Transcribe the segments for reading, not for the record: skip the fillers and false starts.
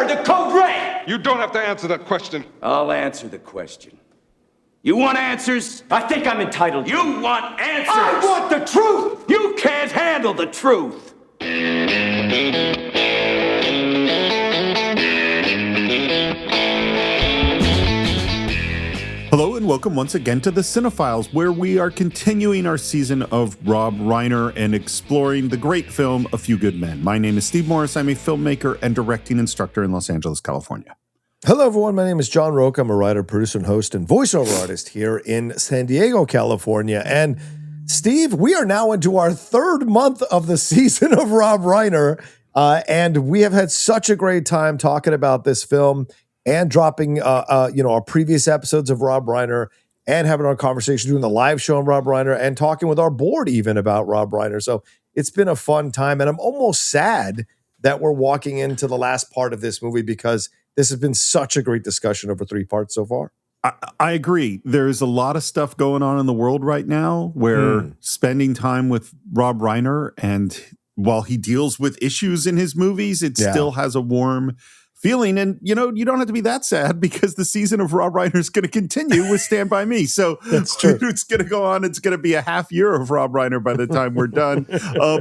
the code red! You don't have to answer that question. I'll answer the question. You want answers? I think I'm entitled. You want answers? I want the truth! You can't handle the truth. Hello and welcome once again to the Cine-Files, where we are continuing our season of Rob Reiner and exploring the great film A Few Good Men. My name is Steve Morris. I'm a filmmaker and directing instructor in Los Angeles, California. Hello, everyone. My name is John Rocha. I'm a writer, producer, and host and voiceover artist here in San Diego, California. And Steve, we are now into our third month of the season of Rob Reiner, and we have had such a great time talking about this film and dropping, our previous episodes of Rob Reiner and having our conversation, doing the live show on Rob Reiner and talking with our board even about Rob Reiner. So it's been a fun time, and I'm almost sad that we're walking into the last part of this movie because this has been such a great discussion over 3 parts so far. I agree. There's a lot of stuff going on in the world right now where spending time with Rob Reiner, and while he deals with issues in his movies, it still has a warm feeling. And, you don't have to be that sad because the season of Rob Reiner is going to continue with Stand By Me. So That's true. It's going to go on. It's going to be a half year of Rob Reiner by the time we're done.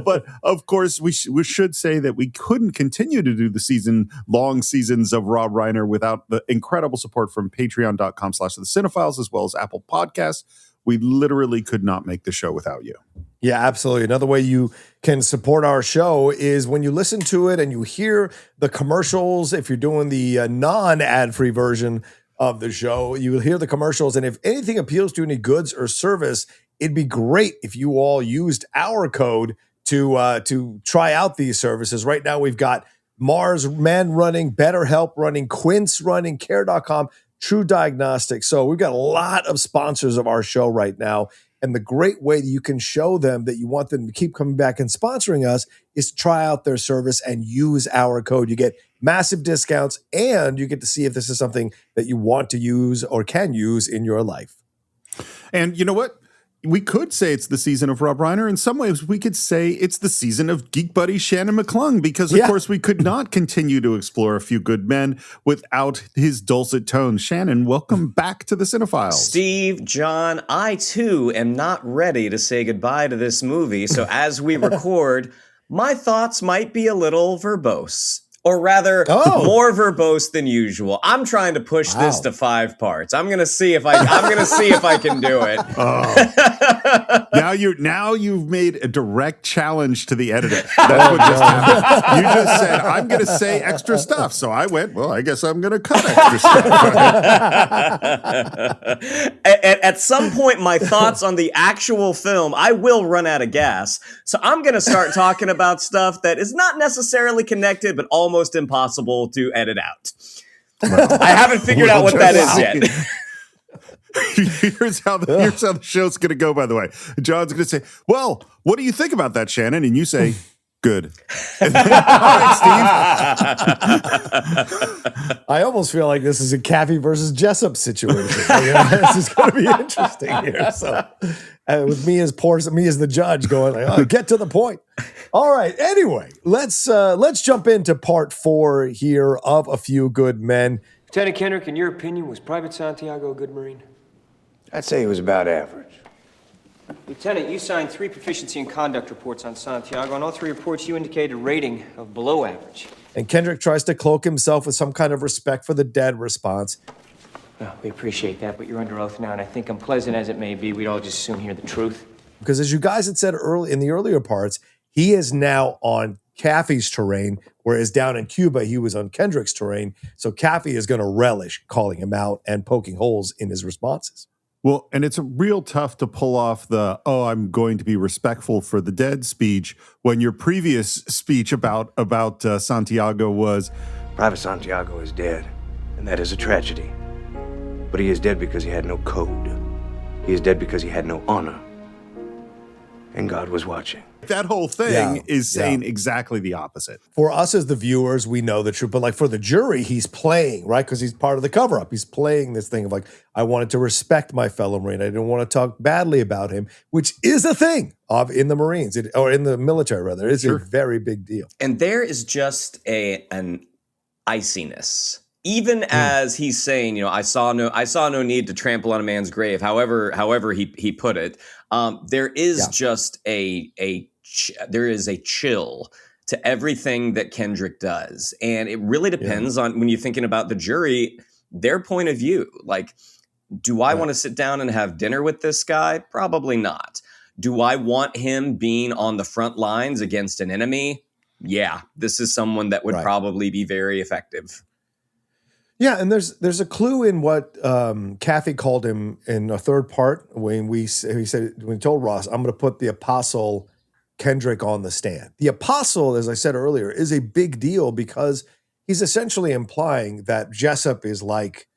But of course, we should say that we couldn't continue to do the long seasons of Rob Reiner without the incredible support from patreon.com/the Cine-Files, as well as Apple Podcasts. We literally could not make the show without you. Yeah, absolutely. Another way you can support our show is when you listen to it and you hear the commercials. If you're doing the non-ad-free version of the show, you will hear the commercials. And if anything appeals to any goods or service, it'd be great if you all used our code to try out these services. Right now, we've got Mars Men running, BetterHelp running, Quince running, Care.com, True Diagnostics. So we've got a lot of sponsors of our show right now. And the great way that you can show them that you want them to keep coming back and sponsoring us is to try out their service and use our code. You get massive discounts, and you get to see if this is something that you want to use or can use in your life. And you know what? We could say it's the season of Rob Reiner. In some ways, we could say it's the season of geek buddy Shannon McClung, because, of course, we could not continue to explore A Few Good Men without his dulcet tones. Shannon, welcome back to the Cine-Files. Steve, John, I, too, am not ready to say goodbye to this movie. So as we record, my thoughts might be a little verbose. Or rather, more verbose than usual. I'm trying to push this to 5 parts. I'm gonna see if I can do it. Now you've made a direct challenge to the editor. That's what just happened. You just said, I'm gonna say extra stuff. So I went, well, I guess I'm gonna cut extra stuff. At some point, my thoughts on the actual film, I will run out of gas. So I'm gonna start talking about stuff that is not necessarily connected, but almost impossible to edit out. I haven't figured out what that is yet. Here's how the show's going to go, by the way. John's going to say, well, what do you think about that, Shannon? And you say, good. All right, Steve. I almost feel like this is a Kaffee versus Jessup situation. This is going to be interesting here. So, with me as the judge going, get to the point. All right. Anyway, let's jump into part 4 here of A Few Good Men. Lieutenant Kendrick, in your opinion, was Private Santiago a good Marine? I'd say he was about average. Lieutenant, you signed 3 proficiency and conduct reports on Santiago. On all 3 reports, you indicated a rating of below average. And Kendrick tries to cloak himself with some kind of respect for the dead response. Well, we appreciate that, but you're under oath now, and I think unpleasant as it may be, we'd all just soon hear the truth. Because as you guys had said in the earlier parts, he is now on Kaffee's terrain, whereas down in Cuba, he was on Kendrick's terrain. So Kaffee is going to relish calling him out and poking holes in his responses. Well, and it's real tough to pull off the, I'm going to be respectful for the dead speech when your previous speech about Santiago was, Private Santiago is dead, and that is a tragedy. But he is dead because he had no code. He is dead because he had no honor. And God was watching. That whole thing is saying exactly the opposite. For us as the viewers, we know the truth. But like for the jury, he's playing, right? Because he's part of the cover-up. He's playing this thing of like, I wanted to respect my fellow Marine. I didn't want to talk badly about him, which is a thing in the Marines, or in the military, rather. It's a very big deal. And there is just an iciness. Even as he's saying, you know, I saw no need to trample on a man's grave. However he put it, there is just there is a chill to everything that Kendrick does, and it really depends on when you're thinking about the jury, their point of view. Like, do I want to sit down and have dinner with this guy? Probably not. Do I want him being on the front lines against an enemy? Yeah, this is someone that would probably be very effective. Yeah, and there's a clue in what Kaffee called him in a third part when he told Ross, "I'm going to put the apostle Kendrick on the stand." The apostle, as I said earlier, is a big deal because he's essentially implying that Jessup is like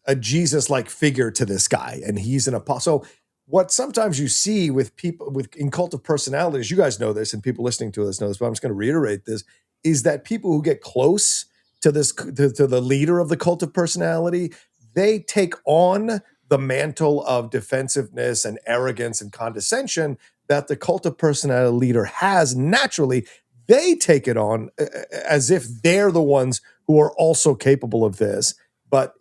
a Jesus-like figure to this guy, and he's an apostle. So what sometimes you see with people in cult of personalities, you guys know this, and people listening to us know this, but I'm just going to reiterate this, is that people who get close to the leader of the cult of personality, they take on the mantle of defensiveness and arrogance and condescension that the cult of personality leader has naturally. They take it on as if they're the ones who are also capable of this. But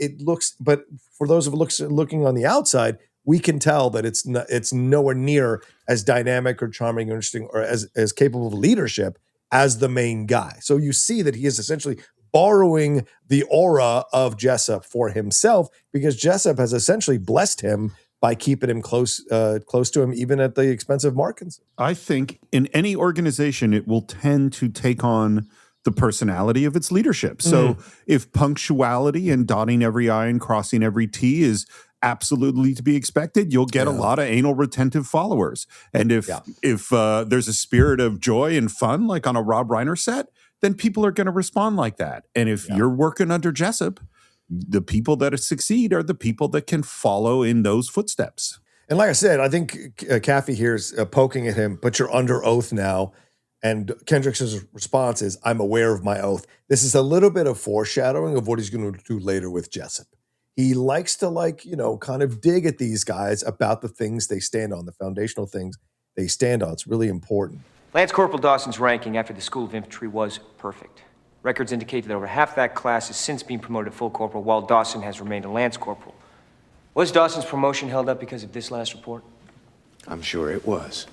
for those of us looking on the outside, we can tell that it's nowhere near as dynamic or charming or interesting or as capable of leadership as the main guy. So you see that he is essentially borrowing the aura of Jessup for himself because Jessup has essentially blessed him by keeping him close to him, even at the expense of Markinson. I think in any organization, it will tend to take on the personality of its leadership. So if punctuality and dotting every I and crossing every T is absolutely to be expected, you'll get a lot of anal retentive followers. And if there's a spirit of joy and fun, like on a Rob Reiner set, then people are going to respond like that. And if you're working under Jessup, the people that succeed are the people that can follow in those footsteps. And like I said, I think Kaffee here is poking at him, but you're under oath now. And Kendrick's response is, "I'm aware of my oath." This is a little bit of foreshadowing of what he's going to do later with Jessup. He likes to kind of dig at these guys about the things they stand on, the foundational things they stand on. It's really important. Lance Corporal Dawson's ranking after the School of Infantry was perfect. Records indicate that over half that class has since been promoted to full corporal, while Dawson has remained a Lance Corporal. Was Dawson's promotion held up because of this last report? I'm sure it was.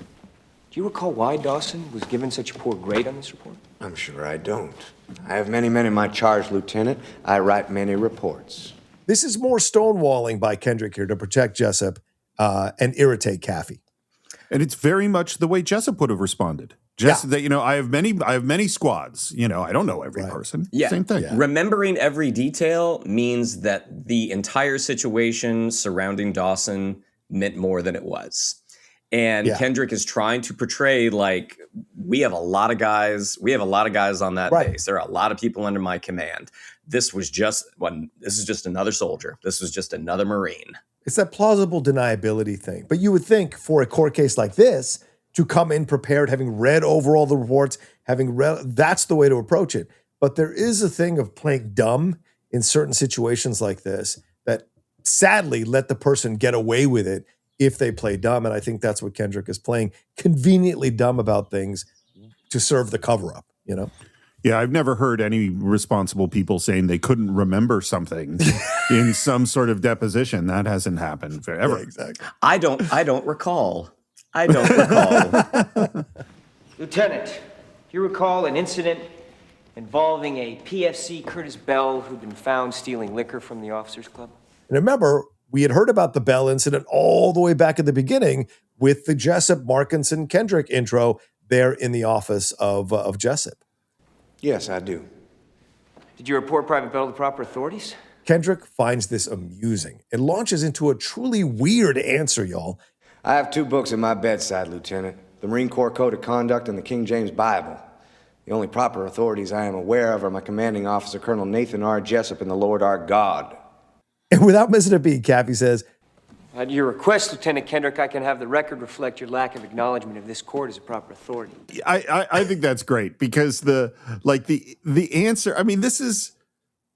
Do you recall why Dawson was given such a poor grade on this report? I'm sure I don't. I have many men in my charge, Lieutenant. I write many reports. This is more stonewalling by Kendrick here to protect Jessup and irritate Kaffee. And it's very much the way Jessup would have responded. I have many squads. I don't know every person. Yeah. Same thing. Yeah. Remembering every detail means that the entire situation surrounding Dawson meant more than it was. And Kendrick is trying to portray like we have a lot of guys on that base. There are a lot of people under my command. This is just another soldier. This was just another Marine. It's that plausible deniability thing. But you would think for a court case like this, to come in prepared, having read over all the reports, that's the way to approach it. But there is a thing of playing dumb in certain situations like this that sadly let the person get away with it if they play dumb. And I think that's what Kendrick is playing, conveniently dumb about things to serve the cover-up, Yeah, I've never heard any responsible people saying they couldn't remember something in some sort of deposition. That hasn't happened forever. Yeah, exactly. I don't recall. Lieutenant, do you recall an incident involving a PFC Curtis Bell who'd been found stealing liquor from the officers' club? And remember, we had heard about the Bell incident all the way back at the beginning with the Jessup, Markinson, Kendrick intro there in the office of Jessup. Yes, I do. Did you report Private Bell to the proper authorities? Kendrick finds this amusing. It launches into a truly weird answer, y'all. I have 2 books at my bedside, Lieutenant. The Marine Corps Code of Conduct and the King James Bible. The only proper authorities I am aware of are my commanding officer, Colonel Nathan R. Jessup, and the Lord our God. And without missing a beat, Kaffee says, At your request, Lieutenant Kendrick, I can have the record reflect your lack of acknowledgement of this court as a proper authority. I think that's great because the answer, I mean, this is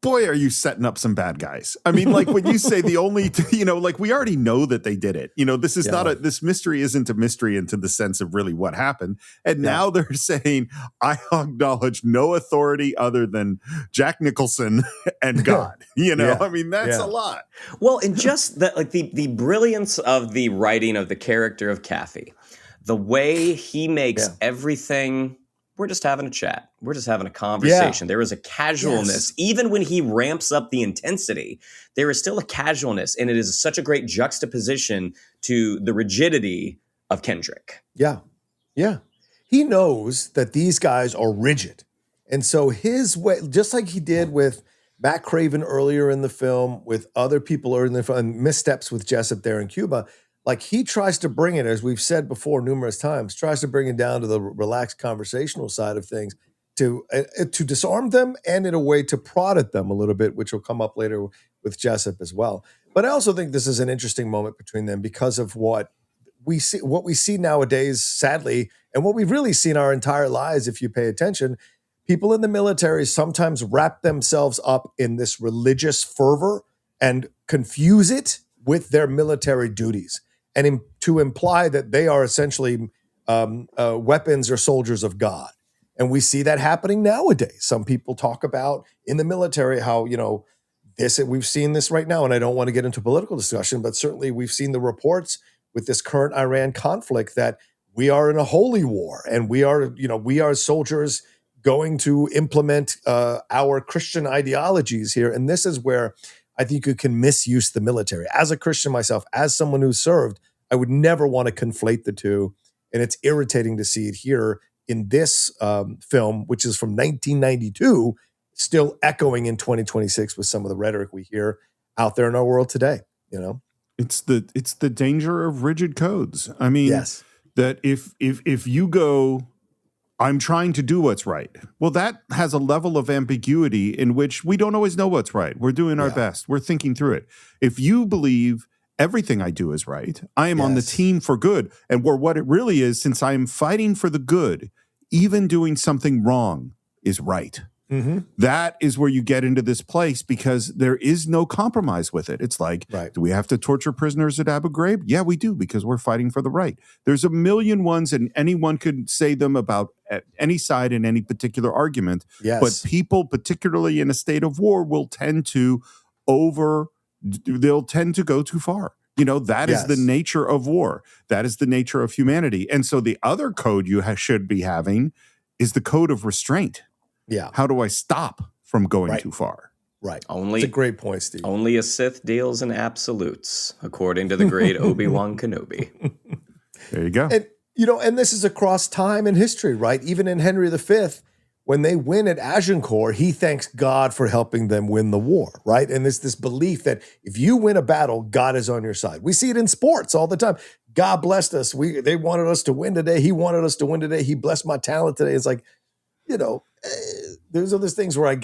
boy, are you setting up some bad guys. I mean, like when you say the only, like we already know that they did it. This is not this mystery isn't a mystery into the sense of really what happened. And now they're saying, I acknowledge no authority other than Jack Nicholson and God. I mean, that's a lot. Well, and just that, like the brilliance of the writing of the character of Kaffee, the way he makes everything. We're just having a chat. We're just having a conversation. There is a casualness. Even when he ramps up the intensity, there is still a casualness. And it is such a great juxtaposition to the rigidity of Kendrick. Yeah. Yeah. He knows that these guys are rigid. And so his way, just like he did with Matt Craven earlier in the film, with other people earlier in the film, and missteps with Jessup there in Cuba, like he tries to bring it, as we've said before numerous times, tries to bring it down to the relaxed conversational side of things to disarm them and in a way to prod at them a little bit, which will come up later with Jessup as well. But I also think this is an interesting moment between them because of what we see nowadays, sadly, and what we've really seen our entire lives, if you pay attention. People in the military sometimes wrap themselves up in this religious fervor and confuse it with their military duties. And to imply that they are essentially weapons or soldiers of God. And we see that happening nowadays. Some people talk about in the military how, we've seen this right now, and I don't want to get into political discussion, but certainly we've seen the reports with this current Iran conflict that we are in a holy war and we are soldiers going to implement our Christian ideologies here. And this is where I think you can misuse the military. As a Christian myself, as someone who served, I would never want to conflate the two. And it's irritating to see it here in this film, which is from 1992, still echoing in 2026 with some of the rhetoric we hear out there in our world today. It's the danger of rigid codes. I mean, that if you go, I'm trying to do what's right. Well, that has a level of ambiguity in which we don't always know what's right. We're doing our best. We're thinking through it. If you believe everything I do is right, I am on the team for good. And what it really is, since I am fighting for the good, even doing something wrong is right. Mm-hmm. That is where you get into this place because there is no compromise with it. It's like, do we have to torture prisoners at Abu Ghraib? Yeah, we do because we're fighting for the right. There's a million ones and anyone could say them about any side in any particular argument. Yes. But people, particularly in a state of war, will tend to they'll tend to go too far. That is the nature of war. That is the nature of humanity. And so the other code you should be having is the code of restraint. Yeah. How do I stop from going too far? Right. That's a great point, Steve. Only a Sith deals in absolutes, according to the great Obi-Wan Kenobi. There you go. And, and this is across time and history, right? Even in Henry V, when they win at Agincourt, he thanks God for helping them win the war, right? And there's this belief that if you win a battle, God is on your side. We see it in sports all the time. God blessed us. They wanted us to win today. He wanted us to win today. He blessed my talent today. It's like, there's other things where I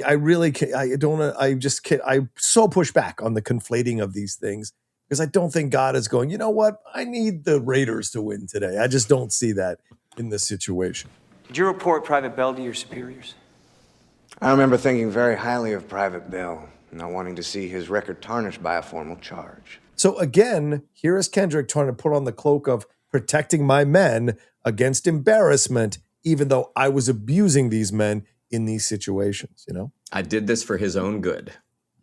so push back on the conflating of these things because I don't think God is going, you know what? I need the Raiders to win today. I just don't see that in this situation. Did you report Private Bell to your superiors? I remember thinking very highly of Private Bell, not wanting to see his record tarnished by a formal charge. So again, here is Kendrick trying to put on the cloak of protecting my men against embarrassment, even though I was abusing these men in these situations, I did this for his own good.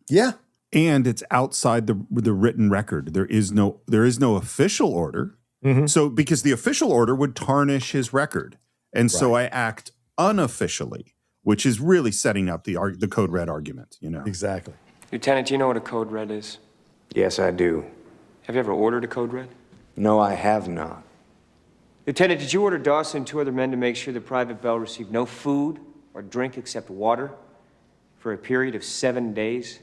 Yeah. And it's outside the written record. There is no official order. Mm-hmm. So because the official order would tarnish his record. And so I act unofficially, which is really setting up the code red argument, Exactly. Lieutenant, do you know what a code red is? Yes, I do. Have you ever ordered a code red? No, I have not. Lieutenant, did you order Dawson and 2 other men to make sure that Private Bell received no food or drink except water for a period of 7 days?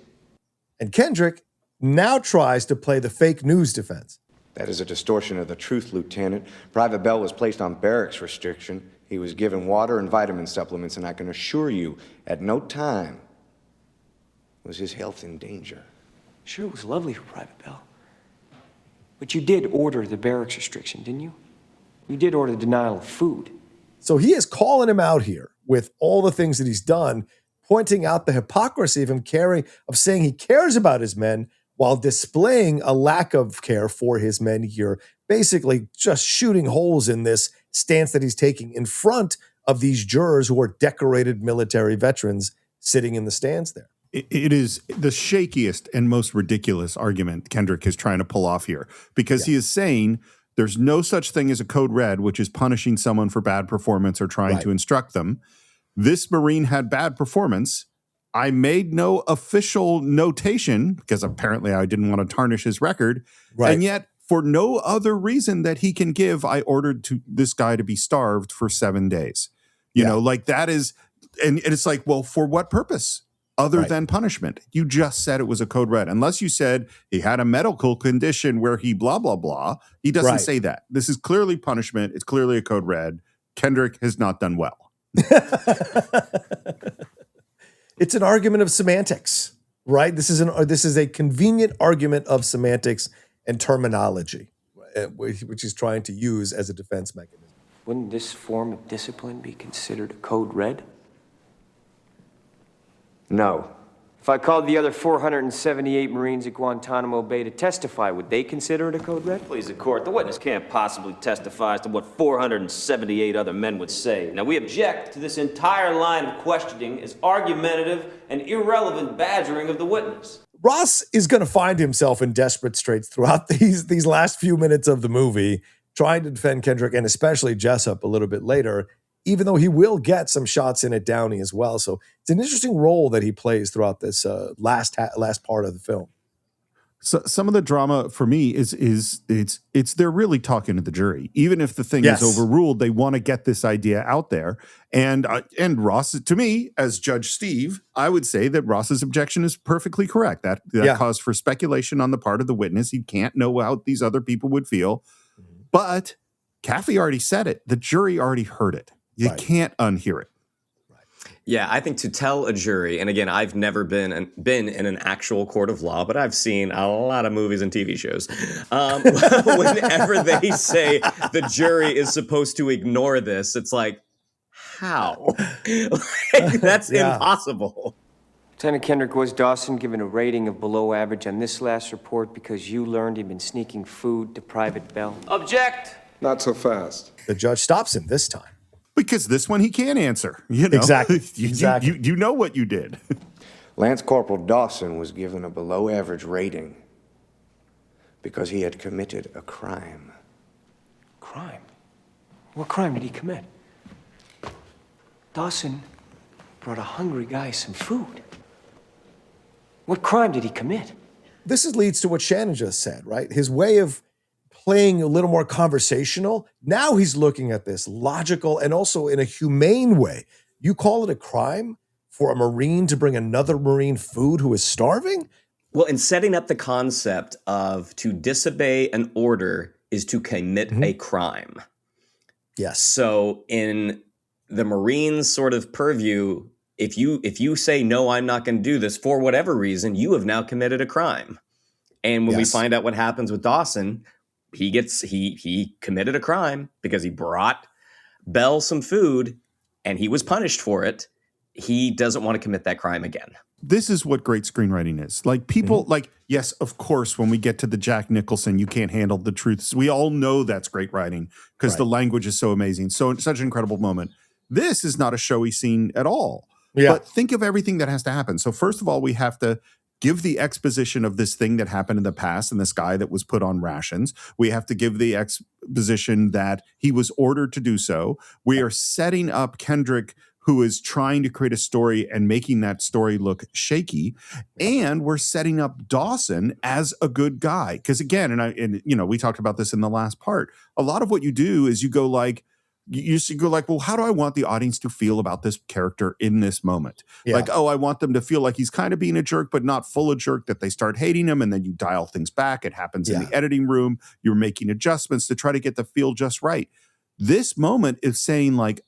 And Kendrick now tries to play the fake news defense. That is a distortion of the truth, Lieutenant. Private Bell was placed on barracks restriction. He was given water and vitamin supplements, and I can assure you, at no time was his health in danger. Sure, it was lovely for Private Bell. But you did order the barracks restriction, didn't you? You did order the denial of food. So he is calling him out here with all the things that he's done, pointing out the hypocrisy of saying he cares about his men while displaying a lack of care for his men here, basically just shooting holes in this stance that he's taking in front of these jurors who are decorated military veterans sitting in the stands there. It is the shakiest and most ridiculous argument Kendrick is trying to pull off here, because he is saying there's no such thing as a code red, which is punishing someone for bad performance or trying to instruct them. This Marine had bad performance. I made no official notation because apparently I didn't want to tarnish his record. Right. And yet, for no other reason that he can give, I ordered this guy to be starved for 7 days. You know, like that is, and it's like, well, for what purpose? Other than punishment. You just said it was a code red. Unless you said he had a medical condition where he blah, blah, blah. He doesn't say that. This is clearly punishment. It's clearly a code red. Kendrick has not done well. It's an argument of semantics, right? This is a convenient argument of semantics and terminology, which he's trying to use as a defense mechanism. Wouldn't this form of discipline be considered a code red? No. If I called the other 478 Marines at Guantanamo Bay to testify, would they consider it a code red? Please, the court, the witness can't possibly testify as to what 478 other men would say. Now, we object to this entire line of questioning as argumentative and irrelevant badgering of the witness. Ross is going to find himself in desperate straits throughout these last few minutes of the movie, trying to defend Kendrick and especially Jessup a little bit later, even though he will get some shots in at Downey as well. So it's an interesting role that he plays throughout this last part of the film. So some of the drama for me is it's they're really talking to the jury. Even if the thing is overruled, they want to get this idea out there. And Ross, to me, as Judge Steve, I would say that Ross's objection is perfectly correct. That caused for speculation on the part of the witness. He can't know how these other people would feel. But Kaffee already said it. The jury already heard it. You can't unhear it. Yeah, I think to tell a jury, and again, I've never been in an actual court of law, but I've seen a lot of movies and TV shows. Whenever they say the jury is supposed to ignore this, it's like, how? That's impossible. Lieutenant Kendrick, was Dawson given a rating of below average on this last report because you learned he'd been sneaking food to Private Bell? Object! Not so fast. The judge stops him this time. Because this one he can't answer. You know? Exactly. You know what you did. Lance Corporal Dawson was given a below average rating because he had committed a crime. Crime? What crime did he commit? Dawson brought a hungry guy some food. What crime did he commit? This leads to what Shannon just said, right? His way of playing a little more conversational. Now he's looking at this logical and also in a humane way. You call it a crime for a Marine to bring another Marine food who is starving? Well, in setting up the concept of to disobey an order is to commit a crime. Yes. So in the Marines' sort of purview, if you say, no, I'm not going to do this for whatever reason, you have now committed a crime. And when we find out what happens with Dawson, he committed a crime because he brought Bell some food and he was punished for it. He doesn't want to commit that crime again. This is what great screenwriting is. Like people yes, of course, when we get to the Jack Nicholson, you can't handle the truths. We all know that's great writing because the language is so amazing. So such an incredible moment. This is not a showy scene at all. Yeah. But think of everything that has to happen. So first of all, we have to give the exposition of this thing that happened in the past and this guy that was put on rations. We have to give the exposition that he was ordered to do so. We are setting up Kendrick, who is trying to create a story and making that story look shaky. And we're setting up Dawson as a good guy. Because again, and we talked about this in the last part, a lot of what you do is you go like, well, how do I want the audience to feel about this character in this moment? Yeah. Like, I want them to feel like he's kind of being a jerk, but not full of jerk, that they start hating him, and then you dial things back. It happens in the editing room. You're making adjustments to try to get the feel just right. This moment is saying like,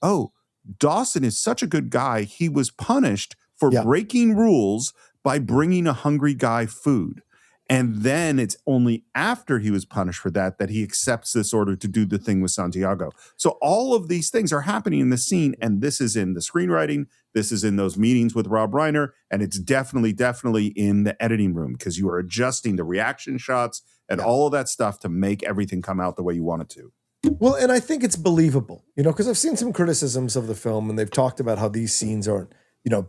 Dawson is such a good guy. He was punished for breaking rules by bringing a hungry guy food. And then it's only after he was punished for that he accepts this order to do the thing with Santiago. So all of these things are happening in the scene, and this is in the screenwriting, This is in those meetings with Rob Reiner, and it's definitely in the editing room because you are adjusting the reaction shots and all of that stuff to make everything come out the way you want it to. Well, and I think it's believable, because I've seen some criticisms of the film and they've talked about how these scenes aren't,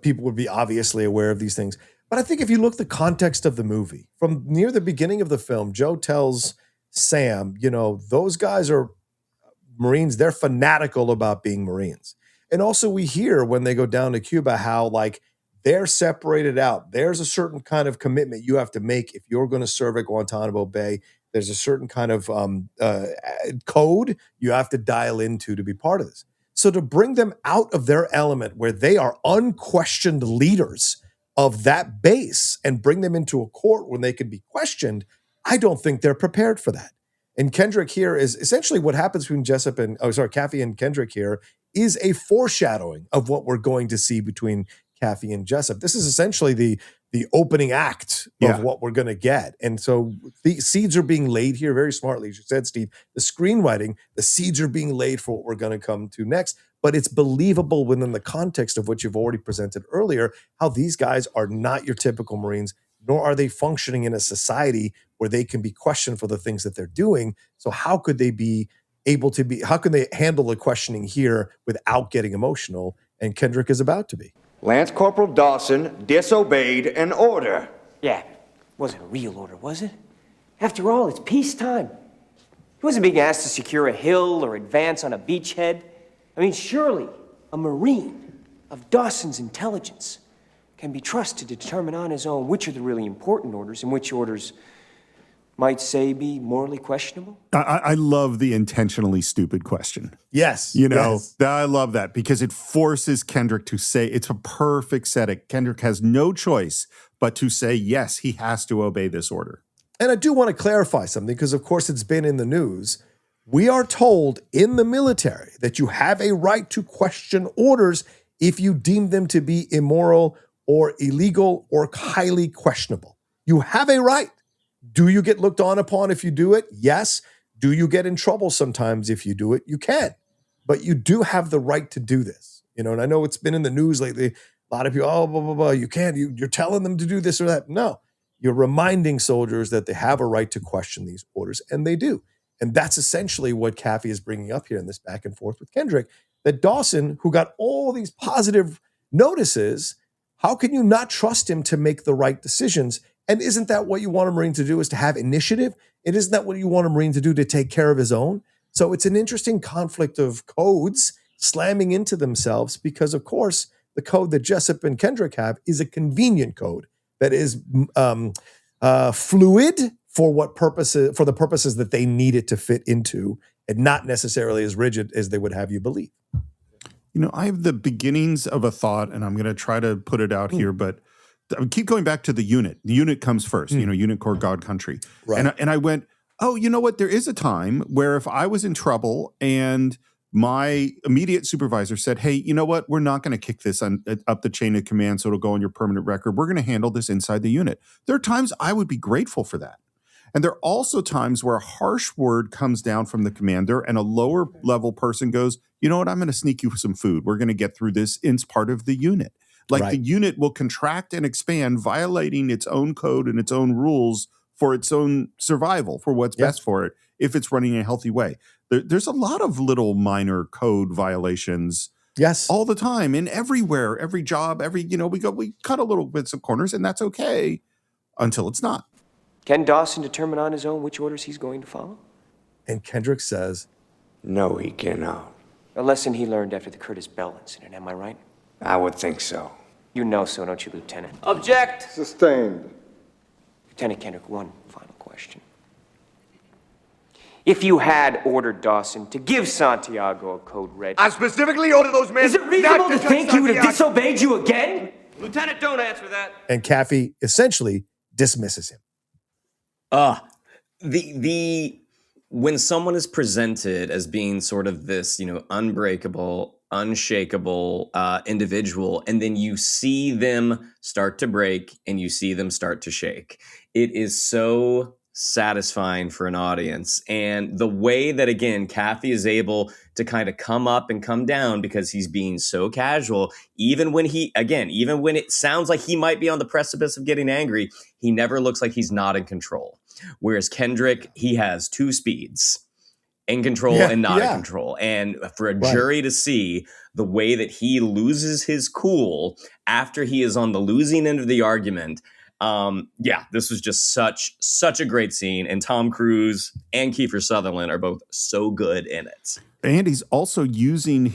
people would be obviously aware of these things. But I think if you look the context of the movie, from near the beginning of the film, Joe tells Sam, those guys are Marines. They're fanatical about being Marines. And also we hear when they go down to Cuba how they're separated out. There's a certain kind of commitment you have to make if you're going to serve at Guantanamo Bay. There's a certain kind of code you have to dial into to be part of this. So to bring them out of their element where they are unquestioned leaders of that base and bring them into a court when they can be questioned, I don't think they're prepared for that. And Kendrick here is essentially what happens between Kaffee and Kendrick here is a foreshadowing of what we're going to see between Kaffee and Jessup. This is essentially the opening act of what we're going to get. And so the seeds are being laid here very smartly. As you said, Steve, the screenwriting, the seeds are being laid for what we're going to come to next. But it's believable within the context of what you've already presented earlier, how these guys are not your typical Marines, nor are they functioning in a society where they can be questioned for the things that they're doing. So how could they how can they handle the questioning here without getting emotional? And Kendrick is about to be. Lance Corporal Dawson disobeyed an order. Yeah, it wasn't a real order, was it? After all, it's peacetime. He wasn't being asked to secure a hill or advance on a beachhead. I mean, surely a Marine of Dawson's intelligence can be trusted to determine on his own which are the really important orders and which orders might say be morally questionable. I love the intentionally stupid question. Yes. I love that because it forces Kendrick to say, it's a perfect setting. Kendrick has no choice but to say, yes, he has to obey this order. And I do want to clarify something because, of course, it's been in the news. We are told in the military that you have a right to question orders if you deem them to be immoral or illegal or highly questionable. You have a right. Do you get looked on upon if you do it? Yes. Do you get in trouble sometimes if you do it? You can. But you do have the right to do this. And I know it's been in the news lately. A lot of people, blah, blah, blah. You can't. You're telling them to do this or that. No. You're reminding soldiers that they have a right to question these orders, and they do. And that's essentially what Kaffee is bringing up here in this back and forth with Kendrick, that Dawson, who got all these positive notices, how can you not trust him to make the right decisions? And isn't that what you want a Marine to do, is to have initiative? And isn't that what you want a Marine to do, to take care of his own? So it's an interesting conflict of codes slamming into themselves because, of course, the code that Jessup and Kendrick have is a convenient code that is fluid for the purposes that they need it to fit into, and not necessarily as rigid as they would have you believe. I have the beginnings of a thought, and I'm going to try to put it out here, but I keep going back to the unit. The unit comes first, Unit Corps God Country. Right. And I went, oh, you know what? There is a time where if I was in trouble and my immediate supervisor said, hey, you know what? We're not going to kick this up the chain of command so it'll go on your permanent record. We're going to handle this inside the unit. There are times I would be grateful for that. And there are also times where a harsh word comes down from the commander and a lower level person goes, you know what? I'm going to sneak you some food. We're going to get through this. It's part of the unit. The unit will contract and expand, violating its own code and its own rules for its own survival, for what's best for it, if it's running in a healthy way. There's a lot of little minor code violations all the time, and everywhere, every job, we cut a little bits of corners, and that's okay until it's not. Can Dawson determine on his own which orders he's going to follow? And Kendrick says, no, he cannot. A lesson he learned after the Curtis Bell incident, am I right? I would think so. You know so, don't you, Lieutenant? Object! Sustained. Lieutenant Kendrick, one final question. If you had ordered Dawson to give Santiago a code red, I specifically ordered those men. is it reasonable to think he would have disobeyed you again? Lieutenant, don't answer that. and Kaffee essentially dismisses him. When someone is presented as being sort of this, unbreakable, unshakable individual, and then you see them start to break and you see them start to shake, it is so satisfying for an audience. And the way that, again, Kaffee is able to kind of come up and come down because he's being so casual, even when it sounds like he might be on the precipice of getting angry, he never looks like he's not in control. Whereas Kendrick, he has two speeds. In control and not in control. And for a jury to see the way that he loses his cool after he is on the losing end of the argument, this was just such a great scene. And Tom Cruise and Kiefer Sutherland are both so good in it. And he's also using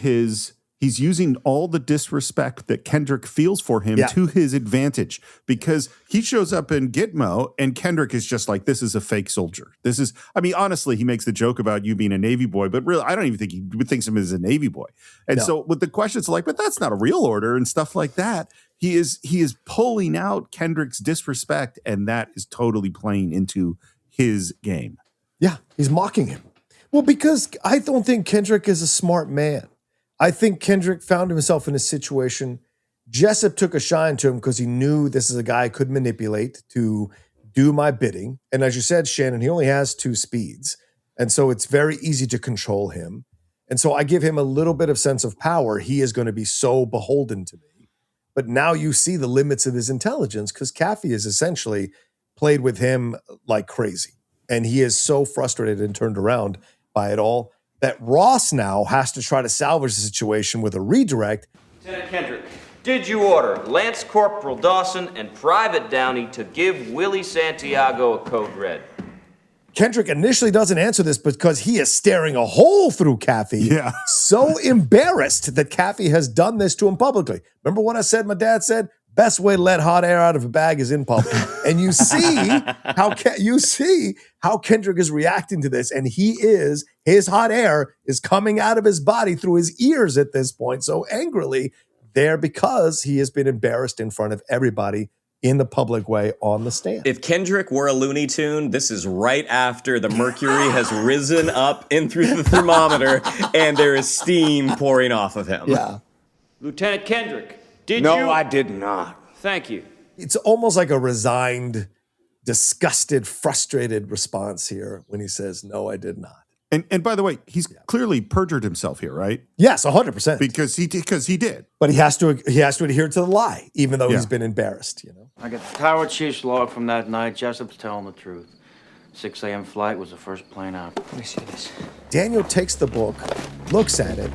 he's using all the disrespect that Kendrick feels for him to his advantage, because he shows up in Gitmo and Kendrick is just like, this is a fake soldier. Honestly, he makes the joke about you being a Navy boy, but really, I don't even think he thinks of him as a Navy boy. And so with the questions like, but that's not a real order and stuff like that, he is pulling out Kendrick's disrespect, and that is totally playing into his game. Yeah, he's mocking him. Well, because I don't think Kendrick is a smart man. I think Kendrick found himself in a situation. Jessup took a shine to him because he knew this is a guy I could manipulate to do my bidding. And as you said, Shannon, he only has two speeds. And so it's very easy to control him. And so I give him a little bit of sense of power. He is going to be so beholden to me. But now you see the limits of his intelligence, because Kaffee has essentially played with him like crazy. And he is so frustrated and turned around by it all that Ross now has to try to salvage the situation with a redirect. Lieutenant Kendrick, did you order Lance Corporal Dawson and Private Downey to give Willie Santiago a code red? Kendrick initially doesn't answer this because he is staring a hole through Kaffee. Yeah. So embarrassed that Kaffee has done this to him publicly. Remember what I said my dad said? Best way to let hot air out of a bag is in public. And you see how Kendrick is reacting to this. And his hot air is coming out of his body through his ears at this point. So angrily there, because he has been embarrassed in front of everybody in the public way on the stand. If Kendrick were a Looney Tune, this is right after the mercury has risen up in through the thermometer and there is steam pouring off of him. Yeah. Lieutenant Kendrick, No, I did not. Thank you. It's almost like a resigned, disgusted, frustrated response here when he says, no, I did not. And by the way, he's clearly perjured himself here, right? Yes, 100%. Because he did. But he has to adhere to the lie, even though he's been embarrassed, you know? I got the Tower Chief's log from that night. Jessup's telling the truth. 6 a.m. flight was the first plane out. Let me see this. Daniel takes the book, looks at it,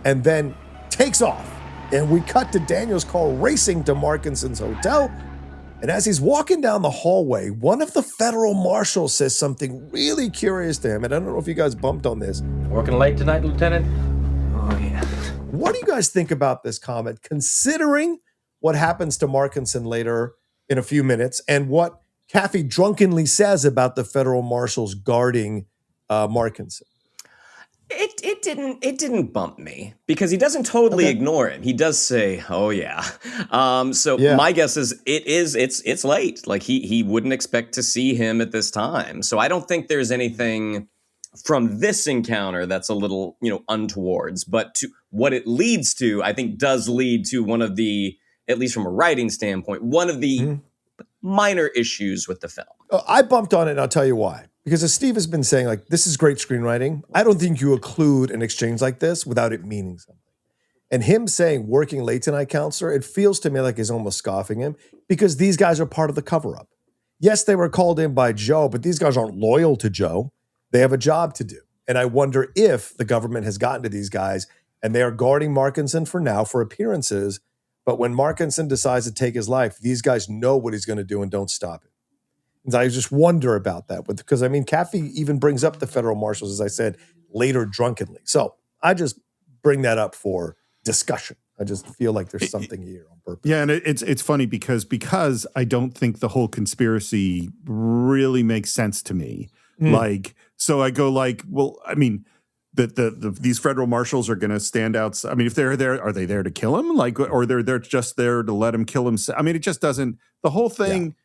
and then takes off. And we cut to Daniel's car racing to Markinson's hotel. And as he's walking down the hallway, one of the federal marshals says something really curious to him. And I don't know if you guys bumped on this. Working late tonight, Lieutenant? Oh, yeah. What do you guys think about this comment, considering what happens to Markinson later in a few minutes and what Kaffee drunkenly says about the federal marshals guarding Markinson? It didn't bump me because he doesn't totally ignore him. He does say, "Oh yeah." My guess is it's late. Like he wouldn't expect to see him at this time. So I don't think there's anything from this encounter that's a little, untowards. But to what it leads to, I think does lead to one of the, at least from a writing standpoint, one of the minor issues with the film. I bumped on it, and I'll tell you why. Because as Steve has been saying, like, this is great screenwriting. I don't think you occlude an exchange like this without it meaning something. And him saying working late tonight, counselor, it feels to me like he's almost scoffing him because these guys are part of the cover-up. Yes, they were called in by Joe, but these guys aren't loyal to Joe. They have a job to do. And I wonder if the government has gotten to these guys and they are guarding Markinson for now for appearances. But when Markinson decides to take his life, these guys know what he's going to do and don't stop it. And I just wonder about that because, Kaffee even brings up the federal marshals, as I said, later drunkenly. So I just bring that up for discussion. I just feel like there's something here on purpose. Yeah, and it's funny because I don't think the whole conspiracy really makes sense to me. So I go these federal marshals are going to stand out. If they're there, are they there to kill him? Or they're just there to let him kill himself? It just doesn't. The whole thing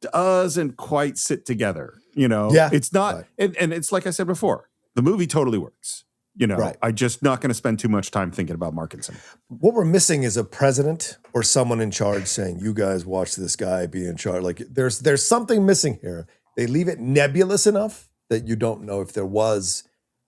doesn't quite sit together. It's not. Right. And it's like I said before, the movie totally works. Right. I'm just not going to spend too much time thinking about Markinson. What we're missing is a president or someone in charge saying, "You guys watch this guy be in charge." Like there's something missing here. They leave it nebulous enough that you don't know if there was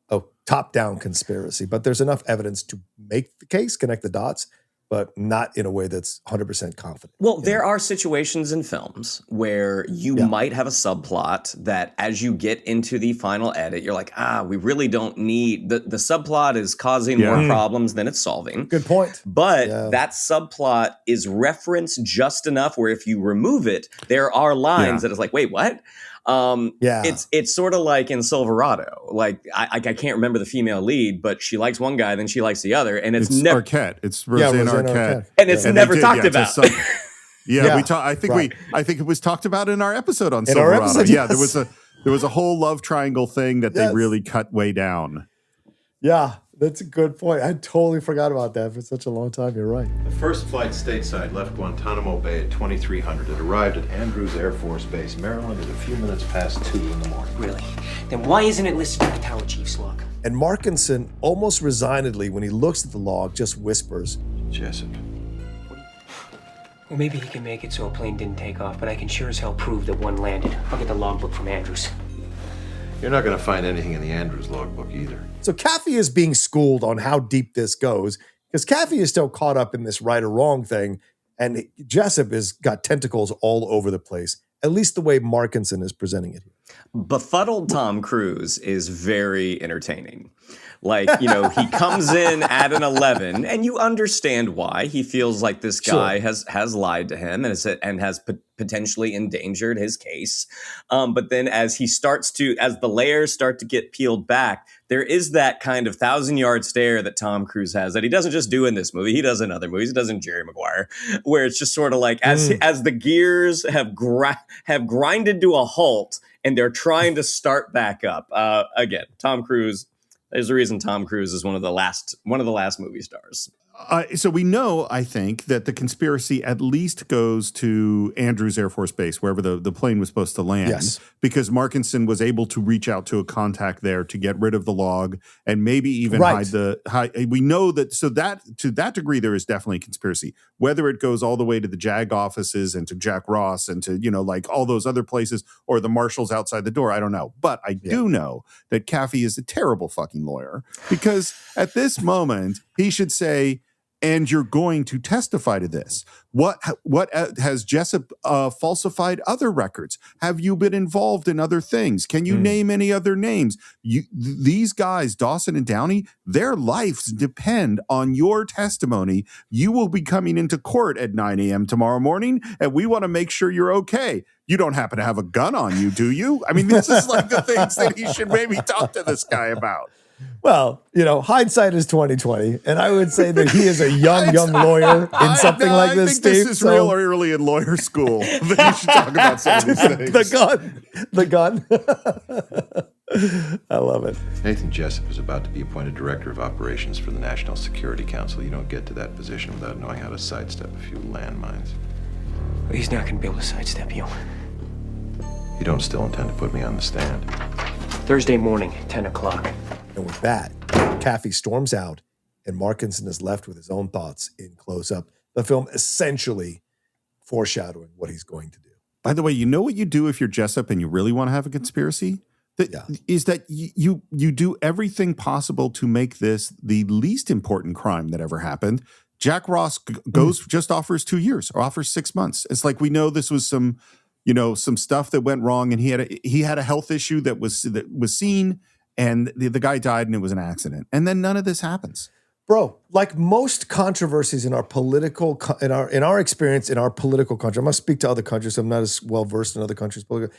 a top-down conspiracy, but there's enough evidence to make the case, connect the dots, but not in a way that's 100% confident. Well, there are situations in films where you might have a subplot that as you get into the final edit, you're like, we really don't need, the subplot is causing more problems than it's solving. Good point. But that subplot is referenced just enough where if you remove it, there are lines that is like, wait, what? It's sort of like in Silverado. Like I can't remember the female lead, but she likes one guy, then she likes the other, and it's never Arquette. It's Roseanne Arquette, and it's never talked about. I think it was talked about in our episode on Silverado. There was a whole love triangle thing that they really cut way down. Yeah, that's a good point. I totally forgot about that for such a long time. You're right. The first flight stateside left Guantanamo Bay at 2300. It arrived at Andrews Air Force Base, Maryland, at a few minutes past 2 in the morning. Really? Then why isn't it listed in the tower chief's log? And Markinson, almost resignedly, when he looks at the log, just whispers, Jessup. Well, maybe he can make it so a plane didn't take off, but I can sure as hell prove that one landed. I'll get the logbook from Andrews. You're not going to find anything in the Andrews logbook either. So Kaffee is being schooled on how deep this goes, because Kaffee is still caught up in this right or wrong thing, and Jessup has got tentacles all over the place, at least the way Markinson is presenting it here. Befuddled Tom Cruise is very entertaining. Like, he comes in at an 11, and you understand why. He feels like this guy has lied to him and has potentially endangered his case. But then as the layers start to get peeled back, there is that kind of 1,000-yard stare that Tom Cruise has that he doesn't just do in this movie. He does in other movies. He does in Jerry Maguire, where it's just sort of like as the gears have grinded to a halt and they're trying to start back up. Again, Tom Cruise. There's a reason Tom Cruise is one of the last movie stars. So we know, I think, that the conspiracy at least goes to Andrews Air Force Base, wherever the plane was supposed to land, because Markinson was able to reach out to a contact there to get rid of the log and maybe even hide. We know that, so that to that degree, there is definitely a conspiracy. Whether it goes all the way to the JAG offices and to Jack Ross and to, like all those other places or the marshals outside the door, I don't know. But I do know that Kaffee is a terrible fucking lawyer, because at this moment, he should say, and you're going to testify to this. What has Jessup falsified other records? Have you been involved in other things? Can you name any other names? These guys, Dawson and Downey, their lives depend on your testimony. You will be coming into court at 9 a.m. tomorrow morning, and we want to make sure you're okay. You don't happen to have a gun on you, do you? I mean, this is like the things that he should maybe talk to this guy about. Well, hindsight is 20/20, and I would say that he is a young lawyer in something like this, Steve. This is real early in lawyer school that you should talk about some of these things. The gun. I love it. Nathan Jessup is about to be appointed Director of Operations for the National Security Council. You don't get to that position without knowing how to sidestep a few landmines. He's not going to be able to sidestep you. You don't still intend to put me on the stand? Thursday morning, 10 o'clock. And with that, Kaffee storms out, and Markinson is left with his own thoughts in close-up. The film essentially foreshadowing what he's going to do. By the way, you know what you do if you're Jessup and you really want to have a conspiracy? Is that you do everything possible to make this the least important crime that ever happened. Jack Ross just offers 2 years or offers 6 months. It's like, we know this was some stuff that went wrong, and he had a health issue that was seen, and the guy died, and it was an accident. And then none of this happens. Bro, like most controversies in our political, in our experience, in our political country, I must speak to other countries, so I'm not as well versed in other countries' political.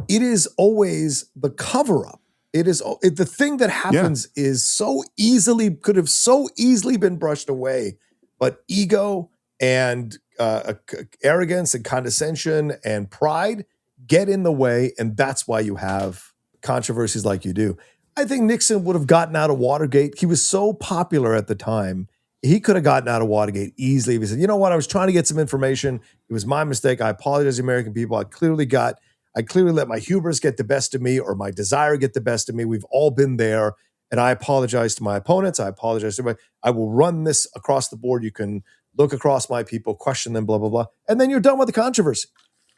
It is always the cover-up. The thing that happens is could have so easily been brushed away, but ego and arrogance and condescension and pride get in the way, and that's why you have controversies like you do. I think Nixon would have gotten out of Watergate. He was so popular at the time. He could have gotten out of Watergate easily if he said, you know what, I was trying to get some information. It was my mistake. I apologize to the American people. I clearly let my hubris get the best of me, or my desire get the best of me. We've all been there. And I apologize to my opponents. I apologize to everybody. I will run this across the board. You can look across my people, question them, blah, blah, blah. And then you're done with the controversy.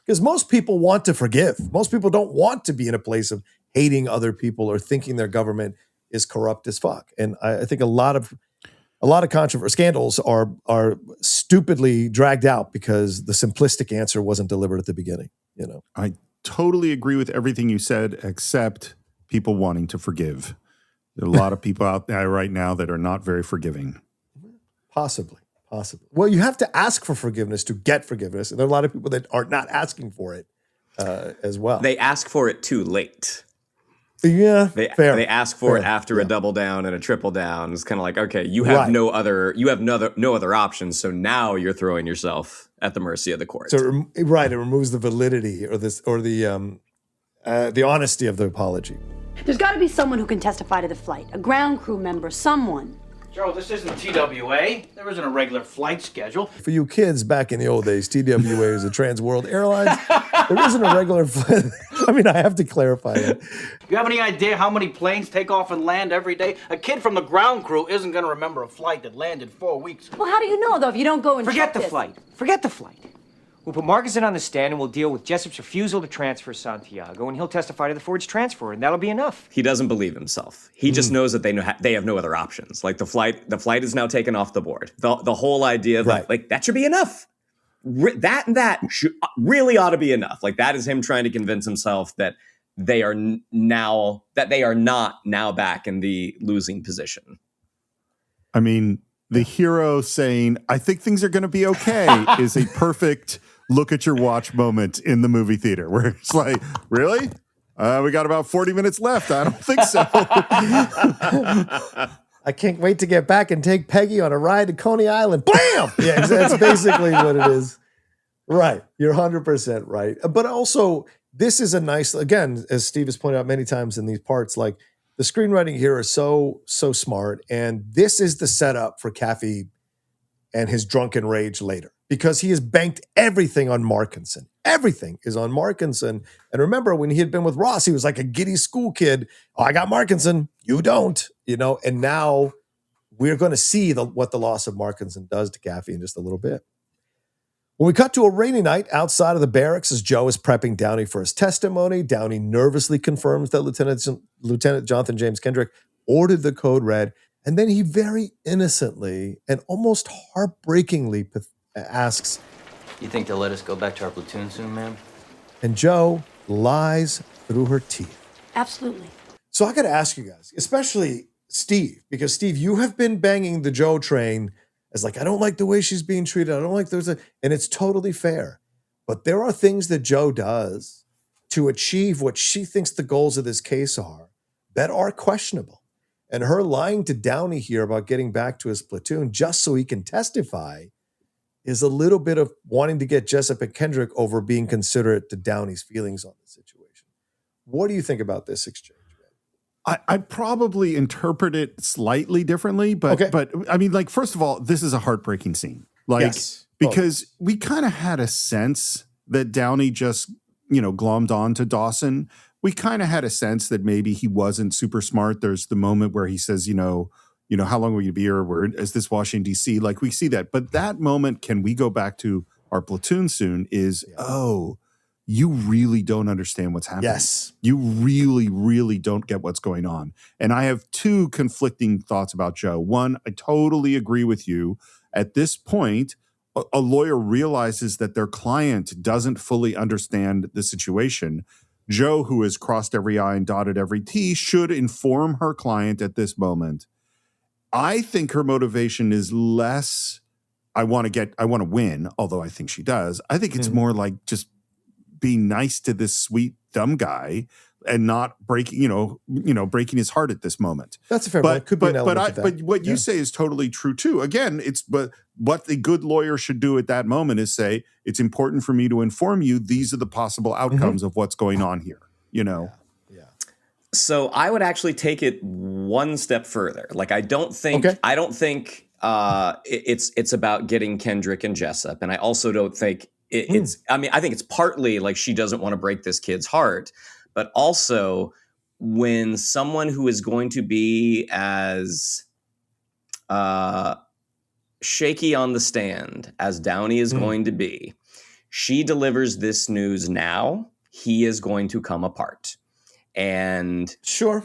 Because most people want to forgive. Most people don't want to be in a place of hating other people or thinking their government is corrupt as fuck. And I think a lot of controversy scandals are stupidly dragged out because the simplistic answer wasn't delivered at the beginning. You know, I totally agree with everything you said, except people wanting to forgive. There are a lot of people out there right now that are not very forgiving. Possibly. Well, you have to ask for forgiveness to get forgiveness. And there are a lot of people that are not asking for it as well. They ask for it too late. Yeah, fair. They ask for it after a double down and a triple down. It's kind of like, okay, you have no other options. So now you're throwing yourself at the mercy of the court. So it removes the validity or the honesty of the apology. There's got to be someone who can testify to the flight. A ground crew member, someone. Joe, this isn't TWA. There isn't a regular flight schedule. For you kids back in the old days, TWA is a Trans World Airlines. There isn't a regular flight. I mean, I have to clarify it. You have any idea how many planes take off and land every day? A kid from the ground crew isn't going to remember a flight that landed 4 weeks ago. Well, how do you know, though, if you don't go and Forget check the this? flight. Forget the flight. We'll put Markinson on the stand and we'll deal with Jessup's refusal to transfer Santiago, and he'll testify to the forged transfer, and that'll be enough. He doesn't believe himself. He just knows that they have no other options. Like the flight is now taken off the board. The whole idea of like that should be enough. That really ought to be enough. Like that is him trying to convince himself that they are not now back in the losing position. I mean, the hero saying, "I think things are going to be okay," is a perfect look at your watch moment in the movie theater, where it's like, really? We got about 40 minutes left. I don't think so. I can't wait to get back and take Peggy on a ride to Coney Island. Bam! Yeah, that's basically what it is. Right. You're 100% right. But also, this is a nice, again, as Steve has pointed out many times in these parts, like the screenwriting here is so smart. And this is the setup for Kaffee and his drunken rage later, because he has banked everything on Markinson. Everything is on Markinson. And remember, when he had been with Ross, he was like a giddy school kid. Oh, I got Markinson. You don't, and now we're going to see what the loss of Markinson does to Kaffee in just a little bit. When we cut to a rainy night outside of the barracks as Joe is prepping Downey for his testimony, Downey nervously confirms that Lieutenant Jonathan James Kendrick ordered the code red, and then he very innocently and almost heartbreakingly asks, "You think they'll let us go back to our platoon soon, ma'am?" And Joe lies through her teeth. Absolutely. So I got to ask you guys, especially Steve, because Steve, you have been banging the Joe train as like, I don't like the way she's being treated. I don't like those, and it's totally fair. But there are things that Joe does to achieve what she thinks the goals of this case are that are questionable. And her lying to Downey here about getting back to his platoon just so he can testify is a little bit of wanting to get Jessup and Kendrick over being considerate to Downey's feelings on the situation. What do you think about this exchange? I probably interpret it slightly differently, but I mean, like, first of all, this is a heartbreaking scene. Like, yes, because we kind of had a sense that Downey just, glommed on to Dawson. We kind of had a sense that maybe he wasn't super smart. There's the moment where he says, how long will you be here? Is this Washington, D.C.? Like, we see that. But that moment, can we go back to our platoon soon, is, you really don't understand what's happening. Yes. You really, really don't get what's going on. And I have two conflicting thoughts about Joe. One, I totally agree with you. At this point, a lawyer realizes that their client doesn't fully understand the situation. Joe, who has crossed every I and dotted every T, should inform her client at this moment. I think her motivation is less, I want to win, although I think she does. I think it's more like just being nice to this sweet dumb guy and not breaking his heart at this moment. That's a fair point. Could be an element of that. But what you say is totally true too. Again, but what the good lawyer should do at that moment is say, it's important for me to inform you, these are the possible outcomes of what's going on here. Yeah. So I would actually take it one step further. Like, I don't think it's about getting Kendrick and Jessup, and I also don't think it's. I mean, I think it's partly like she doesn't want to break this kid's heart, but also when someone who is going to be as shaky on the stand as Downey is going to be, she delivers this news now, he is going to come apart. And sure.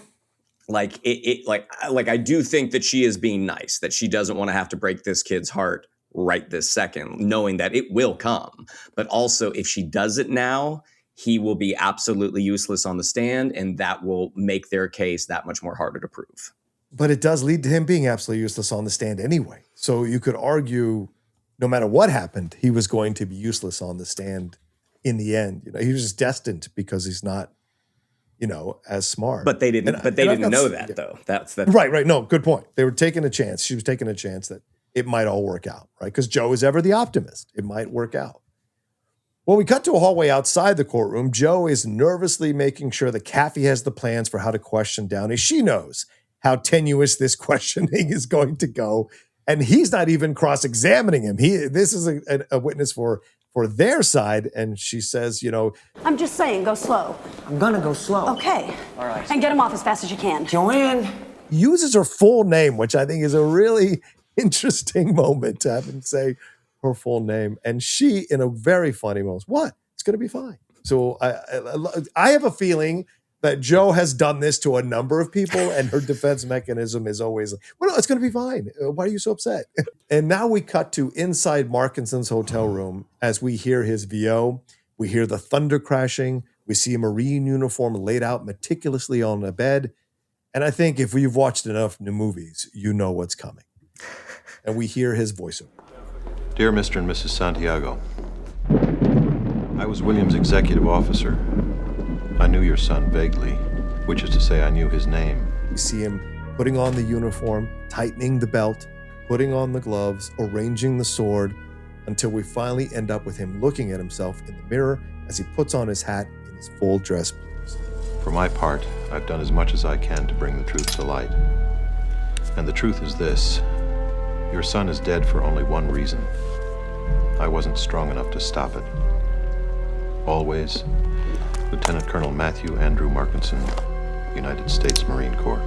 Like I do think that she is being nice, that she doesn't want to have to break this kid's heart right this second, knowing that it will come. But also, if she does it now, he will be absolutely useless on the stand, and that will make their case that much more harder to prove. But it does lead to him being absolutely useless on the stand anyway. So you could argue, no matter what happened, he was going to be useless on the stand in the end. You know, he was just destined because he's not, you know, as smart. But they didn't. But they didn't know that, though. That's right. No, good point. They were taking a chance. She was taking a chance that it might all work out, right? Because Joe is ever the optimist. It might work out. Well, we cut to a hallway outside the courtroom. Joe is nervously making sure that Kaffee has the plans for how to question Downey. She knows how tenuous this questioning is going to go, and he's not even cross-examining him. This is a witness for their side, and she says, you know, I'm just saying, go slow. I'm gonna go slow. Okay. All right. And get him off as fast as you can. Joanne. Uses her full name, which I think is a really interesting moment to have him say her full name. And she, in a very funny moment, what? It's going to be fine. So I have a feeling that Joe has done this to a number of people, and her defense mechanism is always, well, no, it's going to be fine. Why are you so upset? And now we cut to inside Markinson's hotel room as we hear his VO. We hear the thunder crashing. We see a Marine uniform laid out meticulously on a bed. And I think if you've watched enough new movies, you know what's coming. And we hear his voiceover. Dear Mr. and Mrs. Santiago, I was William's executive officer. I knew your son vaguely, which is to say I knew his name. We see him putting on the uniform, tightening the belt, putting on the gloves, arranging the sword, until we finally end up with him looking at himself in the mirror as he puts on his hat in his full dress blues. For my part, I've done as much as I can to bring the truth to light. And the truth is this. Your son is dead for only one reason. I wasn't strong enough to stop it. Always, Lieutenant Colonel Matthew Andrew Markinson, United States Marine Corps.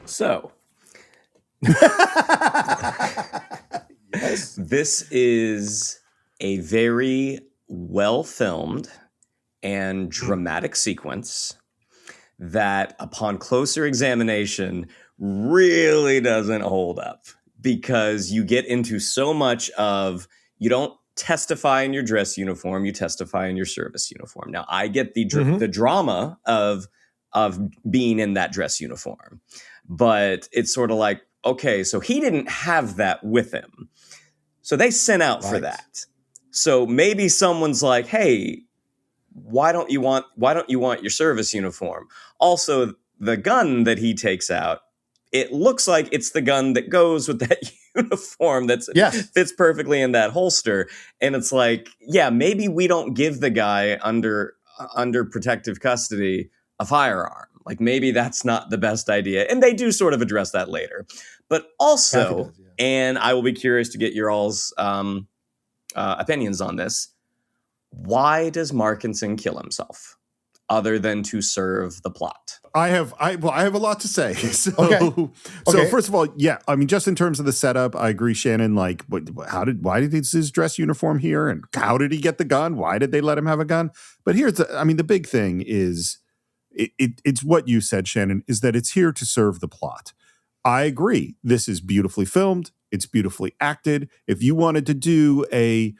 So, yes. This is a very well-filmed and dramatic sequence that, upon closer examination, really doesn't hold up, because you get into so much of, you don't testify in your dress uniform, you testify in your service uniform. Now, I get the drama of being in that dress uniform, but it's sort of like, okay, so he didn't have that with him, so they sent out for that. So maybe someone's like, hey, why don't you want your service uniform? Also, the gun that he takes out, it looks like it's the gun that goes with that uniform that fits perfectly in that holster. And it's like, yeah, maybe we don't give the guy under protective custody a firearm. Like, maybe that's not the best idea. And they do sort of address that later. But also, does, and I will be curious to get your all's opinions on this, why does Markinson kill himself other than to serve the plot? I have a lot to say. So first of all, yeah, I mean, just in terms of the setup, I agree, Shannon. Like, why did his dress uniform here, and how did he get the gun? Why did they let him have a gun? But here's the big thing is, it's what you said, Shannon, is that it's here to serve the plot. I agree. This is beautifully filmed. It's beautifully acted. If you wanted to do a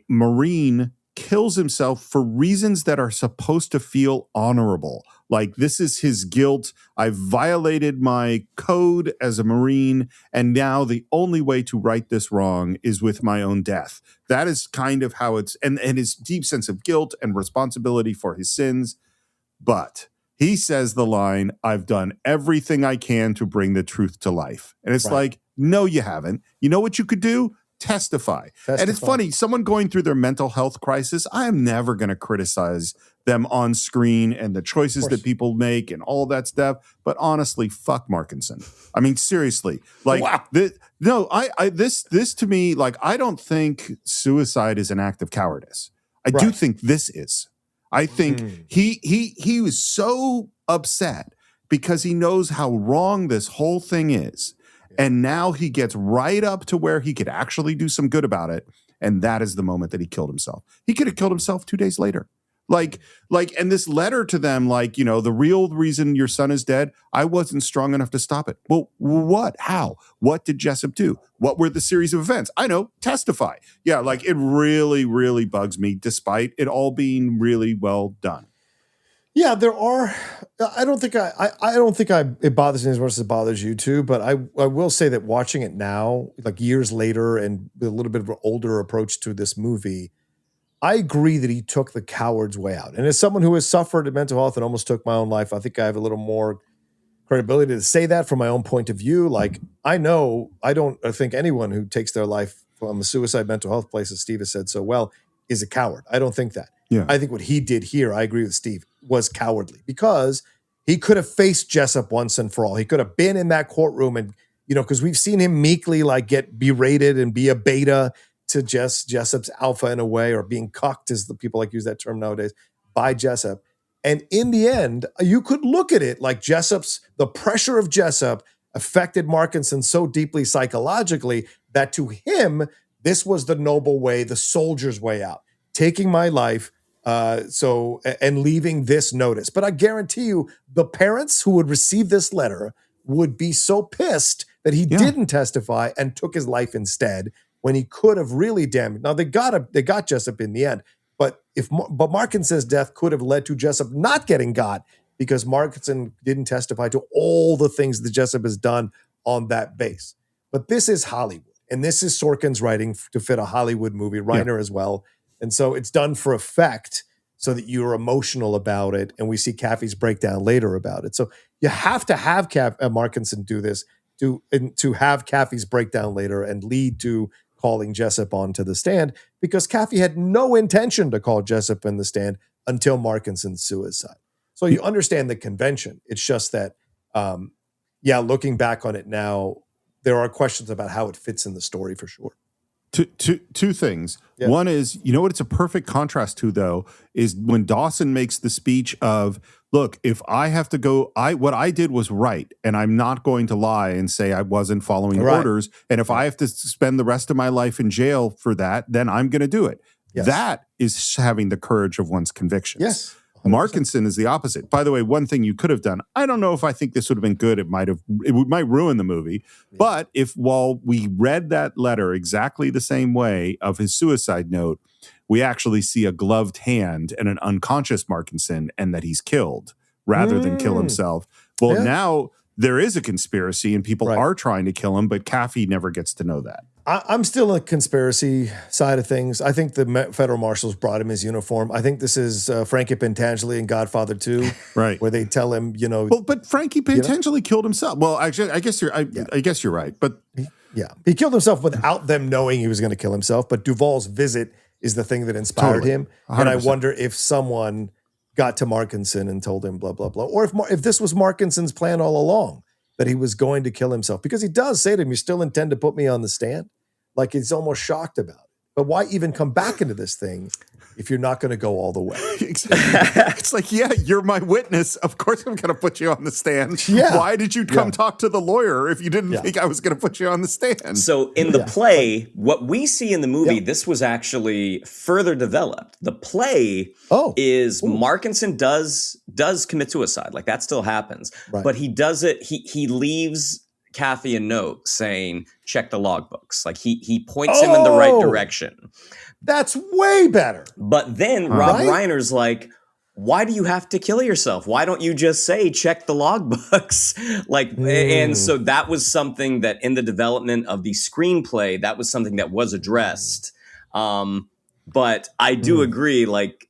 Marine kills himself for reasons that are supposed to feel honorable, like this is his guilt, I've violated my code as a Marine, and now the only way to right this wrong is with my own death. That is kind of how it's, and his deep sense of guilt and responsibility for his sins. But he says the line, I've done everything I can to bring the truth to life. And it's like, no, you haven't. You know what you could do? Testify. And it's funny, someone going through their mental health crisis, I am never going to criticize them on screen and the choices that people make and all that stuff. But honestly, fuck Markinson. I mean, seriously, like, this to me, like, I don't think suicide is an act of cowardice. I do think this is. I think he was so upset because he knows how wrong this whole thing is. And now he gets right up to where he could actually do some good about it. And that is the moment that he killed himself. He could have killed himself 2 days later. And this letter to them, the real reason your son is dead, I wasn't strong enough to stop it. Well, what? How? What did Jessup do? What were the series of events? I know, testify. Yeah, it really, really bugs me, despite it all being really well done. Yeah, there are. I don't think it bothers me as much as it bothers you too. But I will say that watching it now, years later, and with a little bit of an older approach to this movie, I agree that he took the coward's way out. And as someone who has suffered mental health and almost took my own life, I think I have a little more credibility to say that from my own point of view. I think anyone who takes their life from a suicide mental health place, as Steve has said so well, is a coward. I don't think that. Yeah. I think what he did here, I agree with Steve, was cowardly because he could have faced Jessup once and for all. He could have been in that courtroom and, because we've seen him meekly get berated and be a beta to Jessup's alpha in a way, or being cucked, as the people use that term nowadays, by Jessup. And in the end, you could look at it like the pressure of Jessup affected Markinson so deeply psychologically that to him, this was the noble way, the soldier's way out, taking my life, and leaving this notice. But I guarantee you, the parents who would receive this letter would be so pissed that he didn't testify and took his life instead, when he could have really damaged. Now they got Jessup in the end, but Markinson's death could have led to Jessup not getting got, because Markinson didn't testify to all the things that Jessup has done on that base. But this is Hollywood, and this is Sorkin's writing to fit a Hollywood movie, Reiner as well. And so it's done for effect so that you're emotional about it, and we see Kaffee's breakdown later about it. So you have to have Markinson do this to have Kaffee's breakdown later and lead to calling Jessup onto the stand, because Kaffee had no intention to call Jessup in the stand until Markinson's suicide. So you understand the convention. It's just that, looking back on it now, there are questions about how it fits in the story for sure. Two things. Yeah. One is, what it's a perfect contrast to, though, is when Dawson makes the speech of, look, if I have to go, what I did was right, and I'm not going to lie and say I wasn't following orders. And if I have to spend the rest of my life in jail for that, then I'm going to do it. Yes. That is having the courage of one's convictions. Yes. 100%. Markinson is the opposite. By the way, one thing you could have done, I don't know if I think this would have been good. It might ruin the movie. Yeah. But while we read that letter exactly the same way of his suicide note, we actually see a gloved hand and an unconscious Markinson, and that he's killed rather than kill himself. Well, now there is a conspiracy and people are trying to kill him, but Kaffee never gets to know that. I'm still on the conspiracy side of things. I think the federal marshals brought him his uniform. I think this is Frankie Pentangeli in Godfather 2, right? Where they tell him, Well, but Frankie Pentangeli killed himself. Well, actually, I guess you're right. But he killed himself without them knowing he was going to kill himself. But Duvall's visit is the thing that inspired him, 100%. And I wonder if someone got to Markinson and told him blah blah blah, or if this was Markinson's plan all along, that he was going to kill himself, because he does say to him, "You still intend to put me on the stand?" Like he's almost shocked about it. But why even come back into this thing if you're not going to go all the way? It's like, you're my witness. Of course I'm going to put you on the stand. Yeah. Why did you come talk to the lawyer if you didn't think I was going to put you on the stand? So in the play, what we see in the movie, this was actually further developed. The play is Markinson does commit suicide. Like that still happens. Right. But he does it, he leaves Kaffee a note saying, check the logbooks. Like he points him in the right direction. That's way better. But then Rob Reiner's like, why do you have to kill yourself? Why don't you just say, check the logbooks? And so that was something that in the development of the screenplay, that was something that was addressed. But I do agree, like,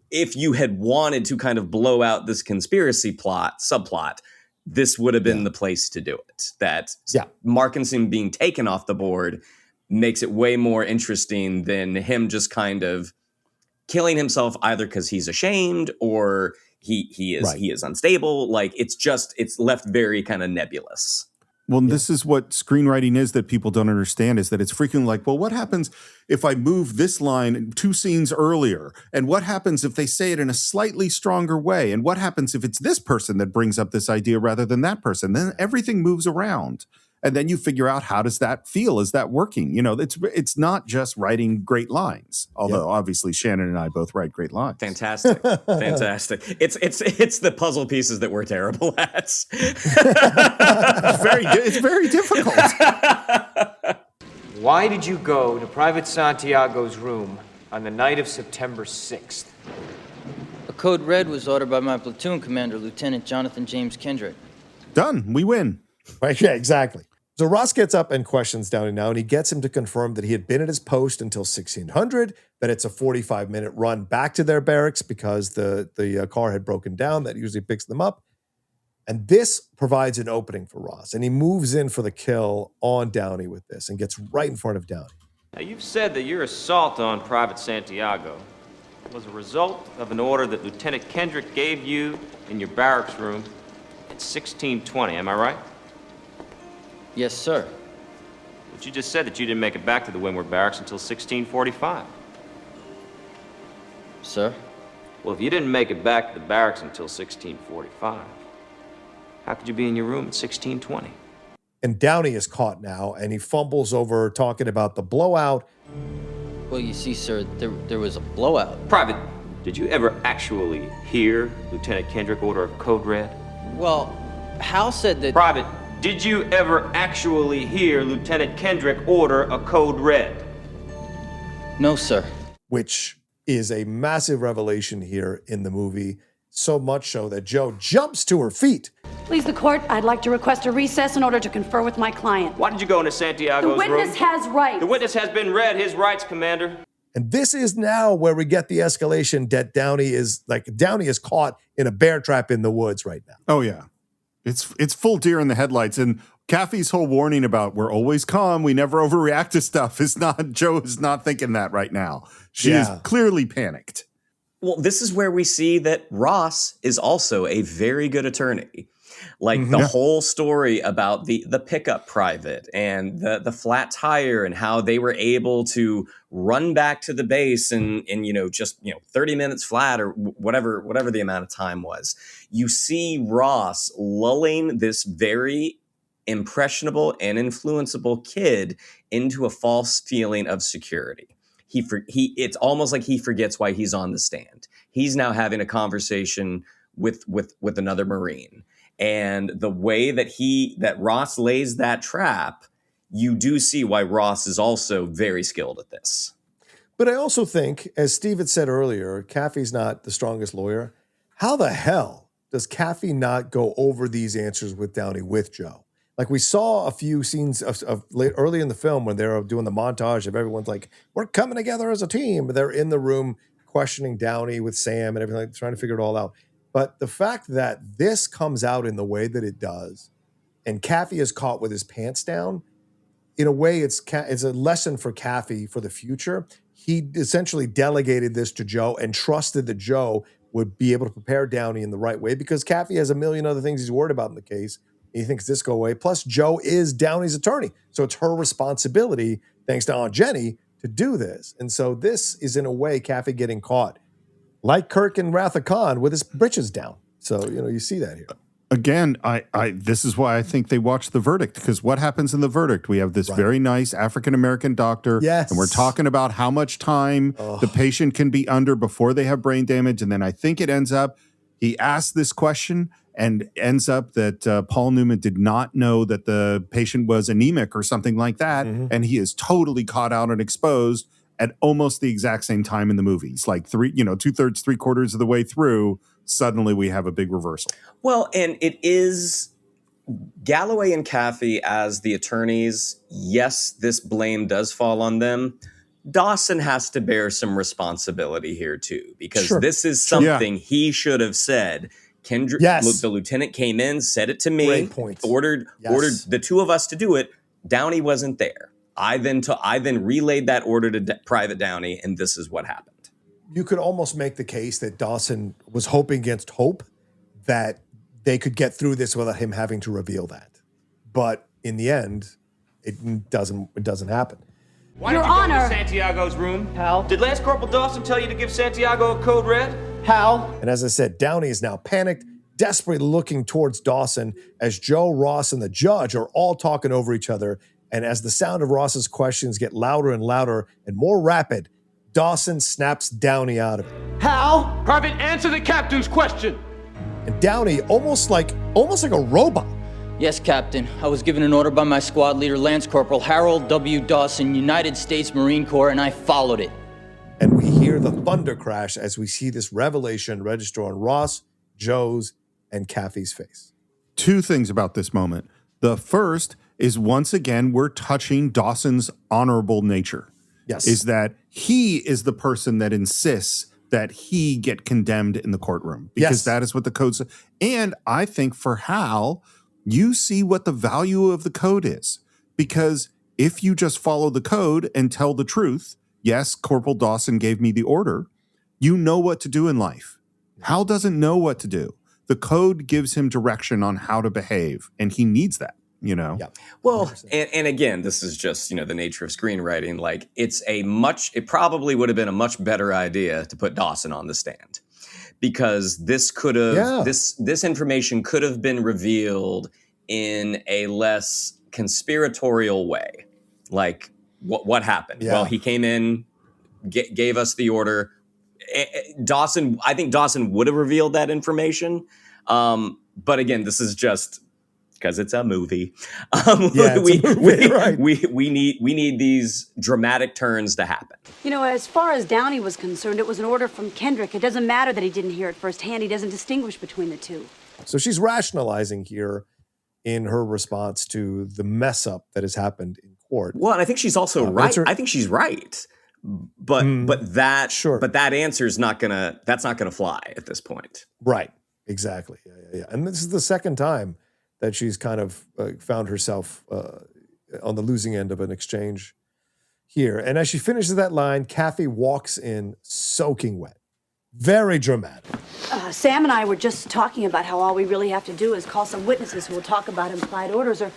if you had wanted to kind of blow out this conspiracy subplot, this would have been the place to do it. That Markinson being taken off the board makes it way more interesting than him just kind of killing himself either because he's ashamed or he is unstable. Like it's left very kind of nebulous. Well, this is what screenwriting is that people don't understand, is that it's freaking like, well, what happens if I move this line 2 scenes earlier? And what happens if they say it in a slightly stronger way? And what happens if it's this person that brings up this idea rather than that person? Then everything moves around. And then you figure out, how does that feel? Is that working? It's not just writing great lines, although obviously Shannon and I both write great lines. Fantastic. Fantastic. It's the puzzle pieces that we're terrible at. It's very difficult. Why did you go to Private Santiago's room on the night of September 6th? A code red was ordered by my platoon commander, Lieutenant Jonathan James Kendrick. Done. We win. Right? Yeah, exactly. So Ross gets up and questions Downey now, and he gets him to confirm that he had been at his post until 1600, that it's a 45-minute run back to their barracks because the car had broken down. That usually picks them up. And this provides an opening for Ross, and he moves in for the kill on Downey with this and gets right in front of Downey. Now, you've said that your assault on Private Santiago was a result of an order that Lieutenant Kendrick gave you in your barracks room at 1620, am I right? Yes, sir. But you just said that you didn't make it back to the Windward Barracks until 1645. Sir? Well, if you didn't make it back to the barracks until 1645, how could you be in your room at 1620? And Downey is caught now, and he fumbles over talking about the blowout. Well, you see, sir, there was a blowout. Private, did you ever actually hear Lieutenant Kendrick order a code red? Well, Hal said that... Private, did you ever actually hear Lieutenant Kendrick order a code red? No, sir. Which is a massive revelation here in the movie, so much so that Joe jumps to her feet. Please, the court, I'd like to request a recess in order to confer with my client. Why did you go into Santiago's room? The witness has rights. The witness has been read his rights, Commander. And this is now where we get the escalation that Downey is caught in a bear trap in the woods right now. Oh, yeah. It's full deer in the headlights. And Kaffee's whole warning about we're always calm, we never overreact to stuff Joe is not thinking that right now. She is clearly panicked. Well, this is where we see that Ross is also a very good attorney. Like the whole story about the pickup private and the flat tire and how they were able to run back to the base in 30 minutes flat or whatever the amount of time was. You see Ross lulling this very impressionable and influenceable kid into a false feeling of security. It's almost like he forgets why he's on the stand. He's now having a conversation with another Marine. And the way that Ross lays that trap, you do see why Ross is also very skilled at this. But I also think, as Steve had said earlier, Kaffee's not the strongest lawyer. How the hell does Kaffee not go over these answers with Downey with Joe? Like we saw a few scenes of early in the film when they're doing the montage of everyone's like, we're coming together as a team. They're in the room questioning Downey with Sam and everything, trying to figure it all out. But the fact that this comes out in the way that it does, and Kaffee is caught with his pants down, in a way, it's a lesson for Kaffee for the future. He essentially delegated this to Joe and trusted that Joe would be able to prepare Downey in the right way because Kaffee has a million other things he's worried about in the case. And he thinks this go away. Plus, Joe is Downey's attorney. So it's her responsibility, thanks to Aunt Jenny, to do this. And so this is, in a way, Kaffee getting caught, like Kirk in Wrath of Khan, with his britches down. So, you see that here. Again, this is why I think they watch the verdict, because what happens in the verdict? We have this very nice African-American doctor, and we're talking about how much time the patient can be under before they have brain damage. And then I think it ends up, he asks this question and ends up that Paul Newman did not know that the patient was anemic or something like that. Mm-hmm. And he is totally caught out and exposed at almost the exact same time in the movie. It's like 2/3, 3/4 of the way through, suddenly we have a big reversal. Well, and it is Galloway and Kaffee as the attorneys. Yes, this blame does fall on them. Dawson has to bear some responsibility here too, because this is something he should have said. Kendrick, the lieutenant came in, said it to me, ordered the two of us to do it. Downey wasn't there. I then relayed that order to Private Downey, and this is what happened. You could almost make the case that Dawson was hoping against hope that they could get through this without him having to reveal that. But in the end, it doesn't happen. Why did you go to Santiago's room? Hal? Did Lance Corporal Dawson tell you to give Santiago a code red? Hal? And as I said, Downey is now panicked, desperately looking towards Dawson as Joe, Ross, and the judge are all talking over each other. And as the sound of Ross's questions get louder and louder and more rapid, Dawson snaps Downey out of it. Hal, Private, answer the captain's question. And Downey, almost like a robot. Yes, Captain. I was given an order by my squad leader, Lance Corporal Harold W. Dawson, United States Marine Corps, and I followed it. And we hear the thunder crash as we see this revelation register on Ross, Joe's, and Kaffee's face. Two things about this moment. The first is, once again, we're touching Dawson's honorable nature. Yes. Is that he is the person that insists that he get condemned in the courtroom. Because that is what the code says. And I think for Hal, you see what the value of the code is. Because if you just follow the code and tell the truth, yes, Corporal Dawson gave me the order, you know what to do in life. Hal doesn't know what to do. The code gives him direction on how to behave, and he needs that, you know? Yeah. Well, and again, this is just, the nature of screenwriting. Like, it probably would have been a much better idea to put Dawson on the stand, because this could have, this information could have been revealed in a less conspiratorial way. Like, what happened? Yeah. Well, he came in, gave us the order. I think Dawson would have revealed that information. But again, this is just because it's a movie. We need these dramatic turns to happen. As far as Downey was concerned, it was an order from Kendrick. It doesn't matter that he didn't hear it firsthand. He doesn't distinguish between the two. So she's rationalizing here in her response to the mess up that has happened in court. Well, and I think she's also right. I think she's right. But that answer is not gonna fly at this point. Right. Exactly. Yeah. And this is the second time that she's kind of found herself on the losing end of an exchange here. And as she finishes that line, Kaffee walks in soaking wet. Very dramatic. Sam and I were just talking about how all we really have to do is call some witnesses who will talk about implied orders, or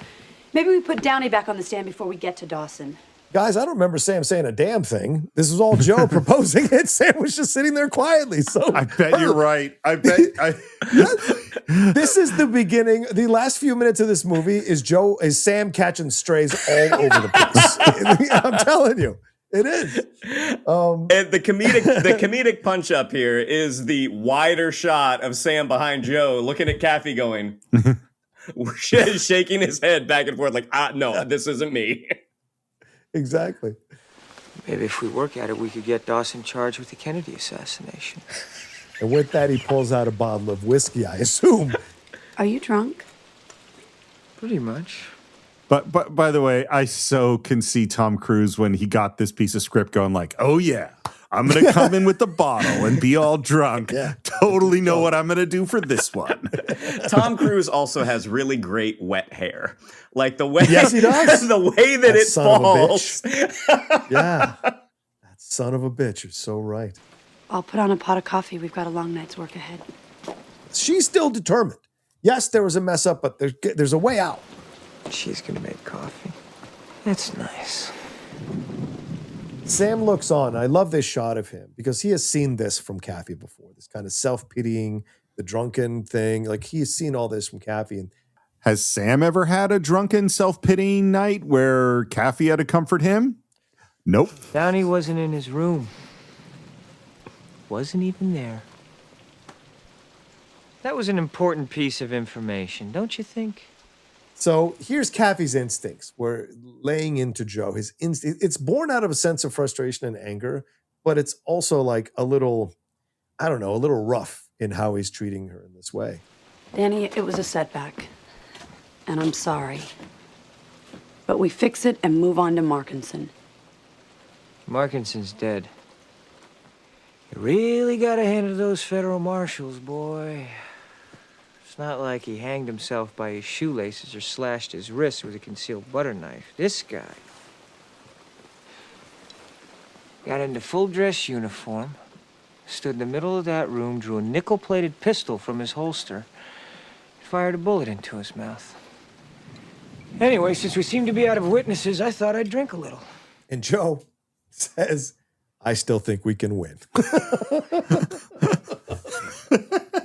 maybe we put Downey back on the stand before we get to Dawson. Guys, I don't remember Sam saying a damn thing. This was all Joe proposing it. Sam was just sitting there quietly. So I bet you're right. This is the beginning. The last few minutes of this movie is Sam catching strays all over the place. I'm telling you, it is. And the comedic punch up here is the wider shot of Sam behind Joe, looking at Kaffee, going, shaking his head back and forth, like, no, this isn't me. Exactly. Maybe if we work at it, we could get Dawson charged with the Kennedy assassination. And with that, he pulls out a bottle of whiskey, I assume. Are you drunk? Pretty much. But by the way, I so can see Tom Cruise when he got this piece of script going like, oh yeah, I'm going to come in with the bottle and be all drunk. Yeah. Totally know what I'm going to do for this one. Tom Cruise also has really great wet hair. Like the way, yes, he does. The way that it falls. Yeah. That son of a bitch. You're so right. I'll put on a pot of coffee. We've got a long night's work ahead. She's still determined. Yes, there was a mess up, but there's a way out. She's going to make coffee. That's nice. Sam looks on. I love this shot of him because he has seen this from Kaffee before. This kind of self-pitying, the drunken thing. Like, he's seen all this from Kaffee. And has Sam ever had a drunken, self-pitying night where Kaffee had to comfort him? Nope. Downey wasn't in his room. Wasn't even there. That was an important piece of information, don't you think? So here's Kaffee's instincts. We're laying into Joe. His instinct, it's born out of a sense of frustration and anger, but it's also like a little rough in how he's treating her in this way. Danny, it was a setback, and I'm sorry. But we fix it and move on to Markinson. Markinson's dead. You really gotta hand it to those federal marshals, boy. It's not like he hanged himself by his shoelaces or slashed his wrists with a concealed butter knife. This guy got into full dress uniform, stood in the middle of that room, drew a nickel-plated pistol from his holster, and fired a bullet into his mouth. Anyway, since we seem to be out of witnesses, I thought I'd drink a little. And Joe says, I still think we can win.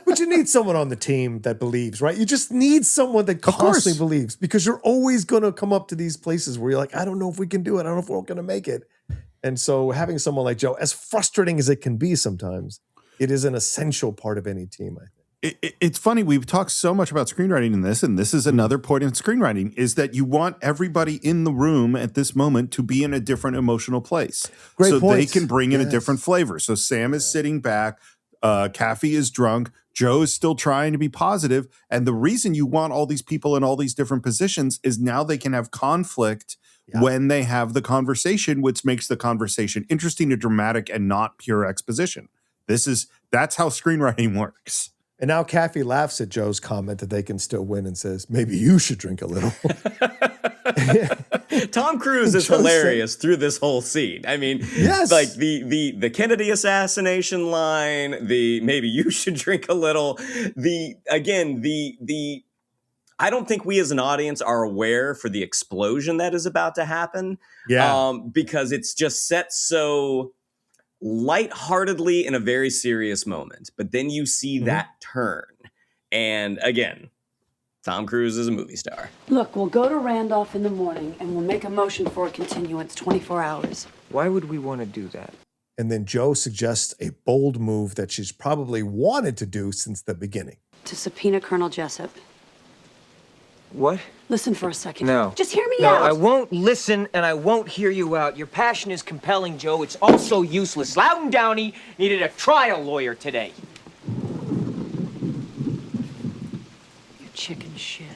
But you need someone on the team that believes, right? You just need someone that constantly believes, because you're always going to come up to these places where you're like, I don't know if we can do it. I don't know if we're going to make it. And so having someone like Joe, as frustrating as it can be sometimes, it is an essential part of any team, I think. It's funny, we've talked so much about screenwriting in this, and this is another point in screenwriting, is that you want everybody in the room at this moment to be in a different emotional place. Great so points. they can bring in a different flavor. So Sam is sitting back, Kaffee is drunk, Joe is still trying to be positive, and the reason you want all these people in all these different positions is now they can have conflict when they have the conversation, which makes the conversation interesting and dramatic and not pure exposition. That's how screenwriting works. And now Kaffee laughs at Joe's comment that they can still win and says, maybe you should drink a little. Tom Cruise is hilarious through this whole scene. I mean, like the Kennedy assassination line, the maybe you should drink a little. I don't think we as an audience are aware for the explosion that is about to happen. Yeah. Because it's just set so lightheartedly in a very serious moment. But then you see that turn. And again, Tom Cruise is a movie star. Look, we'll go to Randolph in the morning and we'll make a motion for a continuance 24 hours. Why would we want to do that? And then Joe suggests a bold move that she's probably wanted to do since the beginning. To subpoena Colonel Jessup. What? Listen for a second. No. Just hear me No, out. I won't listen and I won't hear you out. Your passion is compelling, Joe. It's also useless. Loudon Downey needed a trial lawyer today. You chicken shit.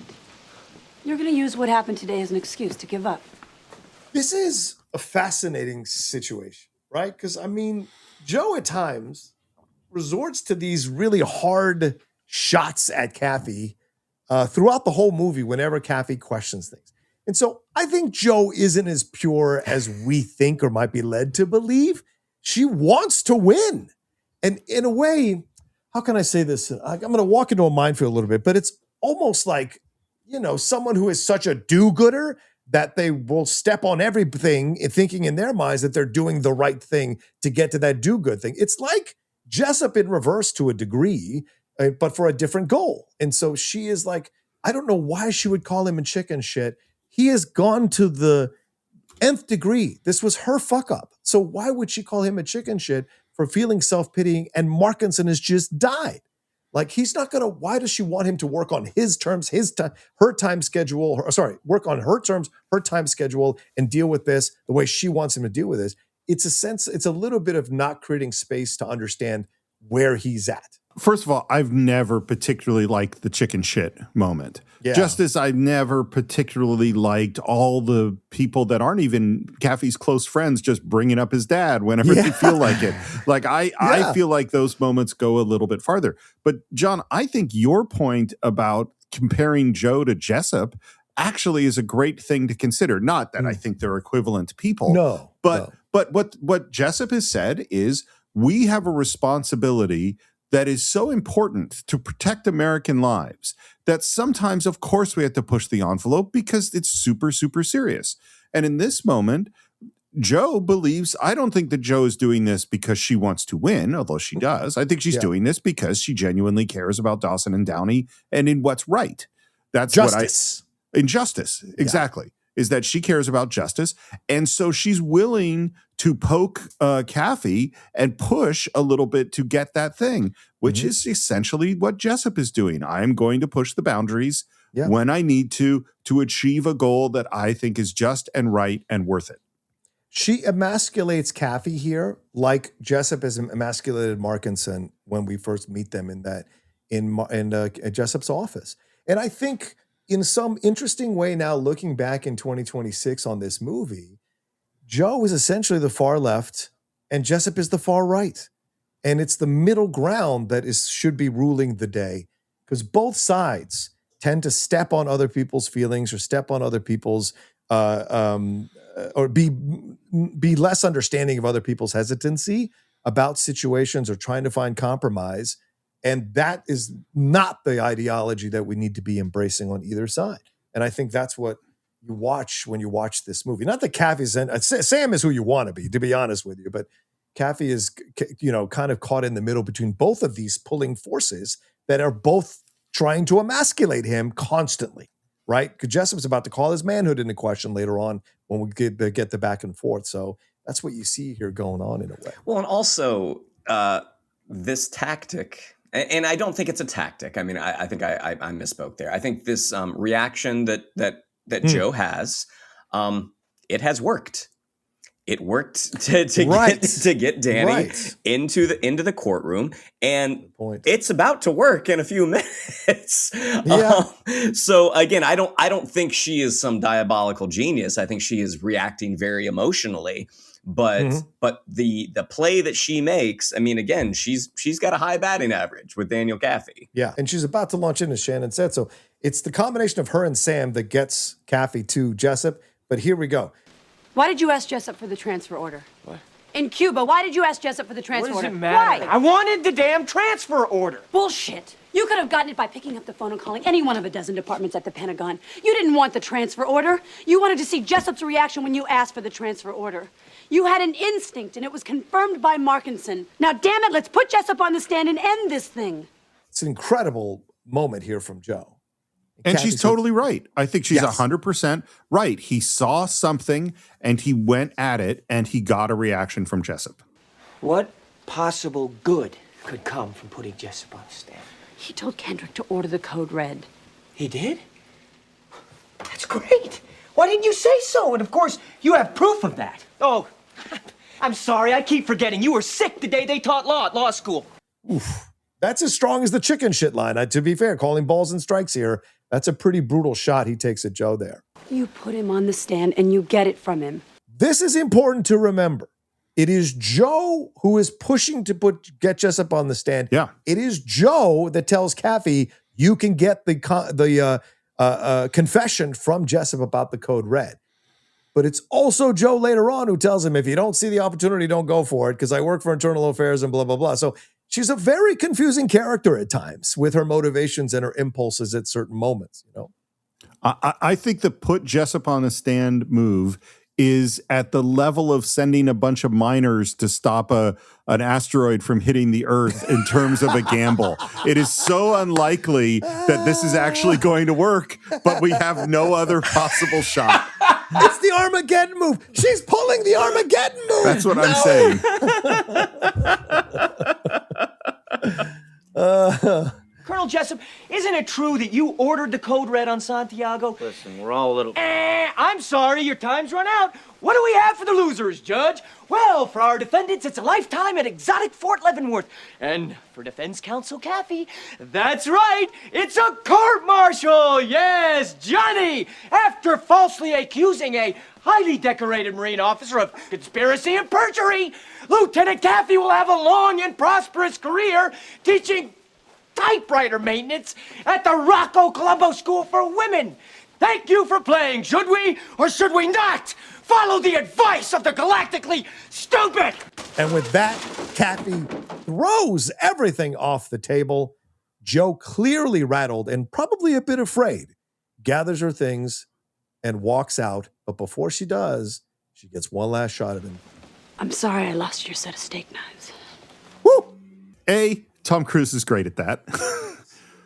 You're gonna use what happened today as an excuse to give up. This is a fascinating situation, right? Because, I mean, Joe at times resorts to these really hard shots at Kaffee throughout the whole movie whenever Kaffee questions things. And so I think Joe isn't as pure as we think or might be led to believe. She wants to win. And in a way, how can I say this? I'm going to walk into a minefield a little bit, but it's almost like, you know, someone who is such a do-gooder that they will step on everything, thinking in their minds that they're doing the right thing to get to that do-good thing. It's like Jessup in reverse to a degree, but for a different goal. And so she is like, I don't know why she would call him a chicken shit. He has gone to the nth degree. This was her fuck up. So why would she call him a chicken shit for feeling self-pitying? And Markinson has just died. Like, he's not going to, why does she want him to work on his terms, her time schedule, work on her terms, her time schedule, and deal with this the way she wants him to deal with this? It's a little bit of not creating space to understand where he's at. First of all, I've never particularly liked the chicken shit moment. Yeah. Just as I've never particularly liked all the people that aren't even Kaffee's close friends just bringing up his dad whenever they feel like it. Like, I feel like those moments go a little bit farther. But, John, I think your point about comparing Joe to Jessup actually is a great thing to consider. Not that I think they're equivalent people. No. But what Jessup has said is we have a responsibility that is so important to protect American lives that sometimes, of course, we have to push the envelope because it's super, super serious. And in this moment, Joe believes, I don't think that Joe is doing this because she wants to win, although she does. I think she's doing this because she genuinely cares about Dawson and Downey and in what's right. That's justice. Injustice, exactly. Is that she cares about justice. And so she's willing to poke Kaffee and push a little bit to get that thing, which is essentially what Jessup is doing. I'm going to push the boundaries when I need to achieve a goal that I think is just and right and worth it. She emasculates Kaffee here like Jessup has emasculated Markinson when we first meet them in Jessup's office. And I think in some interesting way now, looking back in 2026 on this movie, Joe is essentially the far left and Jessup is the far right. And it's the middle ground that should be ruling the day, because both sides tend to step on other people's feelings or step on other people's or be less understanding of other people's hesitancy about situations or trying to find compromise. And that is not the ideology that we need to be embracing on either side. And I think that's what you watch when you watch this movie. Not that Kaffee's Sam is who you want to be honest with you, but Kaffee is, kind of caught in the middle between both of these pulling forces that are both trying to emasculate him constantly, right? Because Jessup's about to call his manhood into question later on when we get the back and forth. So that's what you see here going on in a way. Well, and also this tactic, and I don't think it's a tactic. I mean, I think I misspoke there. I think this reaction that Joe has, it has worked. It worked to get Danny into the courtroom, and it's about to work in a few minutes. Yeah. So again, I don't think she is some diabolical genius. I think she is reacting very emotionally. But the play that she makes, I mean, again, she's got a high batting average with Daniel Kaffee. Yeah, and she's about to launch in, as Shannon said. So it's the combination of her and Sam that gets Kaffee to Jessup. But here we go. Why did you ask Jessup for the transfer order? What? In Cuba, why did you ask Jessup for the transfer What does order? it matter? Why? I wanted the damn transfer order. Bullshit. You could have gotten it by picking up the phone and calling any one of a dozen departments at the Pentagon. You didn't want the transfer order. You wanted to see Jessup's reaction when you asked for the transfer order. You had an instinct, and it was confirmed by Markinson. Now, damn it, let's put Jessup on the stand and end this thing. It's an incredible moment here from Joe. And she's totally right. I think she's 100% right. He saw something, and he went at it, and he got a reaction from Jessup. What possible good could come from putting Jessup on the stand? He told Kendrick to order the code red. He did? That's great. Why didn't you say so? And of course, you have proof of that. Oh, I'm sorry. I keep forgetting. You were sick the day they taught law at law school. Oof. That's as strong as the chicken shit line. To be fair, calling balls and strikes here, that's a pretty brutal shot he takes at Joe there. You put him on the stand, and you get it from him. This is important to remember. It is Joe who is pushing to get Jessup on the stand. Yeah. It is Joe that tells Kaffee, you can get the confession from Jessup about the code red. But it's also Joe later on who tells him, if you don't see the opportunity, don't go for it, because I work for internal affairs and blah, blah, blah. So she's a very confusing character at times with her motivations and her impulses at certain moments, I think the put Jessup on the stand move is at the level of sending a bunch of miners to stop an asteroid from hitting the Earth in terms of a gamble. It is so unlikely that this is actually going to work, but we have no other possible shot. It's the Armageddon move. She's pulling the Armageddon move. That's what I'm saying. Colonel Jessup, isn't it true that you ordered the code red on Santiago? Listen, we're all a little... I'm sorry, your time's run out. What do we have for the losers, Judge? Well, for our defendants, it's a lifetime at exotic Fort Leavenworth. And for defense counsel Kaffee, that's right, it's a court-martial! Yes, Johnny! After falsely accusing a highly decorated Marine officer of conspiracy and perjury, Lieutenant Kaffee will have a long and prosperous career teaching typewriter maintenance at the Rocco Colombo School for Women. Thank you for playing. Should we or should we not follow the advice of the galactically stupid? And with that, Kaffee throws everything off the table. Joe, clearly rattled and probably a bit afraid, gathers her things and walks out. But before she does, she gets one last shot at him. I'm sorry I lost your set of steak knives. Woo! Tom Cruise is great at that.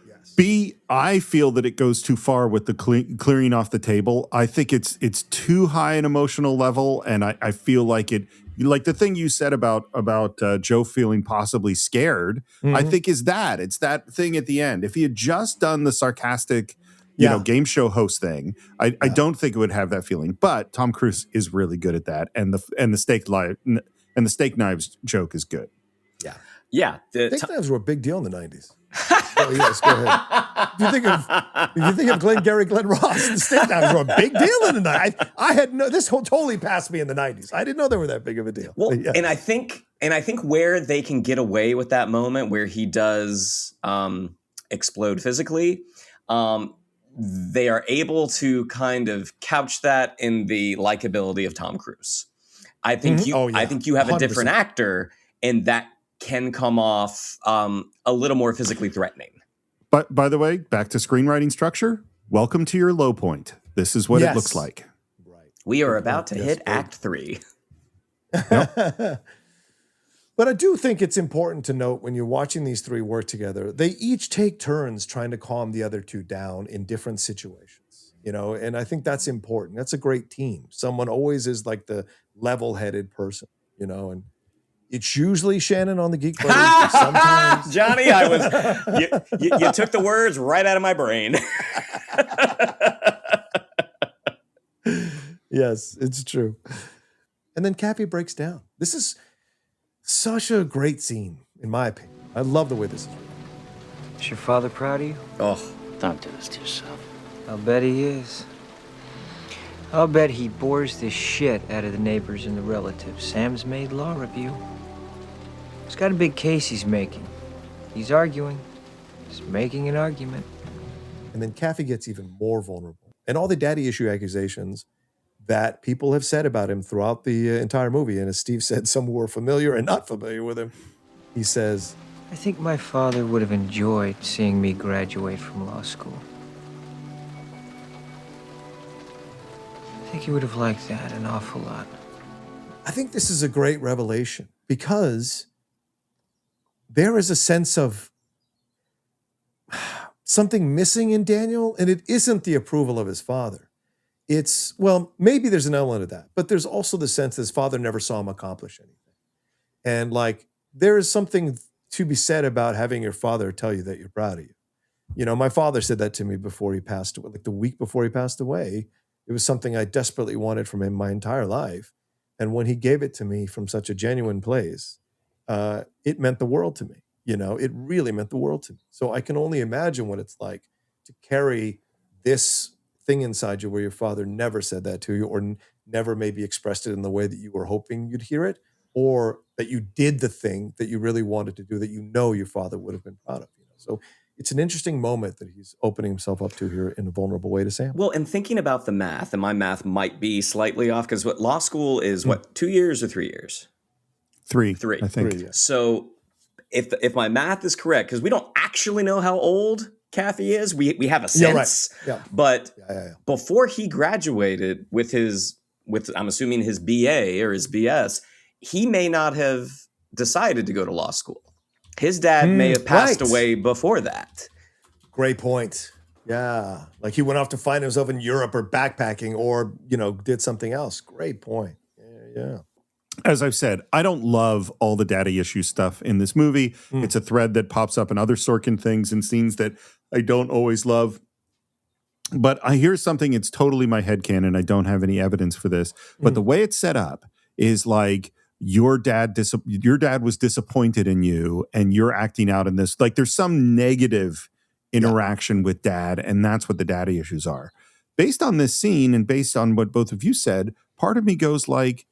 Yes. B, I feel that it goes too far with the clearing off the table. I think it's too high an emotional level, and I feel like it. Like the thing you said about Joe feeling possibly scared, I think it's that thing at the end. If he had just done the sarcastic, game show host thing, I don't think it would have that feeling. But Tom Cruise is really good at that, and the steak knives joke is good. Yeah. Yeah. Steak knives were a big deal in the 90s. Oh, yes, go ahead. If you think of Glenn Ross, the steak knives were a big deal in the 90s. I had this totally passed me in the 90s. I didn't know they were that big of a deal. Well, yeah. and I think where they can get away with that moment where he does explode physically, they are able to kind of couch that in the likability of Tom Cruise. I think I think you have 100%. A different actor, and that can come off a little more physically threatening. But by the way, back to screenwriting structure. Welcome to your low point. This is what it looks like. Right. We are about to hit Act 3. But I do think it's important to note when you're watching these three work together, they each take turns trying to calm the other two down in different situations, and I think that's important. That's a great team. Someone always is like the level-headed person, and it's usually Shannon on the Geek Buddy. But sometimes Johnny, you took the words right out of my brain. Yes, it's true. And then Kaffee breaks down. This is such a great scene, in my opinion. I love the way this is written. Is your father proud of you? Oh, Don't do this to yourself. I'll bet he is. I'll bet he bores the shit out of the neighbors and the relatives. Sam's made law review. He's got a big case he's making. He's arguing. He's making an argument. And then Kaffee gets even more vulnerable. And all the daddy issue accusations that people have said about him throughout the entire movie. And as Steve said, some were familiar and not familiar with him. He says, I think my father would have enjoyed seeing me graduate from law school. I think he would have liked that an awful lot. I think this is a great revelation because there is a sense of something missing in Daniel, and it isn't the approval of his father. It's, well, maybe there's an element of that, but there's also the sense that his father never saw him accomplish anything. And like, there is something to be said about having your father tell you that you're proud of you. My father said that to me before he passed away, like the week before he passed away. It was something I desperately wanted from him my entire life. And when he gave it to me from such a genuine place, it meant the world to me. It really meant the world to me. So I can only imagine what it's like to carry this thing inside you where your father never said that to you or never maybe expressed it in the way that you were hoping you'd hear it, or that you did the thing that you really wanted to do that your father would have been proud of. So it's an interesting moment that he's opening himself up to here in a vulnerable way to Sam. Well, and thinking about the math, and my math might be slightly off because what law school is, 2 years or 3 years? Three, I think. 3, yeah. So if my math is correct, because we don't actually know how old Kaffee is, we have a sense. Yeah, right. But Yeah. before he graduated with I'm assuming his BA or his BS, he may not have decided to go to law school. His dad may have passed away before that. Great point. Yeah. Like he went off to find himself in Europe or backpacking or, did something else. Great point. Yeah. As I've said, I don't love all the daddy issue stuff in this movie. It's a thread that pops up in other Sorkin things and scenes that I don't always love. But I hear something, it's totally my headcanon. I don't have any evidence for this. But the way it's set up is like your dad was disappointed in you and you're acting out in this. Like there's some negative interaction with dad, and that's what the daddy issues are. Based on this scene and based on what both of you said, part of me goes like,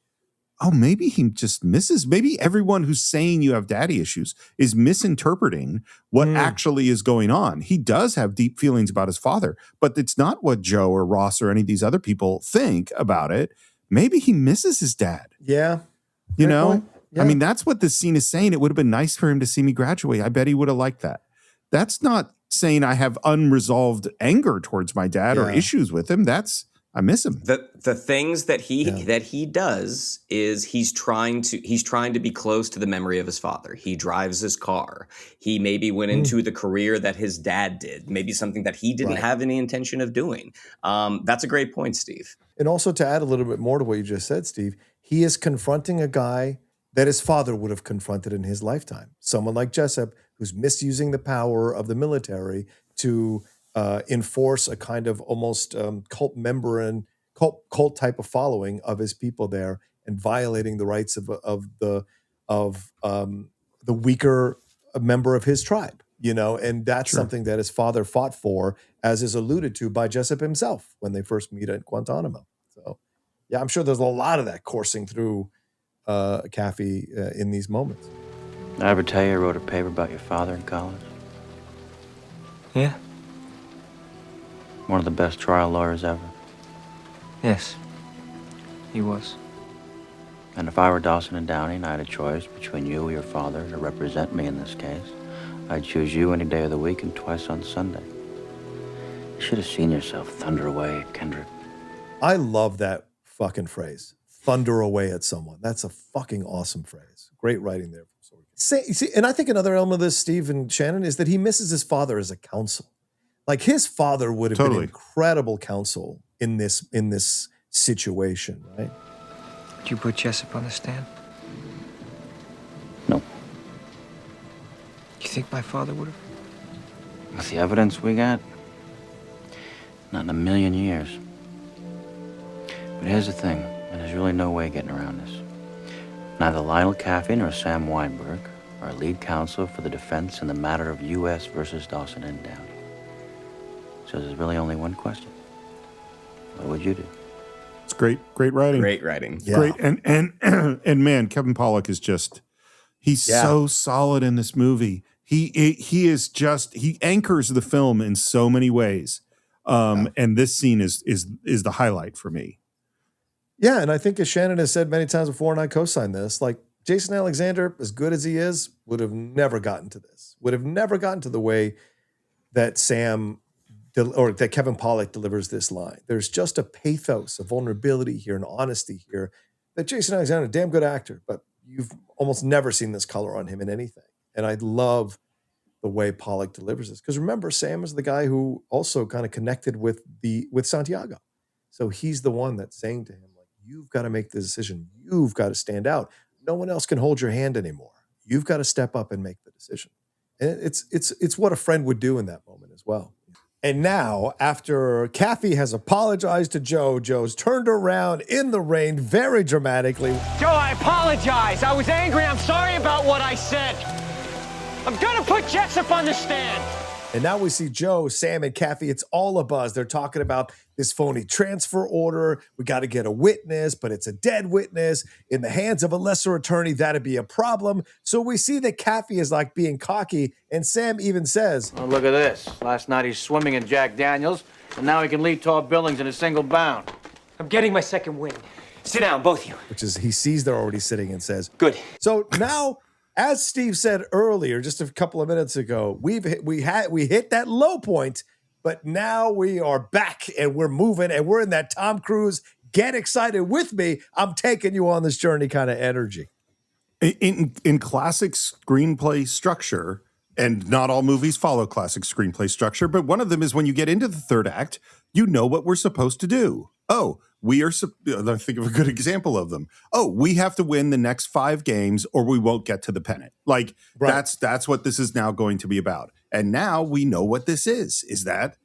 oh, maybe he just maybe everyone who's saying you have daddy issues is misinterpreting what actually is going on. He does have deep feelings about his father, but it's not what Joe or Ross or any of these other people think about it. Maybe he misses his dad. Yeah. Yeah. Yeah. I mean, that's what this scene is saying. It would have been nice for him to see me graduate. I bet he would have liked that. That's not saying I have unresolved anger towards my dad or issues with him. I miss him. The things that he does is he's trying to be close to the memory of his father. He drives his car. He maybe went into the career that his dad did, maybe something that he didn't have any intention of doing. That's a great point, Steve. And also to add a little bit more to what you just said, Steve, he is confronting a guy that his father would have confronted in his lifetime. Someone like Jessup, who's misusing the power of the military to enforce a kind of almost cult member and cult type of following of his people there, and violating the rights of the weaker member of his tribe, and that's something that his father fought for, as is alluded to by Jessup himself when they first meet at Guantanamo. So, yeah, I'm sure there's a lot of that coursing through Kaffee in these moments. Did I ever tell you I wrote a paper about your father in college? Yeah? One of the best trial lawyers ever. Yes. He was. And if I were Dawson and Downey and I had a choice between you or your father to represent me in this case, I'd choose you any day of the week and twice on Sunday. You should have seen yourself thunder away at Kendrick. I love that fucking phrase. thunder away at someone. That's a fucking awesome phrase. Great writing there. See, and I think another element of this, Steve and Shannon, is that he misses his father as a counsel. Like his father would have been incredible counsel in this situation, right? Would you put Jessup on the stand? No. You think my father would have? With the evidence we got, not in a million years. But here's the thing, and there's really no way of getting around this. Neither Lionel Kaffee nor Sam Weinberg are lead counsel for the defense in the matter of U.S. versus Dawson and Downey. So there's really only one question. What would you do? It's great writing. Great writing. Yeah. Great. And man, Kevin Pollak is just, he's so solid in this movie. He anchors the film in so many ways. And this scene is the highlight for me. Yeah, and I think as Shannon has said many times before, and I co-sign this, like Jason Alexander, as good as he is, would have never gotten to this. Would have never gotten to the way that that Kevin Pollak delivers this line. There's just a pathos, a vulnerability here, an honesty here that Jason Alexander, a damn good actor, but you've almost never seen this color on him in anything. And I love the way Pollak delivers this. Because remember, Sam is the guy who also kind of connected with Santiago. So he's the one that's saying to him, like, you've got to make the decision. You've got to stand out. No one else can hold your hand anymore. You've got to step up and make the decision. And it's what a friend would do in that moment as well. And now, after Kaffee has apologized to Joe, Joe's turned around in the rain very dramatically. Joe, I apologize. I was angry. I'm sorry about what I said. I'm gonna put Jessup on the stand. And now we see Joe, Sam, and Kaffee. It's all a buzz. They're talking about this phony transfer order. We got to get a witness, but it's a dead witness. In the hands of a lesser attorney, that'd be a problem. So we see that Kaffee is like being cocky, and Sam even says, Oh, look at this. Last night he's swimming in Jack Daniels, and now he can lead tall buildings in a single bound. I'm getting my second wind. Sit down, both of you. which is he sees they're already sitting and says, Good. So now, as Steve said earlier, just a couple of minutes ago, we hit that low point, but now we are back and we're moving and we're in that Tom Cruise, get excited with me, I'm taking you on this journey kind of energy. In classic screenplay structure, and not all movies follow classic screenplay structure, but one of them is when you get into the third act, you know what we're supposed to do. Oh, I think of a good example of them. Oh, we have to win the next 5 games or we won't get to the pennant. Like, right. That's what this is now going to be about. And now we know what this is that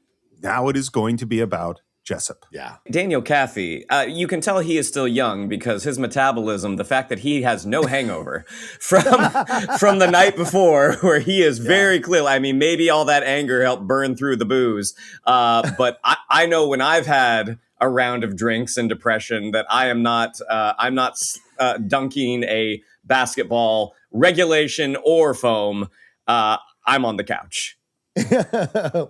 now it is going to be about Jessup. Yeah. Daniel Kaffee, you can tell he is still young because his metabolism, the fact that he has no hangover from the night before, where he is very clear. I mean, maybe all that anger helped burn through the booze. But I know when I've had a round of drinks and depression that I'm not dunking a basketball, regulation or foam. I'm on the couch.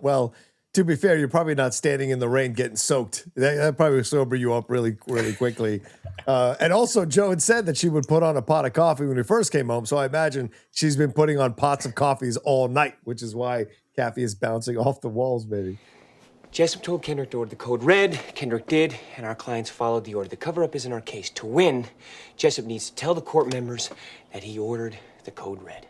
Well, to be fair, you're probably not standing in the rain getting soaked. That probably would sober you up really, really quickly. And also, Joe had said that she would put on a pot of coffee when we first came home. So I imagine she's been putting on pots of coffees all night, which is why Kaffee is bouncing off the walls, maybe. Jessup told Kendrick to order the code red. Kendrick did, and our clients followed the order. The cover-up isn't our case. To win, Jessup needs to tell the court members that he ordered the code red.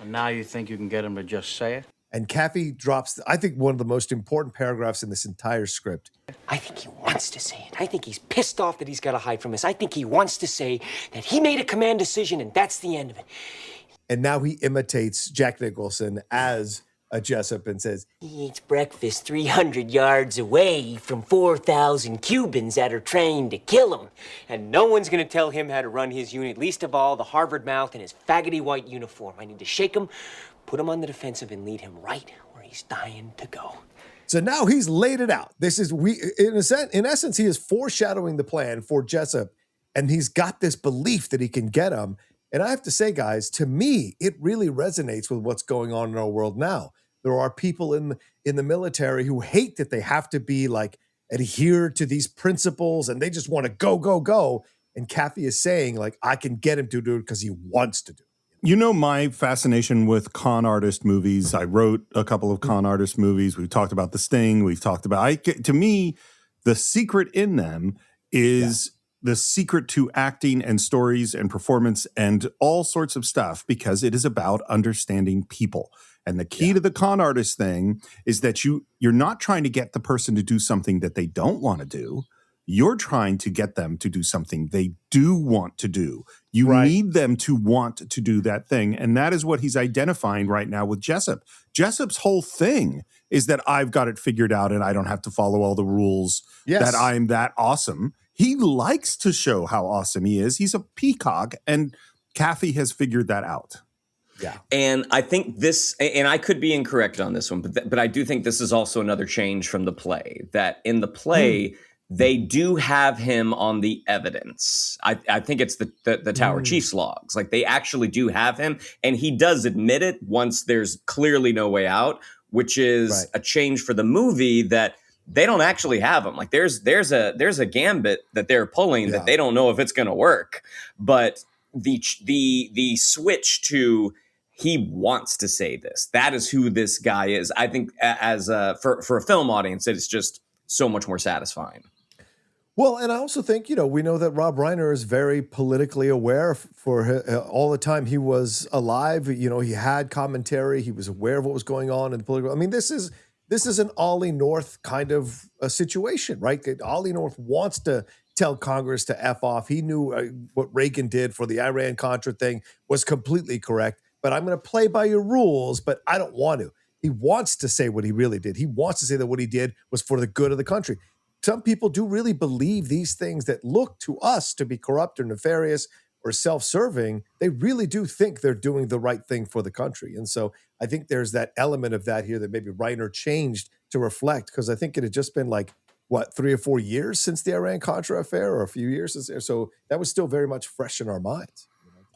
And now you think you can get him to just say it? And Kaffee drops, I think, one of the most important paragraphs in this entire script. I think he wants to say it. I think he's pissed off that he's got to hide from us. I think he wants to say that he made a command decision, and that's the end of it. And now he imitates Jack Nicholson as a Jessup and says, he eats breakfast 300 yards away from 4,000 Cubans that are trained to kill him. And no one's going to tell him how to run his unit, least of all the Harvard mouth in his faggoty white uniform. I need to shake him, put him on the defensive, and lead him right where he's dying to go. So now he's laid it out. This is, in essence, he is foreshadowing the plan for Jessup, and he's got this belief that he can get him. And I have to say, guys, to me, it really resonates with what's going on in our world now. There are people in the military who hate that they have to be like adhere to these principles and they just want to go, go, go. And Kaffee is saying, like, I can get him to do it because he wants to do it. You know my fascination with con artist movies. I wrote a couple of con artist movies. We've talked about The Sting. We've talked about, to me, the secret in them is the secret to acting and stories and performance and all sorts of stuff, because it is about understanding people. And the key to the con artist thing is that you're not trying to get the person to do something that they don't want to do. You're trying to get them to do something they do want to do. You need them to want to do that thing. And that is what he's identifying right now with Jessup. Jessup's whole thing is that I've got it figured out and I don't have to follow all the rules, that I'm that awesome. He likes to show how awesome he is. He's a peacock, and Kaffee has figured that out. Yeah. And I think this, and I could be incorrect on this one, but I do think this is also another change from the play, that in the play, they do have him on the evidence. I think it's the Tower Chief's logs. Like, they actually do have him, and he does admit it once there's clearly no way out, which is a change for the movie, that they don't actually have him. Like, there's a gambit that they're pulling that they don't know if it's going to work. But the switch to he wants to say this, that is who this guy is. I think as for a film audience, it's just so much more satisfying. Well, and I also think, we know that Rob Reiner is very politically aware for all the time he was alive. He had commentary. He was aware of what was going on in the political. I mean, this is an Ollie North kind of a situation, right? Ollie North wants to tell Congress to F off. He knew what Reagan did for the Iran-Contra thing was completely correct, but I'm going to play by your rules, but I don't want to. He wants to say what he really did. He wants to say that what he did was for the good of the country. Some people do really believe these things that look to us to be corrupt or nefarious or self-serving. They really do think they're doing the right thing for the country. And so I think there's that element of that here that maybe Reiner changed to reflect, because I think it had just been 3 or 4 years since the Iran-Contra affair, or a few years since there. So that was still very much fresh in our minds.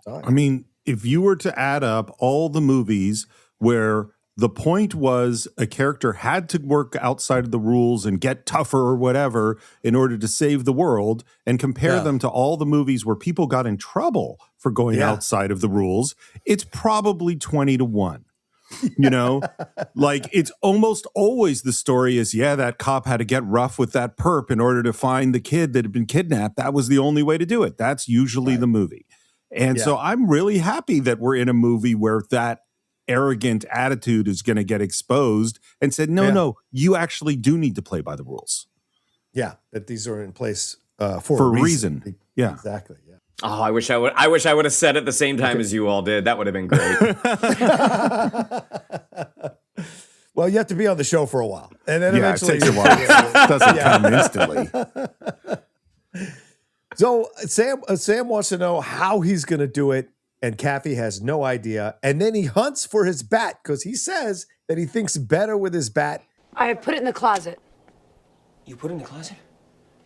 I mean, if you were to add up all the movies where the point was a character had to work outside of the rules and get tougher or whatever in order to save the world, and compare them to all the movies where people got in trouble for going outside of the rules, it's probably 20-1. It's almost always the story is, that cop had to get rough with that perp in order to find the kid that had been kidnapped. That was the only way to do it. That's usually the movie. And so I'm really happy that we're in a movie where that arrogant attitude is going to get exposed and said, no, you actually do need to play by the rules. Yeah, that these are in place for a reason. Yeah, exactly. Yeah. Oh, I wish I would have said it the same time as you all did. That would have been great. Well, you have to be on the show for a while, and then eventually it takes a while. It doesn't come instantly. So Sam wants to know how he's going to do it, and Kaffee has no idea. And then he hunts for his bat because he says that he thinks better with his bat. I put it in the closet. You put it in the closet?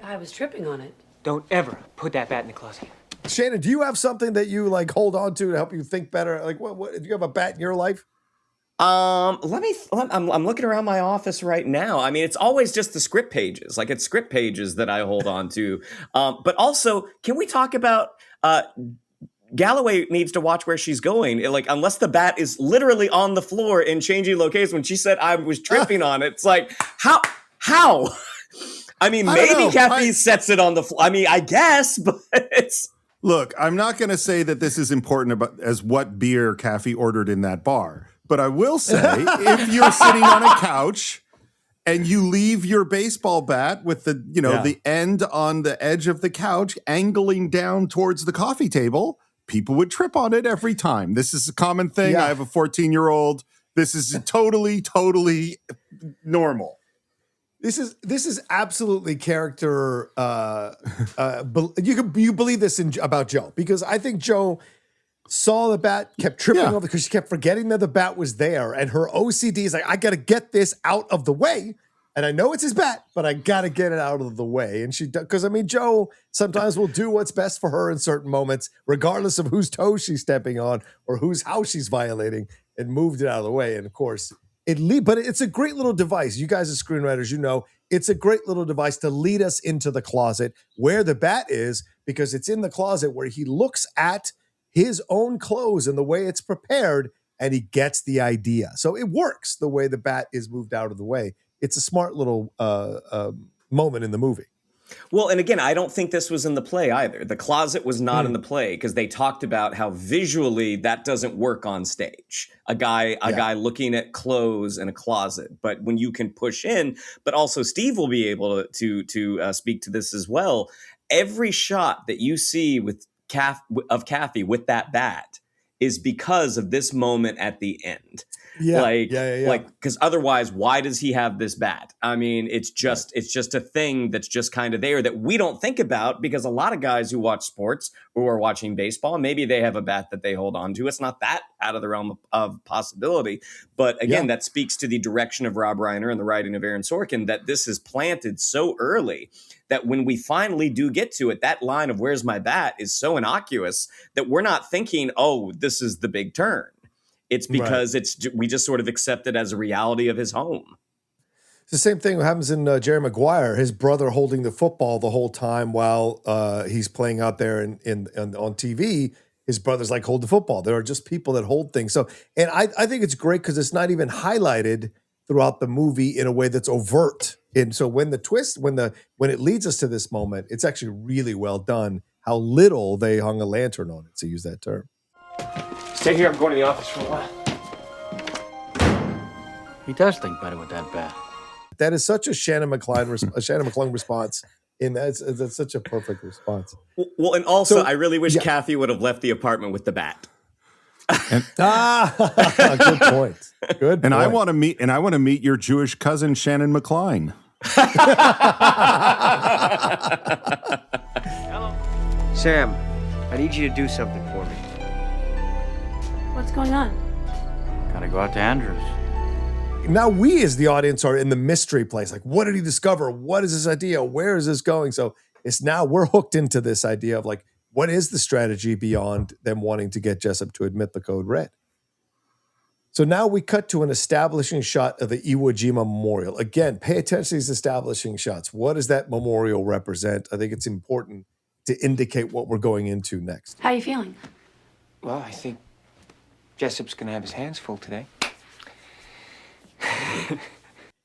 I was tripping on it. Don't ever put that bat in the closet. Shannon, do you have something that you hold on to help you think better? What do you have a bat in your life? I'm looking around my office right now. I mean, it's always just the script pages. It's script pages that I hold on to. But also, can we talk about Galloway needs to watch where she's going. Unless the bat is literally on the floor in changing location. When she said I was tripping on it, it's how? I mean, maybe Kaffee sets it on the floor. I mean, I guess, but it's... Look, I'm not going to say that this is important as what beer Kaffee ordered in that bar. But I will say, if you're sitting on a couch and you leave your baseball bat with the end on the edge of the couch angling down towards the coffee table, people would trip on it every time. This is a common thing. Yeah. I have a 14-year-old. This is totally normal. This is absolutely character. You believe this about Joe, because I think Joe saw the bat, kept tripping over because she kept forgetting that the bat was there, and her OCD is I got to get this out of the way. And I know it's his bat, but I got to get it out of the way. And she does, because Joe sometimes will do what's best for her in certain moments, regardless of whose toes she's stepping on or whose house she's violating, and moved it out of the way. And of course, but it's a great little device. You guys as screenwriters, it's a great little device to lead us into the closet where the bat is, because it's in the closet where he looks at his own clothes and the way it's prepared, and he gets the idea. So it works the way the bat is moved out of the way. It's a smart little moment in the movie. Well, and again, I don't think this was in the play either. The closet was not in the play because they talked about how visually that doesn't work on stage. A guy looking at clothes in a closet. But when you can push in, but also Steve will be able to speak to this as well. Every shot that you see with Kaffee with that bat is because of this moment at the end. Like, because otherwise, why does he have this bat? I mean, it's just a thing that's just kind of there that we don't think about, because a lot of guys who watch sports, who are watching baseball, maybe they have a bat that they hold on to. It's not that out of the realm of possibility. But again, that speaks to the direction of Rob Reiner and the writing of Aaron Sorkin, that this is planted so early that when we finally do get to it, that line of "where's my bat" is so innocuous that we're not thinking, oh, this is the big turn. It's because we just sort of accept it as a reality of his home. It's the same thing that happens in Jerry Maguire, his brother holding the football the whole time while he's playing out there on TV. His brother's like, hold the football. There are just people that hold things. So, and I think it's great because it's not even highlighted throughout the movie in a way that's overt. And so when it leads us to this moment, it's actually really well done how little they hung a lantern on it, to use that term. Stay here. I'm going to the office for a while. He does think better with that bat. That is such a Shannon McClung response. And that's such a perfect response. Well, and also, I really wish Kaffee would have left the apartment with the bat. Good point. Good. And I want to meet your Jewish cousin Shannon McCline. Hello, Sam. I need you to do something for me. What's going on? Gotta go out to Andrews. Now we as the audience are in the mystery place. Like, what did he discover? What is this idea? Where is this going? So it's now we're hooked into this idea of like, what is the strategy beyond them wanting to get Jessup to admit the code red? So now we cut to an establishing shot of the Iwo Jima Memorial. Again, pay attention to these establishing shots. What does that memorial represent? I think it's important to indicate what we're going into next. How are you feeling? Well, I think Jessup's going to have his hands full today.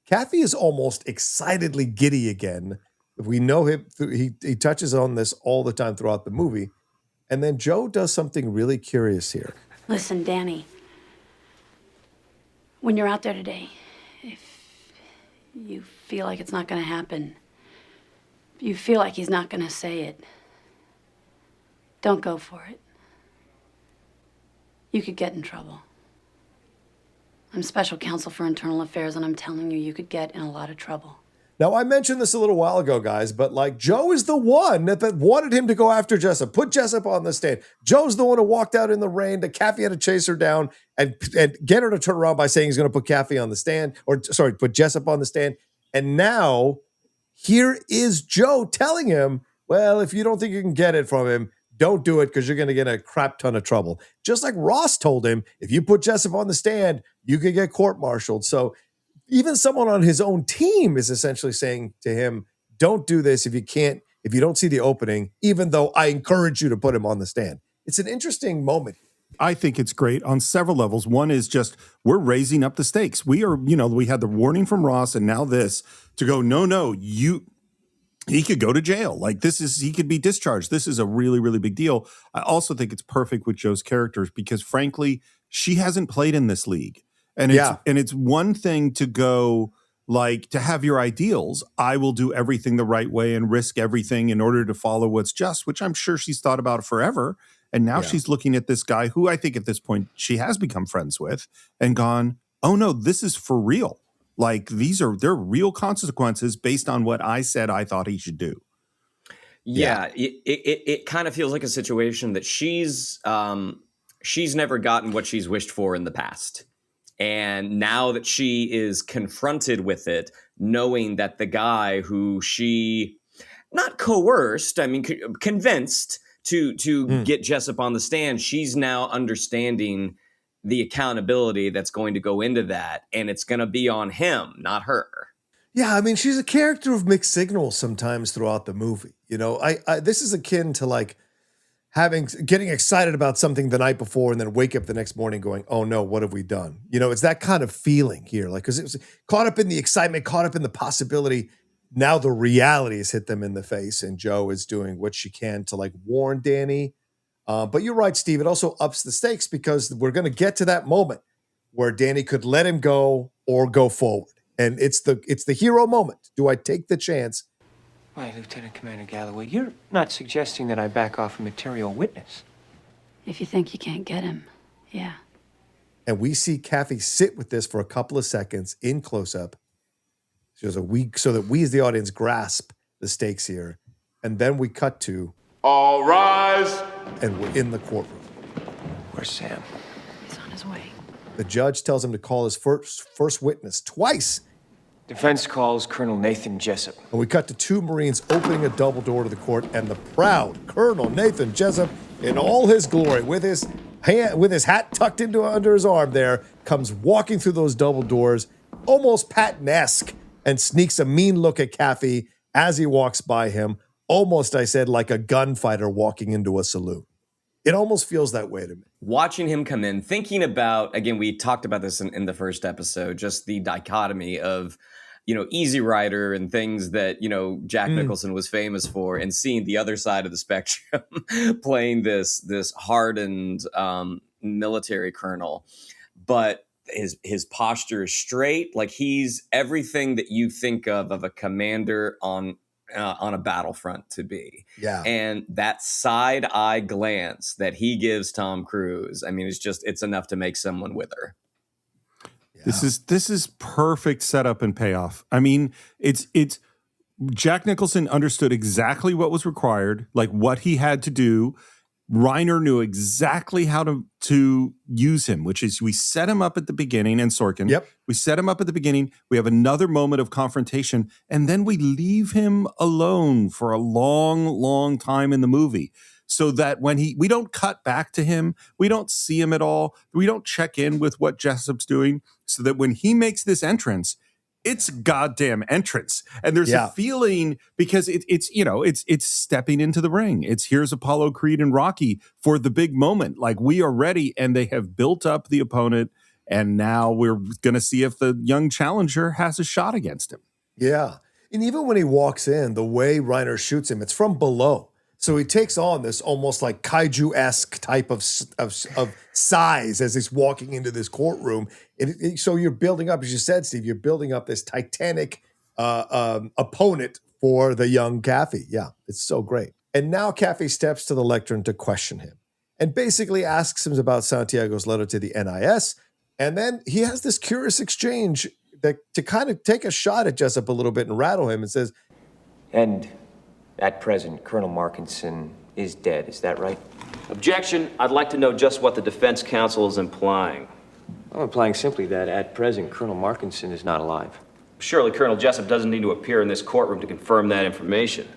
Kaffee is almost excitedly giddy again. We know him. He touches on this all the time throughout the movie. And then Joe does something really curious here. Listen, Danny. When you're out there today, if you feel like it's not going to happen, if you feel like he's not going to say it, don't go for it. You could get in trouble. I'm special counsel for internal affairs, and I'm telling you, you could get in a lot of trouble. Now, I mentioned this a little while ago, guys, but like Joe is the one that wanted him to go after Jessup, put Jessup on the stand. Joe's the one who walked out in the rain. That Kaffee had to chase her down and get her to turn around by saying he's going to put Kaffee on the stand, put Jessup on the stand. And now here is Joe telling him, well, if you don't think you can get it from him, don't do it because you're going to get a crap ton of trouble. Just like Ross told him, if you put Jessup on the stand, you could get court-martialed. So even someone on his own team is essentially saying to him, don't do this if you don't see the opening, even though I encourage you to put him on the stand. It's an interesting moment. I think it's great on several levels. One is just we're raising up the stakes. We had the warning from Ross and now this to go, no, he could go to jail. Like he could be discharged. This is a really, really big deal. I also think it's perfect with Joe's characters because frankly, she hasn't played in this league. And it's one thing to go like to have your ideals. I will do everything the right way and risk everything in order to follow what's just, which I'm sure she's thought about forever. And now she's looking at this guy who I think at this point she has become friends with and gone, oh no, this is for real. Like they're real consequences based on what I said I thought he should do. Yeah. It kind of feels like a situation that she's never gotten what she's wished for in the past. And now that she is confronted with it, knowing that the guy who she not coerced, I mean, convinced to get Jessup on the stand, she's now understanding the accountability that's going to go into that. And it's going to be on him, not her. Yeah, I mean, she's a character of mixed signals sometimes throughout the movie. You know, I this is akin to like getting excited about something the night before and then wake up the next morning going, oh no, what have we done? You know, it's that kind of feeling here. Like, because it was caught up in the excitement, caught up in the possibility. now the reality has hit them in the face, and Joe is doing what she can to like warn Danny. But you're right, Steve. It also ups the stakes because we're going to get to that moment where Danny could let him go or go forward. And it's the hero moment. Do I take the chance? Why, Lieutenant Commander Galloway, you're not suggesting that I back off a material witness. If you think you can't get him, yeah. And we see Kaffee sit with this for a couple of seconds in close-up. So that we as the audience grasp the stakes here. And then we cut to... All rise! And we're in the courtroom. Where's Sam? He's on his way. The judge tells him to call his first witness twice. Defense calls Colonel Nathan Jessup. And we cut to two Marines opening a double door to the court, and the proud Colonel Nathan Jessup, in all his glory, with his hat tucked into under his arm there, comes walking through those double doors, almost Patton-esque, and sneaks a mean look at Kaffee as he walks by him, almost, I said, like a gunfighter walking into a saloon. It almost feels that way to me. Watching him come in, thinking about, again, we talked about this in the first episode, just the dichotomy of, Easy Rider and things that, Jack Nicholson was famous for, and seeing the other side of the spectrum playing this hardened military colonel. But his posture is straight, like he's everything that you think of a commander on a battlefront to be. Yeah. And that side eye glance that he gives Tom Cruise, I mean, it's enough to make someone wither. Yeah. This is perfect setup and payoff. I mean, it's Jack Nicholson understood exactly what was required, like what he had to do. Reiner knew exactly how to use him, which is we set him up at the beginning, and Sorkin. Yep. We set him up at the beginning. We have another moment of confrontation, and then we leave him alone for a long, long time in the movie. So that when we don't cut back to him, we don't see him at all. We don't check in with what Jessup's doing, so that when he makes this entrance, it's goddamn entrance. And there's a feeling, because it's stepping into the ring. It's here's Apollo Creed and Rocky for the big moment. Like, we are ready, and they have built up the opponent, and now we're going to see if the young challenger has a shot against him. Yeah. And even when he walks in, the way Reiner shoots him, it's from below. So he takes on this almost like kaiju-esque type of size as he's walking into this courtroom. So you're building up, as you said, Steve, you're building up this titanic opponent for the young Kaffee. Yeah, it's so great. And now Kaffee steps to the lectern to question him and basically asks him about Santiago's letter to the NIS. And then he has this curious exchange to kind of take a shot at Jessup a little bit and rattle him and says, and at present, Colonel Markinson is dead. Is that right? Objection. I'd like to know just what the defense counsel is implying. I'm implying simply that at present, Colonel Markinson is not alive. Surely Colonel Jessup doesn't need to appear in this courtroom to confirm that information.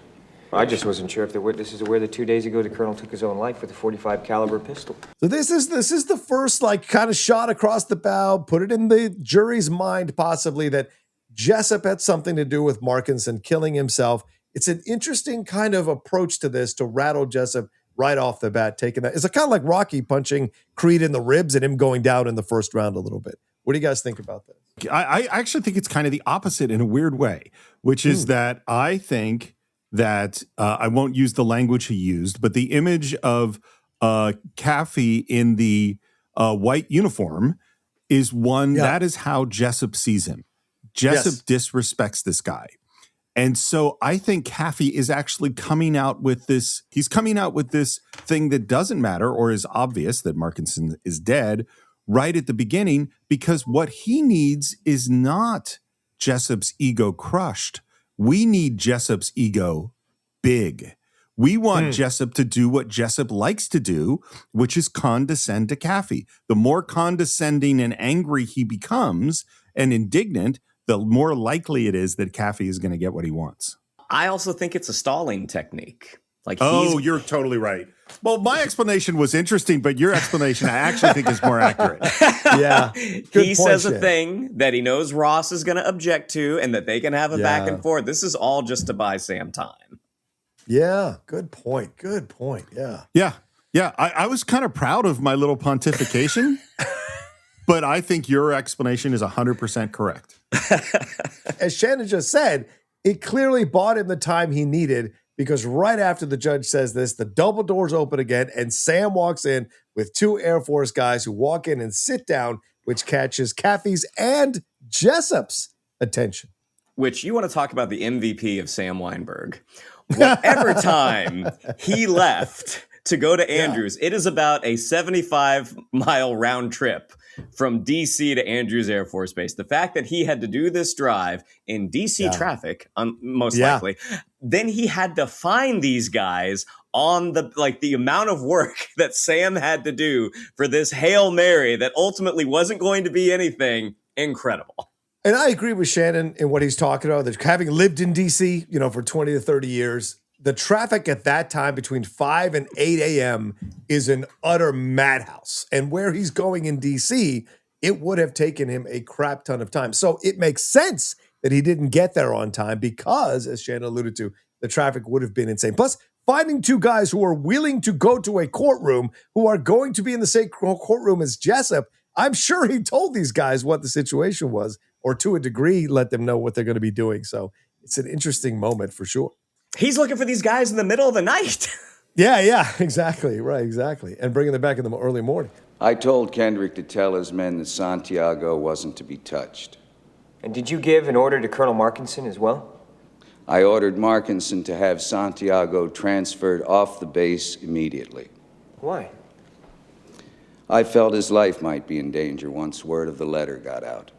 I just wasn't sure if the witnesses are aware that 2 days ago the colonel took his own life with a .45 caliber pistol. So this is the first kind of shot across the bow, put it in the jury's mind possibly that Jessup had something to do with Markinson killing himself. It's an interesting kind of approach to this to rattle Jessup right off the bat, taking that. It's kind of like Rocky punching Creed in the ribs and him going down in the first round a little bit. What do you guys think about that? I actually think it's kind of the opposite in a weird way, which is that I think that I won't use the language he used, but the image of Kaffee in the white uniform is one that is how Jessup sees him. Jessup disrespects this guy. And so I think Kaffee is actually coming out with this. He's coming out with this thing that doesn't matter or is obvious that Markinson is dead right at the beginning, because what he needs is not Jessup's ego crushed. We need Jessup's ego big. We want Jessup to do what Jessup likes to do, which is condescend to Kaffee. The more condescending and angry he becomes and indignant, the more likely it is that Kaffee is going to get what he wants. I also think it's a stalling technique. You're totally right. Well, my explanation was interesting, but your explanation I actually think is more accurate. Yeah. He says a thing that he knows Ross is going to object to and that they can have a back and forth. This is all just to buy Sam time. Yeah. Good point. Good point. Yeah. Yeah. Yeah. I was kind of proud of my little pontification, but I think your explanation is 100% correct. As Shannon just said, it clearly bought him the time he needed, because right after the judge says this, the double doors open again and Sam walks in with 2 Air Force guys who walk in and sit down, which catches Kaffee's and Jessup's attention. Which, you want to talk about the MVP of Sam Weinberg. Whatever time he left to go to Andrews, it is about a 75-mile round trip from D.C. to Andrews Air Force Base. The fact that he had to do this drive in D.C. traffic, most likely, then he had to find these guys on the amount of work that Sam had to do for this Hail Mary that ultimately wasn't going to be anything. Incredible. And I agree with Shannon in what he's talking about, that having lived in D.C., for 20 to 30 years, the traffic at that time between 5 and 8 a.m. is an utter madhouse. And where he's going in D.C., it would have taken him a crap ton of time. So it makes sense that he didn't get there on time because, as Shannon alluded to, the traffic would have been insane. Plus, finding 2 guys who are willing to go to a courtroom, who are going to be in the same courtroom as Jessup, I'm sure he told these guys what the situation was, or to a degree, let them know what they're going to be doing. So it's an interesting moment for sure. He's looking for these guys in the middle of the night. Yeah, exactly. Right, exactly. And bringing them back in the early morning. I told Kendrick to tell his men that Santiago wasn't to be touched. And did you give an order to Colonel Markinson as well? I ordered Markinson to have Santiago transferred off the base immediately. Why? I felt his life might be in danger once word of the letter got out.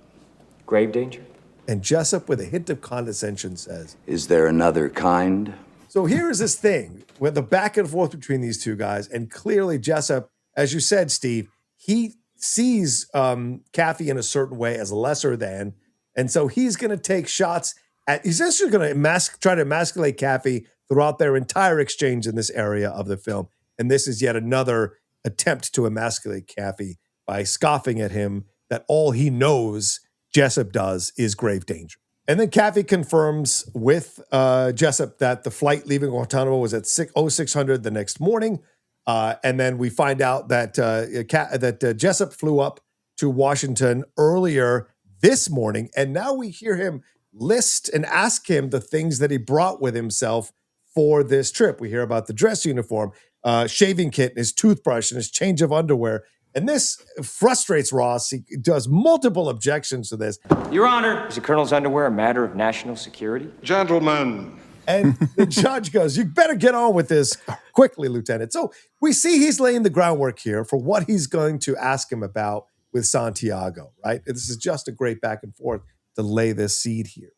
Grave danger? And Jessup, with a hint of condescension, says, "Is there another kind?" So here is this thing with the back and forth between these 2 guys. And clearly Jessup, as you said, Steve, he sees Kaffee in a certain way as lesser than. And so he's going to take shots he's actually going to try to emasculate Kaffee throughout their entire exchange in this area of the film. And this is yet another attempt to emasculate Kaffee by scoffing at him that all he knows Jessup does is grave danger. And then Kaffee confirms with Jessup that the flight leaving Guantanamo was at 0600 the next morning. And then we find out that Jessup flew up to Washington earlier this morning. And now we hear him list and ask him the things that he brought with himself for this trip. We hear about the dress uniform, shaving kit, and his toothbrush, and his change of underwear. And this frustrates Ross. He does multiple objections to this. Your Honor, is the Colonel's underwear a matter of national security? Gentlemen. And the judge goes, you better get on with this quickly, Lieutenant. So we see he's laying the groundwork here for what he's going to ask him about with Santiago, right? This is just a great back and forth to lay this seed here.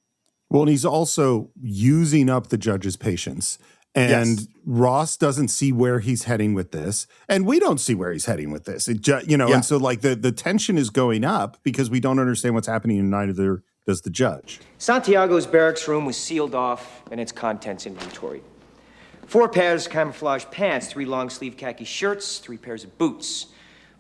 Well, and he's also using up the judge's patience. And Ross doesn't see where he's heading with this. And we don't see where he's heading with this. And so like the tension is going up because we don't understand what's happening, and neither does the judge. Santiago's barracks room was sealed off and its contents inventoried. 4 pairs of camouflage pants, 3 long-sleeve khaki shirts, 3 pairs of boots,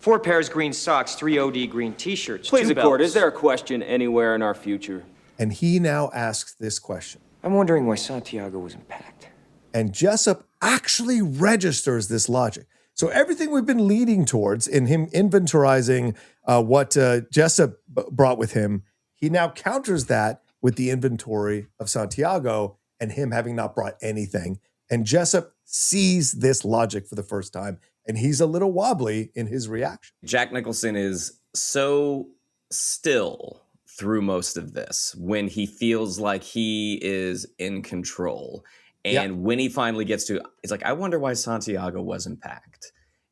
4 pairs green socks, 3 OD green t-shirts. Please 2 accord, belts. is there a question anywhere in our future? And he now asks this question. I'm wondering why Santiago wasn't packed. And Jessup actually registers this logic. So everything we've been leading towards in him inventorizing what Jessup brought with him, he now counters that with the inventory of Santiago and him having not brought anything. And Jessup sees this logic for the first time, and he's a little wobbly in his reaction. Jack Nicholson is so still through most of this when he feels like he is in control. And when he finally gets to, it's like, I wonder why Santiago wasn't packed.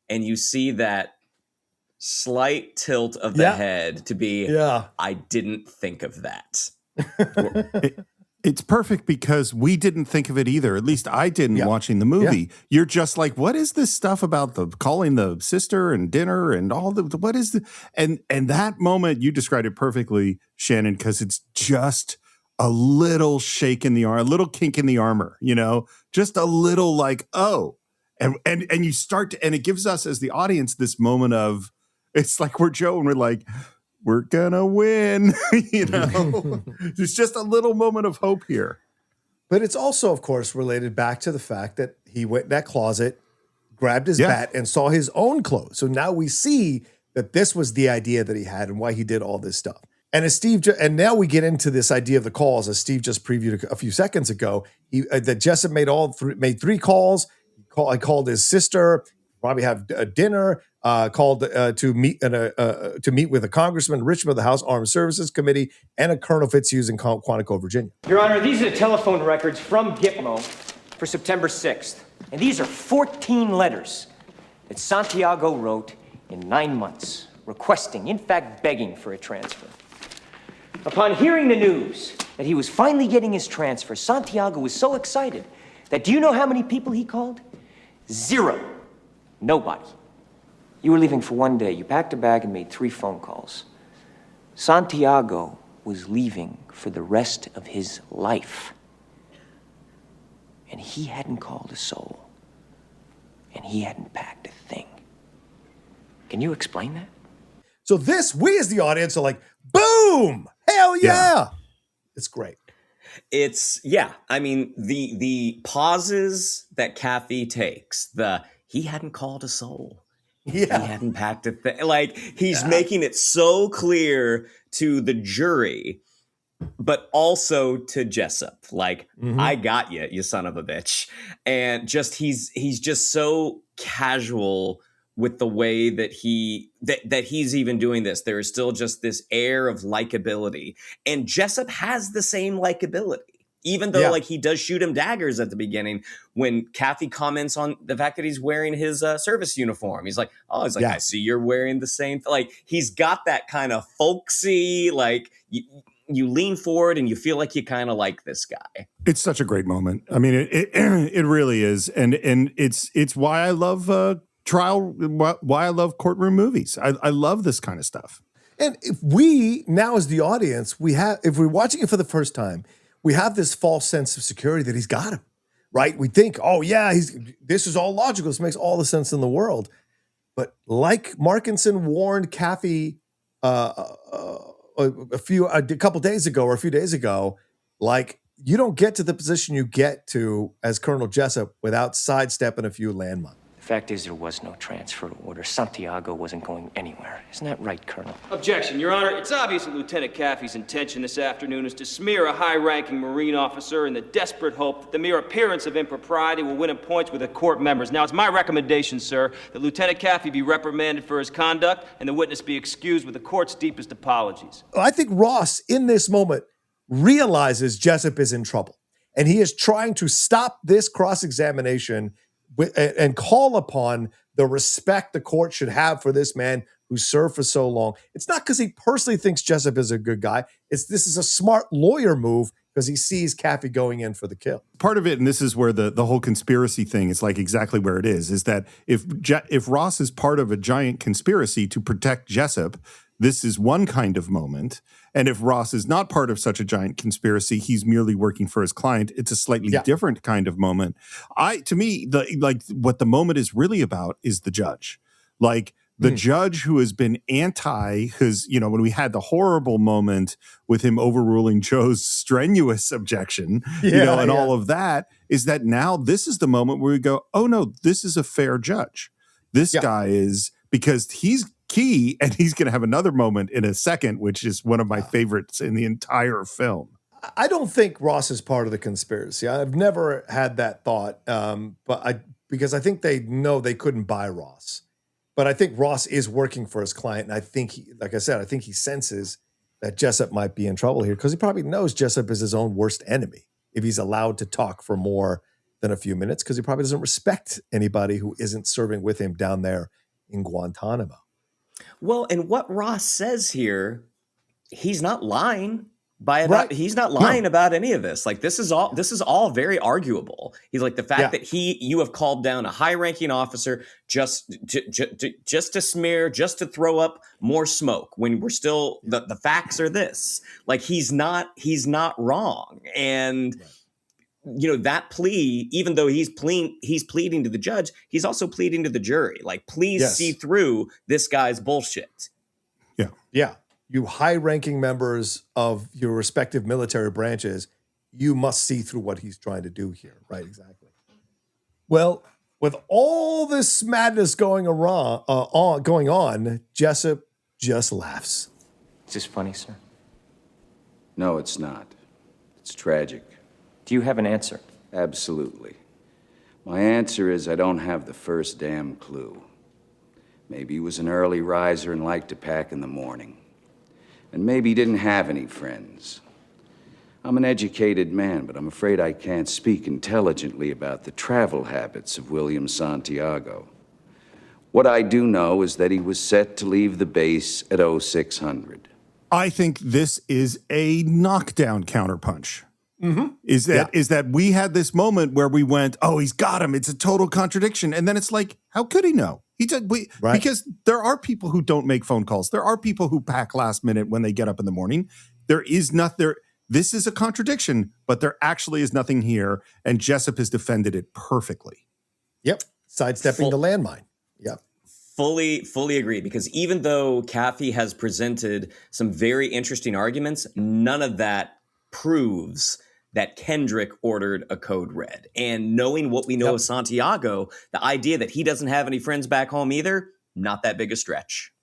And you see that slight tilt of the head to be, I didn't think of that. It's perfect because we didn't think of it either. At least I didn't watching the movie. You're just like, what is this stuff about the calling the sister and dinner and all the, what is the, and that moment you described it perfectly, Shannon, because it's just a little shake in the arm, a little kink in the armor, just a little like, oh, and you start to, and it gives us as the audience this moment of, it's like we're Joe and we're like, we're gonna win, There's just a little moment of hope here. But it's also, of course, related back to the fact that he went in that closet, grabbed his bat, and saw his own clothes. So now we see that this was the idea that he had and why he did all this stuff. And as and now we get into this idea of the calls, as Steve just previewed a few seconds ago. That Jessup made made 3 calls. I called his sister. Probably have a dinner. Called to meet with a congressman in Richmond, the House Armed Services Committee, and a Colonel Fitzhughes in Quantico, Virginia. Your Honor, these are the telephone records from Gitmo for September 6th. And these are 14 letters that Santiago wrote in 9 months, requesting, in fact, begging for a transfer. Upon hearing the news that he was finally getting his transfer, Santiago was so excited that do you know how many people he called? 0. Nobody. You were leaving for 1 day. You packed a bag and made 3 phone calls. Santiago was leaving for the rest of his life. And he hadn't called a soul. And he hadn't packed a thing. Can you explain that? So we as the audience are like, boom! Hell yeah! It's great. I mean, the pauses that Kaffee takes, he hadn't called a soul. Yeah. He hadn't packed a thing. Like, he's making it so clear to the jury, but also to Jessup. Like, I got you, you son of a bitch. And he's just so casual with the way that he's even doing this. There is still just this air of likability. And Jessup has the same likability. Even though, like, he does shoot him daggers at the beginning when Kaffee comments on the fact that he's wearing his service uniform. He's like, I see you're wearing the same. Like, he's got that kind of folksy, like, you lean forward and you feel like you kind of like this guy. It's such a great moment. I mean, it really is. And it's why I love why I love courtroom movies. I love this kind of stuff. And if we, now as the audience, if we're watching it for the first time, we have this false sense of security that he's got him, right? We think, oh yeah, this is all logical. This makes all the sense in the world. But like Markinson warned Kaffee a couple days ago or a few days ago, like, you don't get to the position you get to as Colonel Jessup without sidestepping a few landmines. The fact is, there was no transfer order. Santiago wasn't going anywhere. Isn't that right, Colonel? Objection, Your Honor. It's obvious that Lieutenant Kaffee's intention this afternoon is to smear a high-ranking Marine officer in the desperate hope that the mere appearance of impropriety will win him points with the court members. Now, it's my recommendation, sir, that Lieutenant Kaffee be reprimanded for his conduct and the witness be excused with the court's deepest apologies. I think Ross, in this moment, realizes Jessup is in trouble. And he is trying to stop this cross-examination and call upon the respect the court should have for this man who served for so long. It's not because he personally thinks Jessup is a good guy. This is a smart lawyer move because he sees Kaffee going in for the kill. Part of it, and this is where the whole conspiracy thing is like exactly where it is that if Ross is part of a giant conspiracy to protect Jessup, this is one kind of moment. And if Ross is not part of such a giant conspiracy, he's merely working for his client. It's a slightly different kind of moment. To me, what the moment is really about is the judge. Like the judge who has been because, when we had the horrible moment with him overruling Joe's strenuous objection, all of that, is that now this is the moment where we go, oh no, this is a fair judge. This guy is, because he's key, and he's going to have another moment in a second, which is one of my favorites in the entire film. I don't think Ross is part of the conspiracy. I've never had that thought, because I think they know they couldn't buy Ross. But I think Ross is working for his client, and I think I think he senses that Jessup might be in trouble here because he probably knows Jessup is his own worst enemy if he's allowed to talk for more than a few minutes, because he probably doesn't respect anybody who isn't serving with him down there in Guantanamo. Well, and what Ross says here, he's not lying he's not lying about any of this. Like, this is all very arguable. He's like, the fact that you have called down a high-ranking officer just to smear, just to throw up more smoke when we're still the facts are this. Like, he's not wrong. And that plea, even though he's pleading to the judge, he's also pleading to the jury. Like, please see through this guy's bullshit. Yeah. Yeah. You high-ranking members of your respective military branches, you must see through what he's trying to do here. Right, exactly. Well, with all this madness going on, Jessup just laughs. Is this funny, sir? No, it's not. It's tragic. Do you have an answer? Absolutely. My answer is I don't have the first damn clue. Maybe he was an early riser and liked to pack in the morning. And maybe he didn't have any friends. I'm an educated man, but I'm afraid I can't speak intelligently about the travel habits of William Santiago. What I do know is that he was set to leave the base at 0600. I think this is a knockdown counterpunch. Mm-hmm. Is that we had this moment where we went, oh, he's got him. It's a total contradiction. And then it's like, how could he know? He did, Right. Because there are people who don't make phone calls. There are people who pack last minute when they get up in the morning. There is not there. This is a contradiction, but there actually is nothing here. And Jessup has defended it perfectly. Yep. Sidestepping the landmine. Yep. Fully agree, because even though Kaffee has presented some very interesting arguments, none of that proves that Kendrick ordered a code red. And knowing what we know of Santiago, the idea that he doesn't have any friends back home either, not that big a stretch.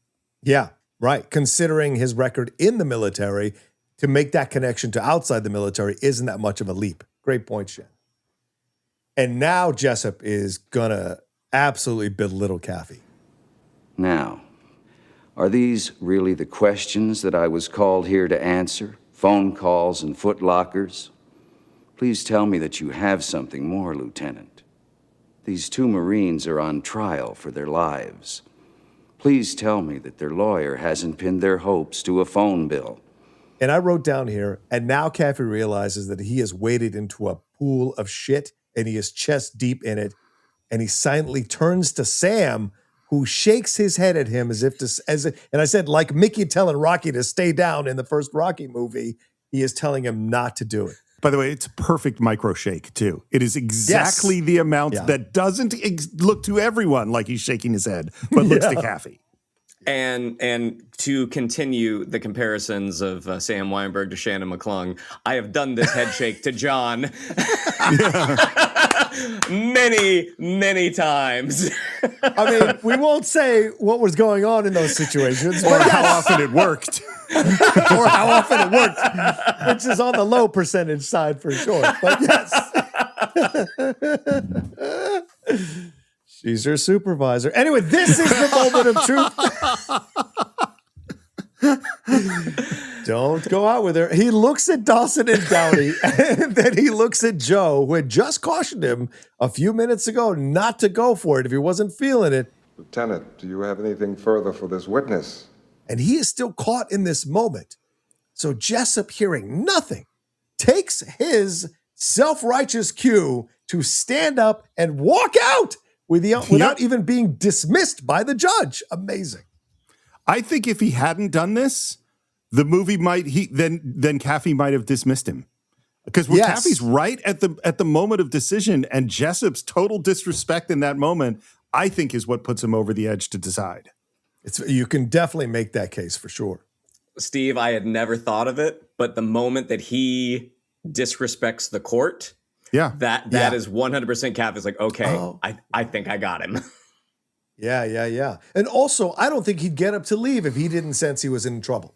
Yeah, right. Considering his record in the military, to make that connection to outside the military isn't that much of a leap. Great point, Shannon. And now Jessup is gonna absolutely belittle Kaffee. Now, are these really the questions that I was called here to answer? Phone calls and footlockers? Please tell me that you have something more, Lieutenant. These two Marines are on trial for their lives. Please tell me that their lawyer hasn't pinned their hopes to a phone bill. And I wrote down here, and now Kaffee realizes that he has waded into a pool of shit and he is chest deep in it. And he silently turns to Sam, who shakes his head at him and I said, like Mickey telling Rocky to stay down in the first Rocky movie, he is telling him not to do it. By the way, it's a perfect micro shake, too. It is exactly the amount that doesn't look to everyone like he's shaking his head, but looks to Kaffee. And to continue the comparisons of Sam Weinberg to Shannon McClung, I have done this head shake to John many times. I mean, we won't say what was going on in those situations, or how often it worked. Or how often it worked, which is on the low percentage side for sure. But yes. She's her supervisor. Anyway, this is the moment of truth. Don't go out with her. He looks at Dawson and Downey, and then he looks at Joe, who had just cautioned him a few minutes ago not to go for it if he wasn't feeling it. Lieutenant, do you have anything further for this witness? And he is still caught in this moment. So Jessup, hearing nothing, takes his self-righteous cue to stand up and walk out without even being dismissed by the judge. Amazing. I think if he hadn't done this, the movie then Kaffee might have dismissed him. Because when Kaffee's right at the moment of decision, and Jessup's total disrespect in that moment, I think is what puts him over the edge to decide. You can definitely make that case for sure. Steve, I had never thought of it, but the moment that he disrespects the court, that is 100% Kaffee. Is like, okay, I think I got him. Yeah. And also, I don't think he'd get up to leave if he didn't sense he was in trouble.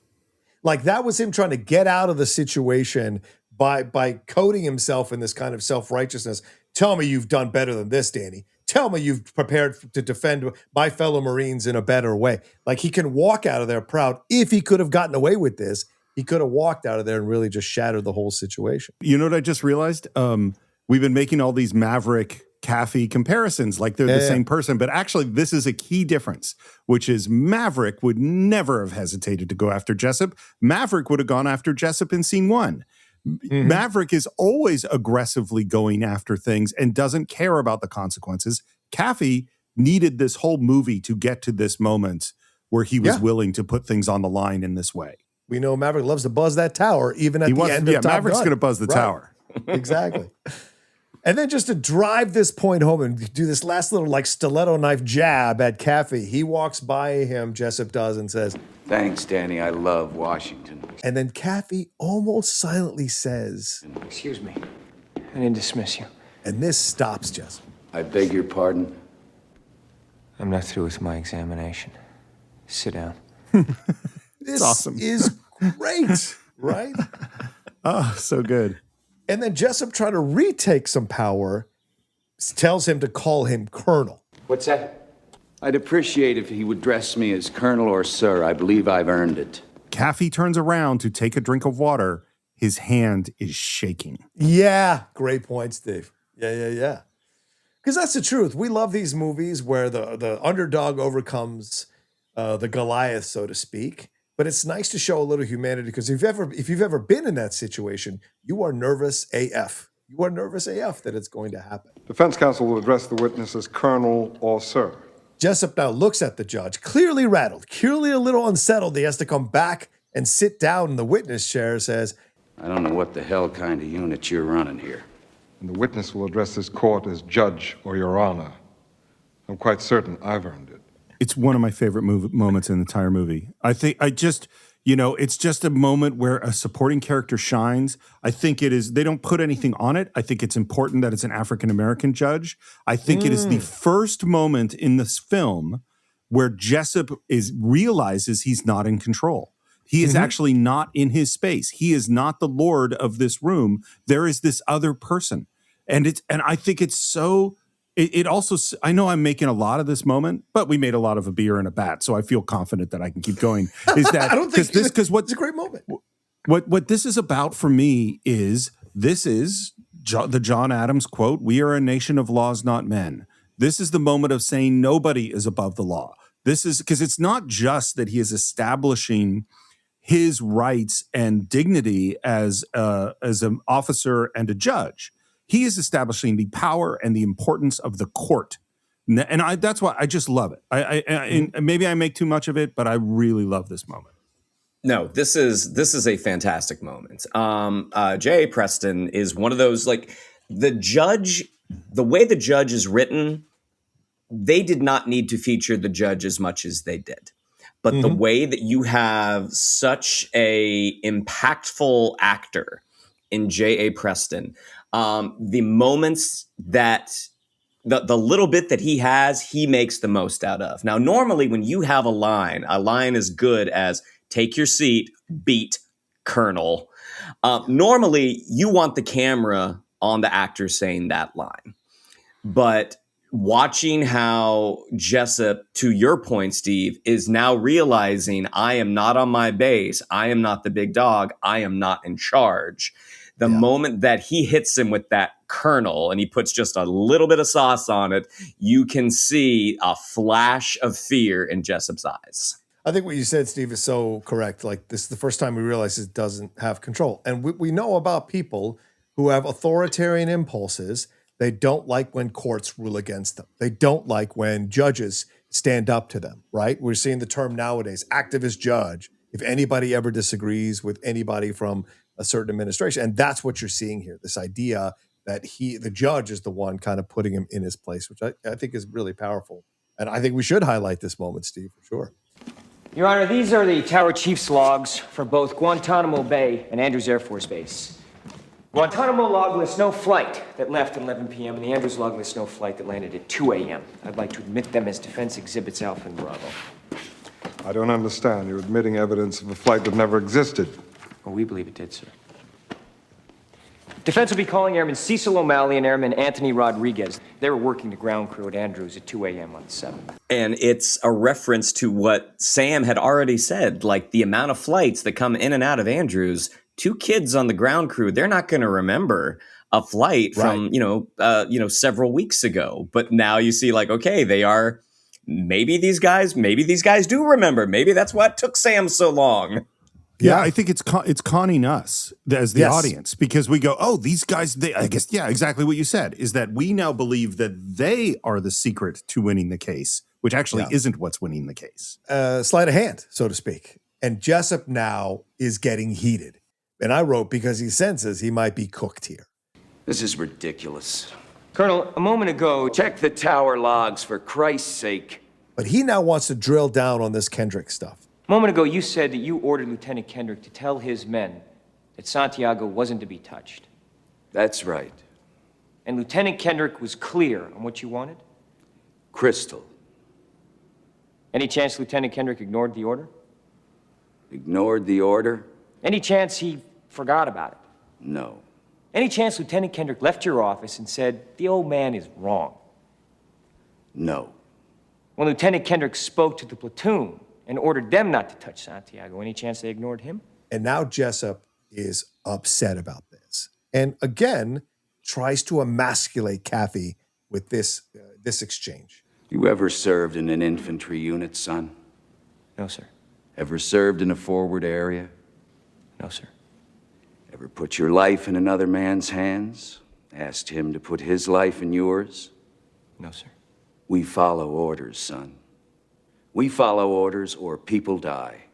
Like, that was him trying to get out of the situation by coding himself in this kind of self-righteousness. Tell me you've done better than this, Danny. Tell me you've prepared to defend my fellow Marines in a better way. Like, he can walk out of there proud. If he could have gotten away with this, he could have walked out of there and really just shattered the whole situation. You know what I just realized? We've been making all these Maverick Kaffee comparisons like they're the same person, but actually this is a key difference, which is Maverick would never have hesitated to go after Jessup. Maverick would have gone after Jessup in scene 1. Mm-hmm. Maverick is always aggressively going after things and doesn't care about the consequences. Kaffee needed this whole movie to get to this moment where he was willing to put things on the line in this way. We know Maverick loves to buzz that tower, even at the end of Top Gun. Maverick's going to buzz the tower. Exactly. And then just to drive this point home and do this last little like stiletto knife jab at Kaffee, he walks by him, Jessup does, and says, "Thanks, Danny. I love Washington." And then Kaffee almost silently says, "Excuse me. I didn't dismiss you." And this stops Jessup. "I beg your pardon?" "I'm not through with my examination. Sit down." This awesome. is great, right? Oh, so good. And then Jessup, trying to retake some power, tells him to call him Colonel. What's that? I'd appreciate if he would address me as Colonel or Sir. I believe I've earned it. Kaffee turns around to take a drink of water. His hand is shaking. Yeah, great point, Steve. Yeah. Because that's the truth. We love these movies where the underdog overcomes the Goliath, so to speak. But it's nice to show a little humanity, because if you've ever been in that situation, you are nervous AF. You are nervous AF that it's going to happen. Defense counsel will address the witness as Colonel or Sir. Jessup now looks at the judge, clearly rattled, clearly a little unsettled. He has to come back and sit down in the witness chair, says, I don't know what the hell kind of unit you're running here. And the witness will address this court as Judge or Your Honor. I'm quite certain I've earned it. It's one of my favorite moments in the entire movie. It's just a moment where a supporting character shines. I think it is, they don't put anything on it. I think it's important that it's an African-American judge. I think it is the first moment in this film where Jessup realizes he's not in control. He is actually not in his space. He is not the lord of this room. There is this other person. And I think it's so, it also, I know I'm making a lot of this moment, but we made a lot of a beer and a bat, so I feel confident that I can keep going. Is that, I don't think because it's a great moment. What this is about for me is, this is the John Adams quote, "We are a nation of laws, not men." This is the moment of saying nobody is above the law. This is, because it's not just that he is establishing his rights and dignity as an officer and a judge. He is establishing the power and the importance of the court. And that's why I just love it. And maybe I make too much of it, but I really love this moment. No, this is a fantastic moment. J.A. Preston is one of those, like, the way the judge is written, they did not need to feature the judge as much as they did. But the way that you have such a impactful actor in J.A. Preston, the moments that the little bit that he has, he makes the most out of. Now, normally when you have a line as good as "take your seat, beat Colonel," normally you want the camera on the actor saying that line. But watching how Jessup, to your point, Steve, is now realizing, I am not on my base. I am not the big dog. I am not in charge. The moment that he hits him with that Colonel and he puts just a little bit of sauce on it, you can see a flash of fear in Jessup's eyes. I think what you said, Steve, is so correct. Like, this is the first time we realize it doesn't have control. And we know about people who have authoritarian impulses. They don't like when courts rule against them. They don't like when judges stand up to them, right? We're seeing the term nowadays, activist judge, if anybody ever disagrees with anybody from a certain administration. And that's what you're seeing here, this idea that the judge is the one kind of putting him in his place, which I think is really powerful. And I think we should highlight this moment, Steve, for sure. Your Honor, these are the Tower Chief's logs for both Guantanamo Bay and Andrews Air Force Base. Guantanamo log lists no flight that left at 11 p.m., and the Andrews log lists no flight that landed at 2 a.m. I'd like to admit them as defense exhibits Alpha and Bravo. I don't understand. You're admitting evidence of a flight that never existed. Well, we believe it did, sir. Defense will be calling Airman Cecil O'Malley and Airman Anthony Rodriguez. They were working the ground crew at Andrews at 2 a.m. on the 7th. And it's a reference to what Sam had already said, like the amount of flights that come in and out of Andrews. 2 kids on the ground crew, they're not going to remember a flight from, several weeks ago. But now you see, like, okay, they are, maybe these guys do remember. Maybe that's what took Sam so long. Yeah, I think it's conning us as the audience, because we go, oh, these guys, I guess, yeah, exactly what you said, is that we now believe that they are the secret to winning the case, which actually isn't what's winning the case. Sleight of hand, so to speak. And Jessup now is getting heated. And I wrote, because he senses he might be cooked here. This is ridiculous. Colonel, a moment ago, Check the tower logs, for Christ's sake. But he now wants to drill down on this Kendrick stuff. a moment ago you said that you ordered Lieutenant Kendrick to tell his men that Santiago wasn't to be touched. That's right. And Lieutenant Kendrick was clear on what you wanted? Crystal. Any chance Lieutenant Kendrick ignored the order? Ignored the order? Any chance he forgot about it? No. Any chance Lieutenant Kendrick left your office and said, the old man is wrong? No. When Lieutenant Kendrick spoke to the platoon and ordered them not to touch Santiago, any chance they ignored him? And now Jessup is upset about this. And again, tries to emasculate Kaffee with this exchange. You ever served in an infantry unit, son? No, sir. Ever served in a forward area? No, sir. Ever put your life in another man's hands? Asked him to put his life in yours? No, sir. We follow orders, son. We follow orders or people die.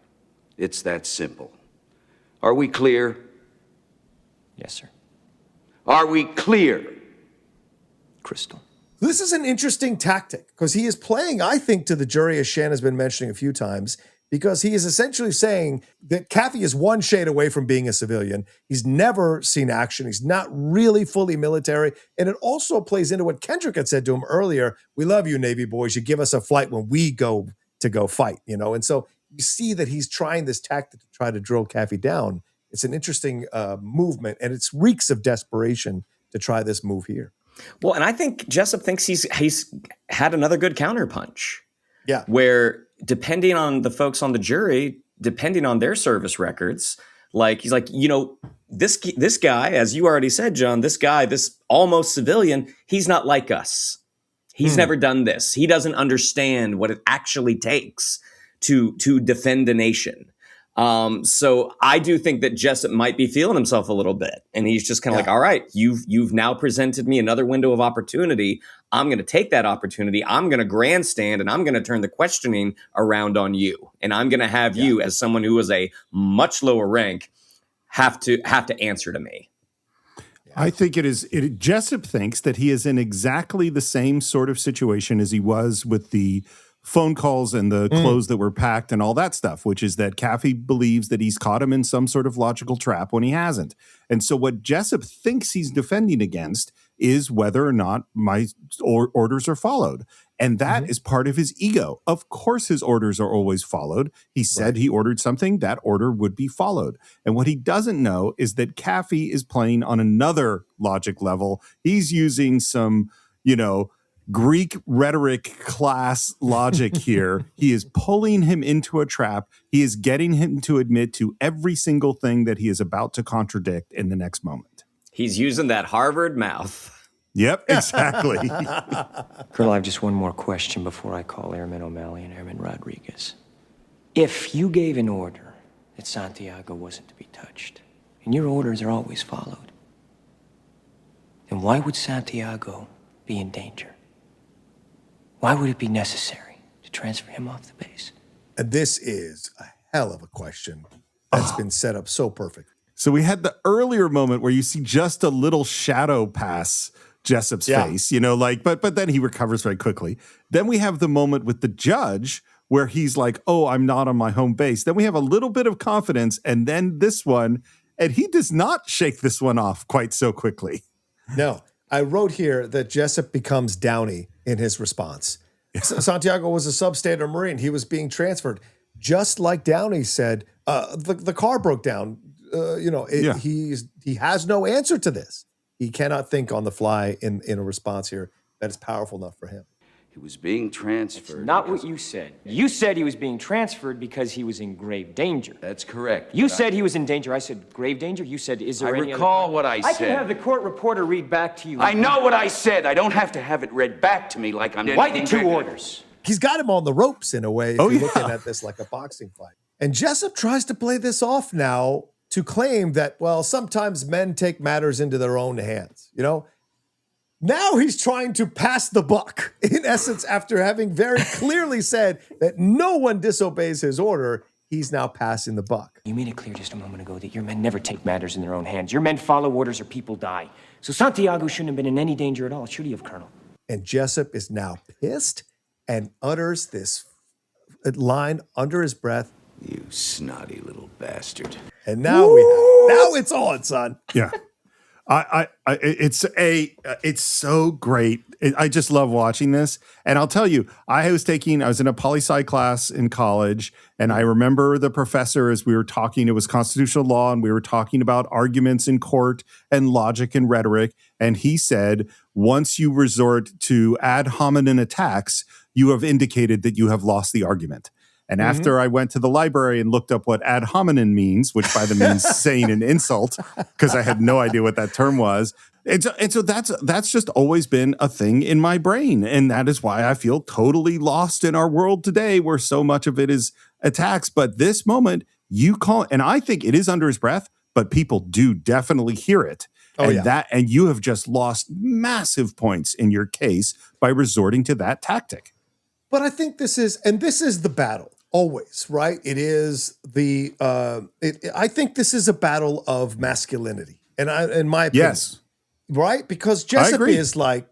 It's that simple. Are we clear? Yes, sir. Are we clear? Crystal. This is an interesting tactic because he is playing, I think, to the jury, as Shannon has been mentioning a few times, because he is essentially saying that Kaffee is one shade away from being a civilian. He's never seen action. He's not really fully military. And it also plays into what Kendrick had said to him earlier. We love you, Navy boys. You give us a flight when we go fight, you know? And so you see that he's trying this tactic to try to drill Kaffee down. It's an interesting movement, and it reeks of desperation to try this move here. Well, and I think Jessup thinks he's had another good counterpunch. Yeah. Where depending on the folks on the jury, depending on their service records, like he's like, you know, this guy, as you already said, John, this guy, this almost civilian, he's not like us. He's never done this. He doesn't understand what it actually takes to defend a nation. So I do think that Jessup might be feeling himself a little bit, and he's just kind of like, all right, you've now presented me another window of opportunity. I'm going to take that opportunity. I'm going to grandstand, and I'm going to turn the questioning around on you. And I'm going to have you, as someone who is a much lower rank, have to answer to me. I think Jessup thinks that he is in exactly the same sort of situation as he was with the phone calls and the clothes that were packed and all that stuff, which is that Kaffee believes that he's caught him in some sort of logical trap when he hasn't. And so what Jessup thinks he's defending against is whether or not my orders are followed. And that is part of his ego. Of course his orders are always followed. He said he ordered something, that order would be followed. And what he doesn't know is that Kaffee is playing on another logic level. He's using some, Greek rhetoric class logic here. He is pulling him into a trap. He is getting him to admit to every single thing that he is about to contradict in the next moment. He's using that Harvard mouth. Yep, exactly. Colonel, I have just one more question before I call Airman O'Malley and Airman Rodriguez. If you gave an order that Santiago wasn't to be touched, and your orders are always followed, then why would Santiago be in danger? Why would it be necessary to transfer him off the base? And this is a hell of a question that's been set up so perfect. So we had the earlier moment where you see just a little shadow pass Jessup's face, but then he recovers very quickly. Then we have the moment with the judge where he's like, oh, I'm not on my home base. Then we have a little bit of confidence, and then this one, and he does not shake this one off quite so quickly. No. I wrote here that Jessup becomes Downey in his response. Santiago was a substandard Marine. He was being transferred. Just like Downey said, the car broke down. He has no answer to this. He cannot think on the fly in a response here that is powerful enough for him. He was being transferred. That's not what you said. You said he was being transferred because he was in grave danger. That's correct. You said he was in danger. I said grave danger. You said, is there any recall what I said. I can have the court reporter read back to you. I know what I said. I don't have to have it read back to me like I'm... Why the two orders? He's got him on the ropes in a way if you're looking at this like a boxing fight. And Jessup tries to play this off now to claim that, well, sometimes men take matters into their own hands, Now he's trying to pass the buck, in essence, after having very clearly said that no one disobeys his order. He's now passing the buck. You made it clear just a moment ago that your men never take matters in their own hands. Your men follow orders or people die. So Santiago shouldn't have been in any danger at all, should he have, Colonel? And Jessup is now pissed and utters this line under his breath. You snotty little bastard. And now now it's on, son. Yeah. It's so great I just love watching this. And I'll tell you, I was in a poli-sci class in college, and I remember the professor, as we were talking, it was constitutional law, and we were talking about arguments in court and logic and rhetoric. And he said, once you resort to ad hominem attacks, you have indicated that you have lost the argument. And after I went to the library and looked up what ad hominem means, which by the means saying an insult, because I had no idea what that term was. And so that's just always been a thing in my brain. And that is why I feel totally lost in our world today, where so much of it is attacks. But this moment, you call, and I think it is under his breath, but people do definitely hear it. And you have just lost massive points in your case by resorting to that tactic. But I think this is the battle always, right? It is I think this is a battle of masculinity. And in my opinion, yes. Right? Because Jessup is like,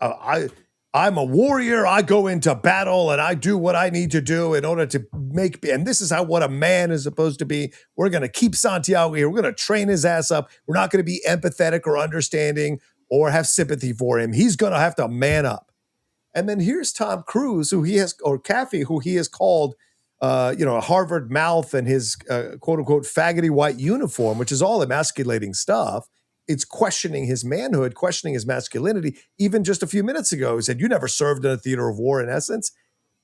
I'm a warrior. I go into battle and I do what I need to do in order to and this is what a man is supposed to be. We're going to keep Santiago here. We're going to train his ass up. We're not going to be empathetic or understanding or have sympathy for him. He's going to have to man up. And then here's Tom Cruise, or Kaffee, who he has called, a Harvard mouth and his quote unquote faggoty white uniform, which is all emasculating stuff. It's questioning his manhood, questioning his masculinity. Even just a few minutes ago, he said, you never served in a theater of war, in essence.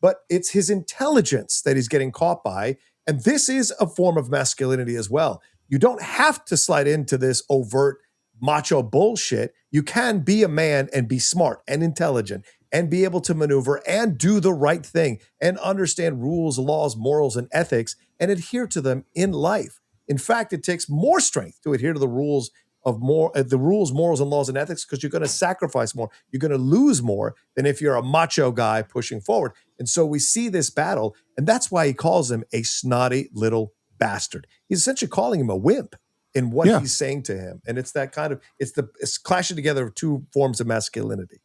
But it's his intelligence that he's getting caught by. And this is a form of masculinity as well. You don't have to slide into this overt macho bullshit. You can be a man and be smart and intelligent and be able to maneuver and do the right thing and understand rules, laws, morals, and ethics and adhere to them in life. In fact, it takes more strength to adhere to the rules, morals, and laws and ethics, because you're going to sacrifice more. You're going to lose more than if you're a macho guy pushing forward. And so we see this battle, and that's why he calls him a snotty little bastard. He's essentially calling him a wimp in what he's saying to him. And it's that kind of, it's clashing together of two forms of masculinity,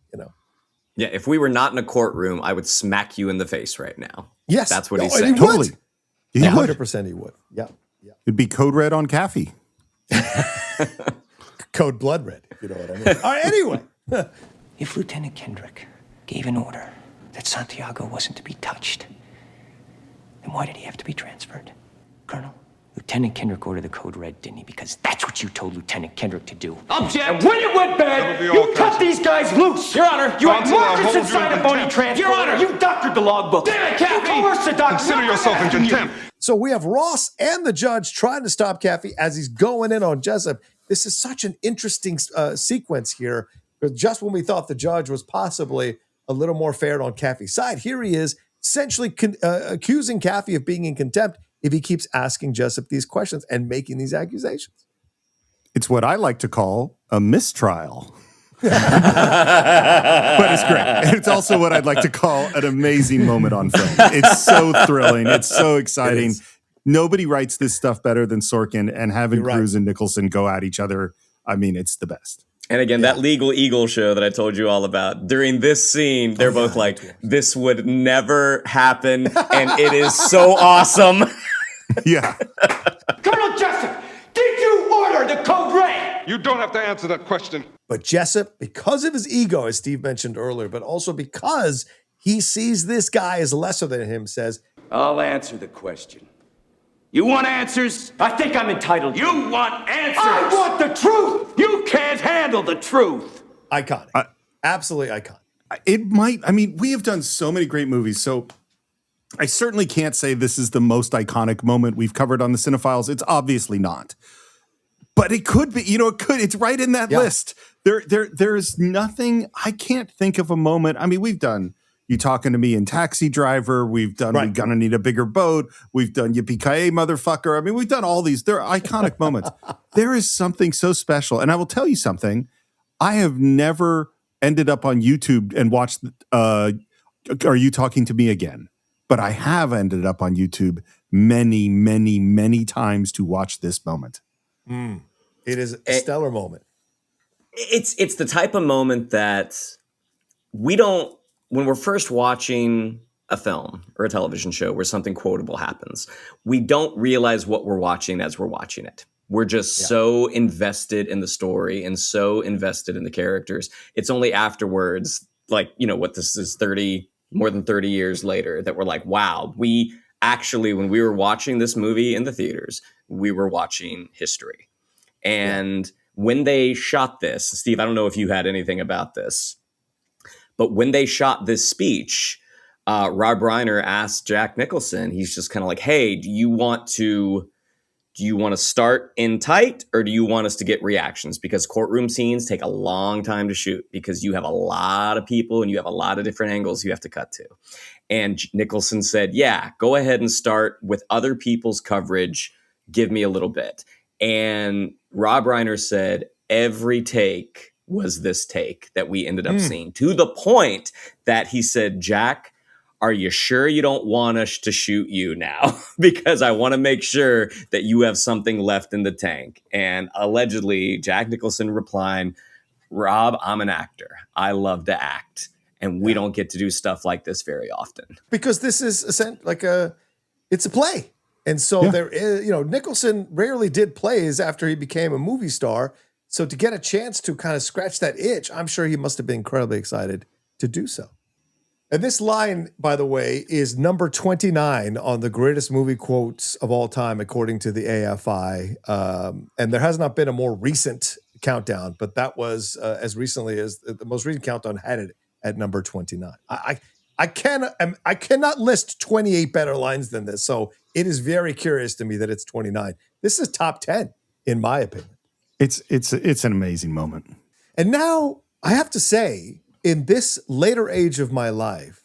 Yeah, if we were not in a courtroom, I would smack you in the face right now. Yes. That's what he's saying. Totally. He 100% he would. Yeah. It'd be code red on Kaffee. Code blood red, if you know what I mean. All right, anyway. If Lieutenant Kendrick gave an order that Santiago wasn't to be touched, then why did he have to be transferred? Colonel, Lieutenant Kendrick ordered the code red, didn't he? Because that's what you told Lieutenant Kendrick to do. Object! And when it went bad, you cut these guys loose! Your Honor, you had Markinson sign a phony transfer. Your Honor, you doctored the logbook. Damn it, Kaffee! You coerced the doctor. Consider yourself in contempt. So we have Ross and the judge trying to stop Kaffee as he's going in on Jessup. This is such an interesting sequence here. Because just when we thought the judge was possibly a little more fair on Kaffee's side, here he is essentially accusing Kaffee of being in contempt if he keeps asking Jessup these questions and making these accusations. It's what I like to call a mistrial. But it's great. It's also what I'd like to call an amazing moment on film. It's so thrilling. It's so exciting. Nobody writes this stuff better than Sorkin, and having Cruise and Nicholson go at each other, I mean, it's the best. And again, that Legal Eagle show that I told you all about, during this scene, they're both like, this would never happen, and it is so awesome. Yeah. Colonel Jessup, did you order the code red? You don't have to answer that question. But Jessup, because of his ego, as Steve mentioned earlier, but also because he sees this guy as lesser than him, says, I'll answer the question. You want answers? I think I'm entitled. You want answers? I want the truth! You can't handle the truth! Iconic. Absolutely iconic. It might, I mean, we have done so many great movies, so I certainly can't say this is the most iconic moment we've covered on the Cine-Files. It's obviously not. But it could be, it could. It's right in that list. There's nothing, I can't think of a moment. I mean, we've done You Talking to Me in Taxi Driver. We've done We're Gonna Need a Bigger Boat. We've done Yippee-Ki-Yay, Motherfucker. I mean, we've done all these. They're iconic moments. There is something so special. And I will tell you something. I have never ended up on YouTube and watched Are You Talking to Me Again? But I have ended up on YouTube many, many, many times to watch this moment. It is a stellar moment. It's the type of moment that we don't, when we're first watching a film or a television show where something quotable happens, we don't realize what we're watching as we're watching it. We're just so invested in the story and so invested in the characters. It's only afterwards, like, this is more than 30 years later, that we're like, wow, we actually, when we were watching this movie in the theaters, we were watching history. And when they shot this, Steve, I don't know if you had anything about this, but when they shot this speech, Rob Reiner asked Jack Nicholson, he's just kind of like, hey, do you want to start in tight, or do you want us to get reactions? Because courtroom scenes take a long time to shoot because you have a lot of people and you have a lot of different angles you have to cut to. And Nicholson said, yeah, go ahead and start with other people's coverage. Give me a little bit. And Rob Reiner said every take was this take that we ended up seeing, to the point that he said, Jack, are you sure you don't want us to shoot you now? Because I want to make sure that you have something left in the tank. And allegedly, Jack Nicholson replying, Rob, I'm an actor. I love to act. And we don't get to do stuff like this very often. Because this is it's a play. And so there is, Nicholson rarely did plays after he became a movie star. So to get a chance to kind of scratch that itch, I'm sure he must have been incredibly excited to do so. And this line, by the way, is number 29 on the greatest movie quotes of all time, according to the AFI. And there has not been a more recent countdown, but that was as recently as the most recent countdown had it at number 29. I cannot list 28 better lines than this. So it is very curious to me that it's 29. This is top 10, in my opinion. It's an amazing moment. And now I have to say, in this later age of my life,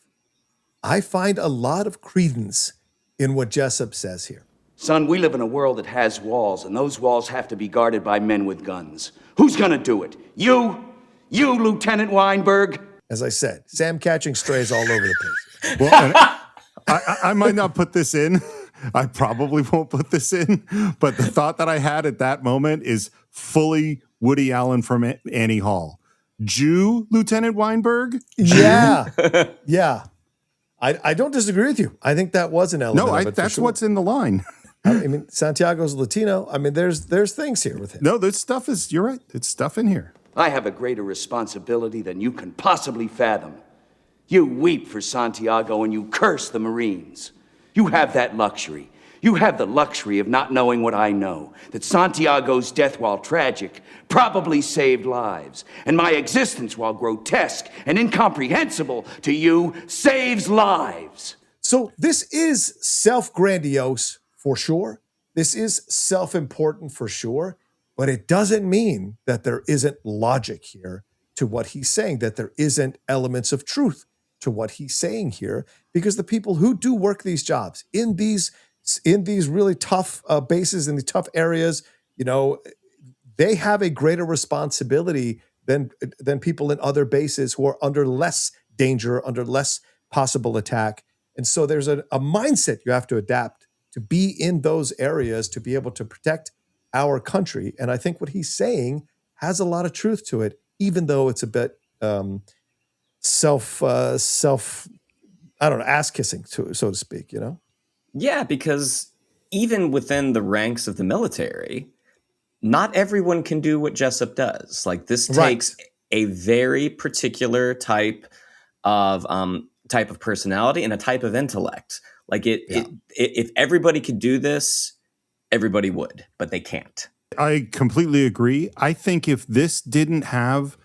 I find a lot of credence in what Jessup says here. Son, we live in a world that has walls, and those walls have to be guarded by men with guns. Who's gonna do it? You? You, Lieutenant Weinberg? As I said, Sam catching strays all over the place. Well, I might not put this in. I probably won't put this in. But the thought that I had at that moment is fully Woody Allen from Annie Hall. Jew, Lieutenant Weinberg? Yeah. Yeah. I don't disagree with you. I think that was an element. No, that's what's in the line. I mean, Santiago's Latino. I mean, there's things here with him. No, there's stuff you're right. It's stuff in here. I have a greater responsibility than you can possibly fathom. You weep for Santiago and you curse the Marines. You have that luxury. You have the luxury of not knowing what I know, that Santiago's death, while tragic, probably saved lives, and my existence, while grotesque and incomprehensible to you, saves lives. So this is self-grandiose for sure. This is self-important for sure, but it doesn't mean that there isn't logic here to what he's saying, that there isn't elements of truth to what he's saying here, because the people who do work these jobs in these really tough bases, in the tough areas, they have a greater responsibility than people in other bases who are under less danger, under less possible attack. And so there's a mindset you have to adapt to be in those areas to be able to protect our country. And I think what he's saying has a lot of truth to it, even though it's a bit ass kissing, so to speak, Yeah, because even within the ranks of the military, not everyone can do what Jessup does. Like, this takes a very particular type of personality and a type of intellect. Like, if everybody could do this, everybody would, but they can't. I completely agree. I think if this didn't have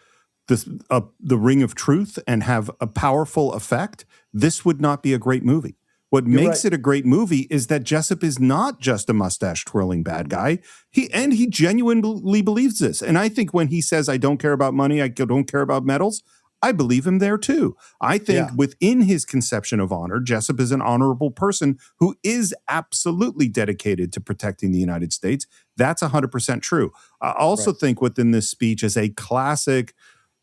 the ring of truth and have a powerful effect, this would not be a great movie. What makes it a great movie is that Jessup is not just a mustache-twirling bad guy. He genuinely believes this. And I think when he says, I don't care about money, I don't care about medals, I believe him there too. I think within his conception of honor, Jessup is an honorable person who is absolutely dedicated to protecting the United States. That's 100% true. I also think within this speech is a classic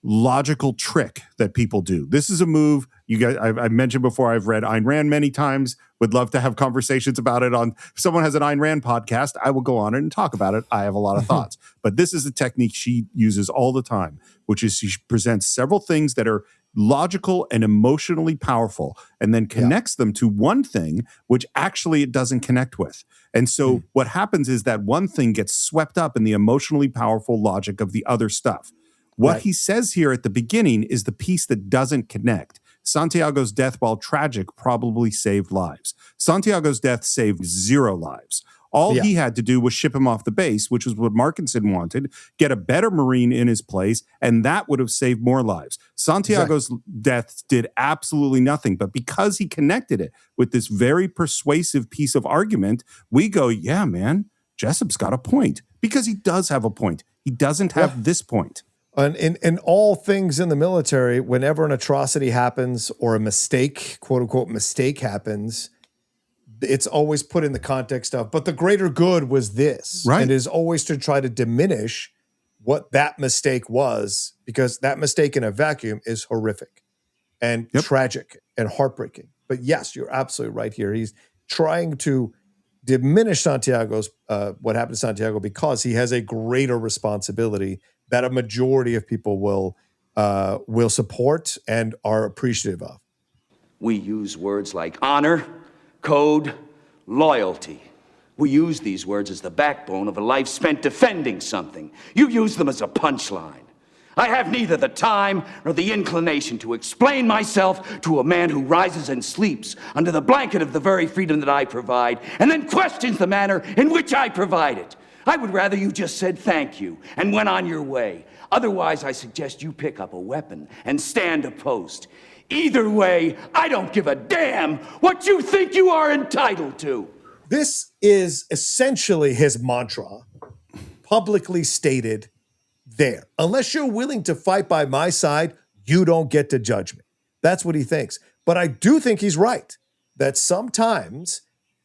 logical trick that people do. This is a move you guys, I've mentioned before, I've read Ayn Rand many times, would love to have conversations about it if someone has an Ayn Rand podcast, I will go on it and talk about it. I have a lot of thoughts, but this is a technique she uses all the time, which is she presents several things that are logical and emotionally powerful, and then connects them to one thing which actually it doesn't connect with. And so what happens is that one thing gets swept up in the emotionally powerful logic of the other stuff. What he says here at the beginning is the piece that doesn't connect. Santiago's death, while tragic, probably saved lives. Santiago's death saved 0 lives. All he had to do was ship him off the base, which was what Markinson wanted, get a better Marine in his place, and that would have saved more lives. Santiago's death did absolutely nothing, but because he connected it with this very persuasive piece of argument, we go, yeah, man, Jessup's got a point, because he does have a point. He doesn't have this point. And in all things in the military, whenever an atrocity happens or a mistake, quote unquote, mistake happens, it's always put in the context of, but the greater good was this. Right. And it is always to try to diminish what that mistake was, because that mistake in a vacuum is horrific and tragic and heartbreaking. But yes, you're absolutely right here. He's trying to diminish Santiago's, what happened to Santiago, because he has a greater responsibility that a majority of people will support and are appreciative of. We use words like honor, code, loyalty. We use these words as the backbone of a life spent defending something. You use them as a punchline. I have neither the time nor the inclination to explain myself to a man who rises and sleeps under the blanket of the very freedom that I provide, and then questions the manner in which I provide it. I would rather you just said thank you and went on your way. Otherwise, I suggest you pick up a weapon and stand a post. Either way, I don't give a damn what you think you are entitled to. This is essentially his mantra, publicly stated there. Unless you're willing to fight by my side, you don't get to judge me. That's what he thinks. But I do think he's right, that sometimes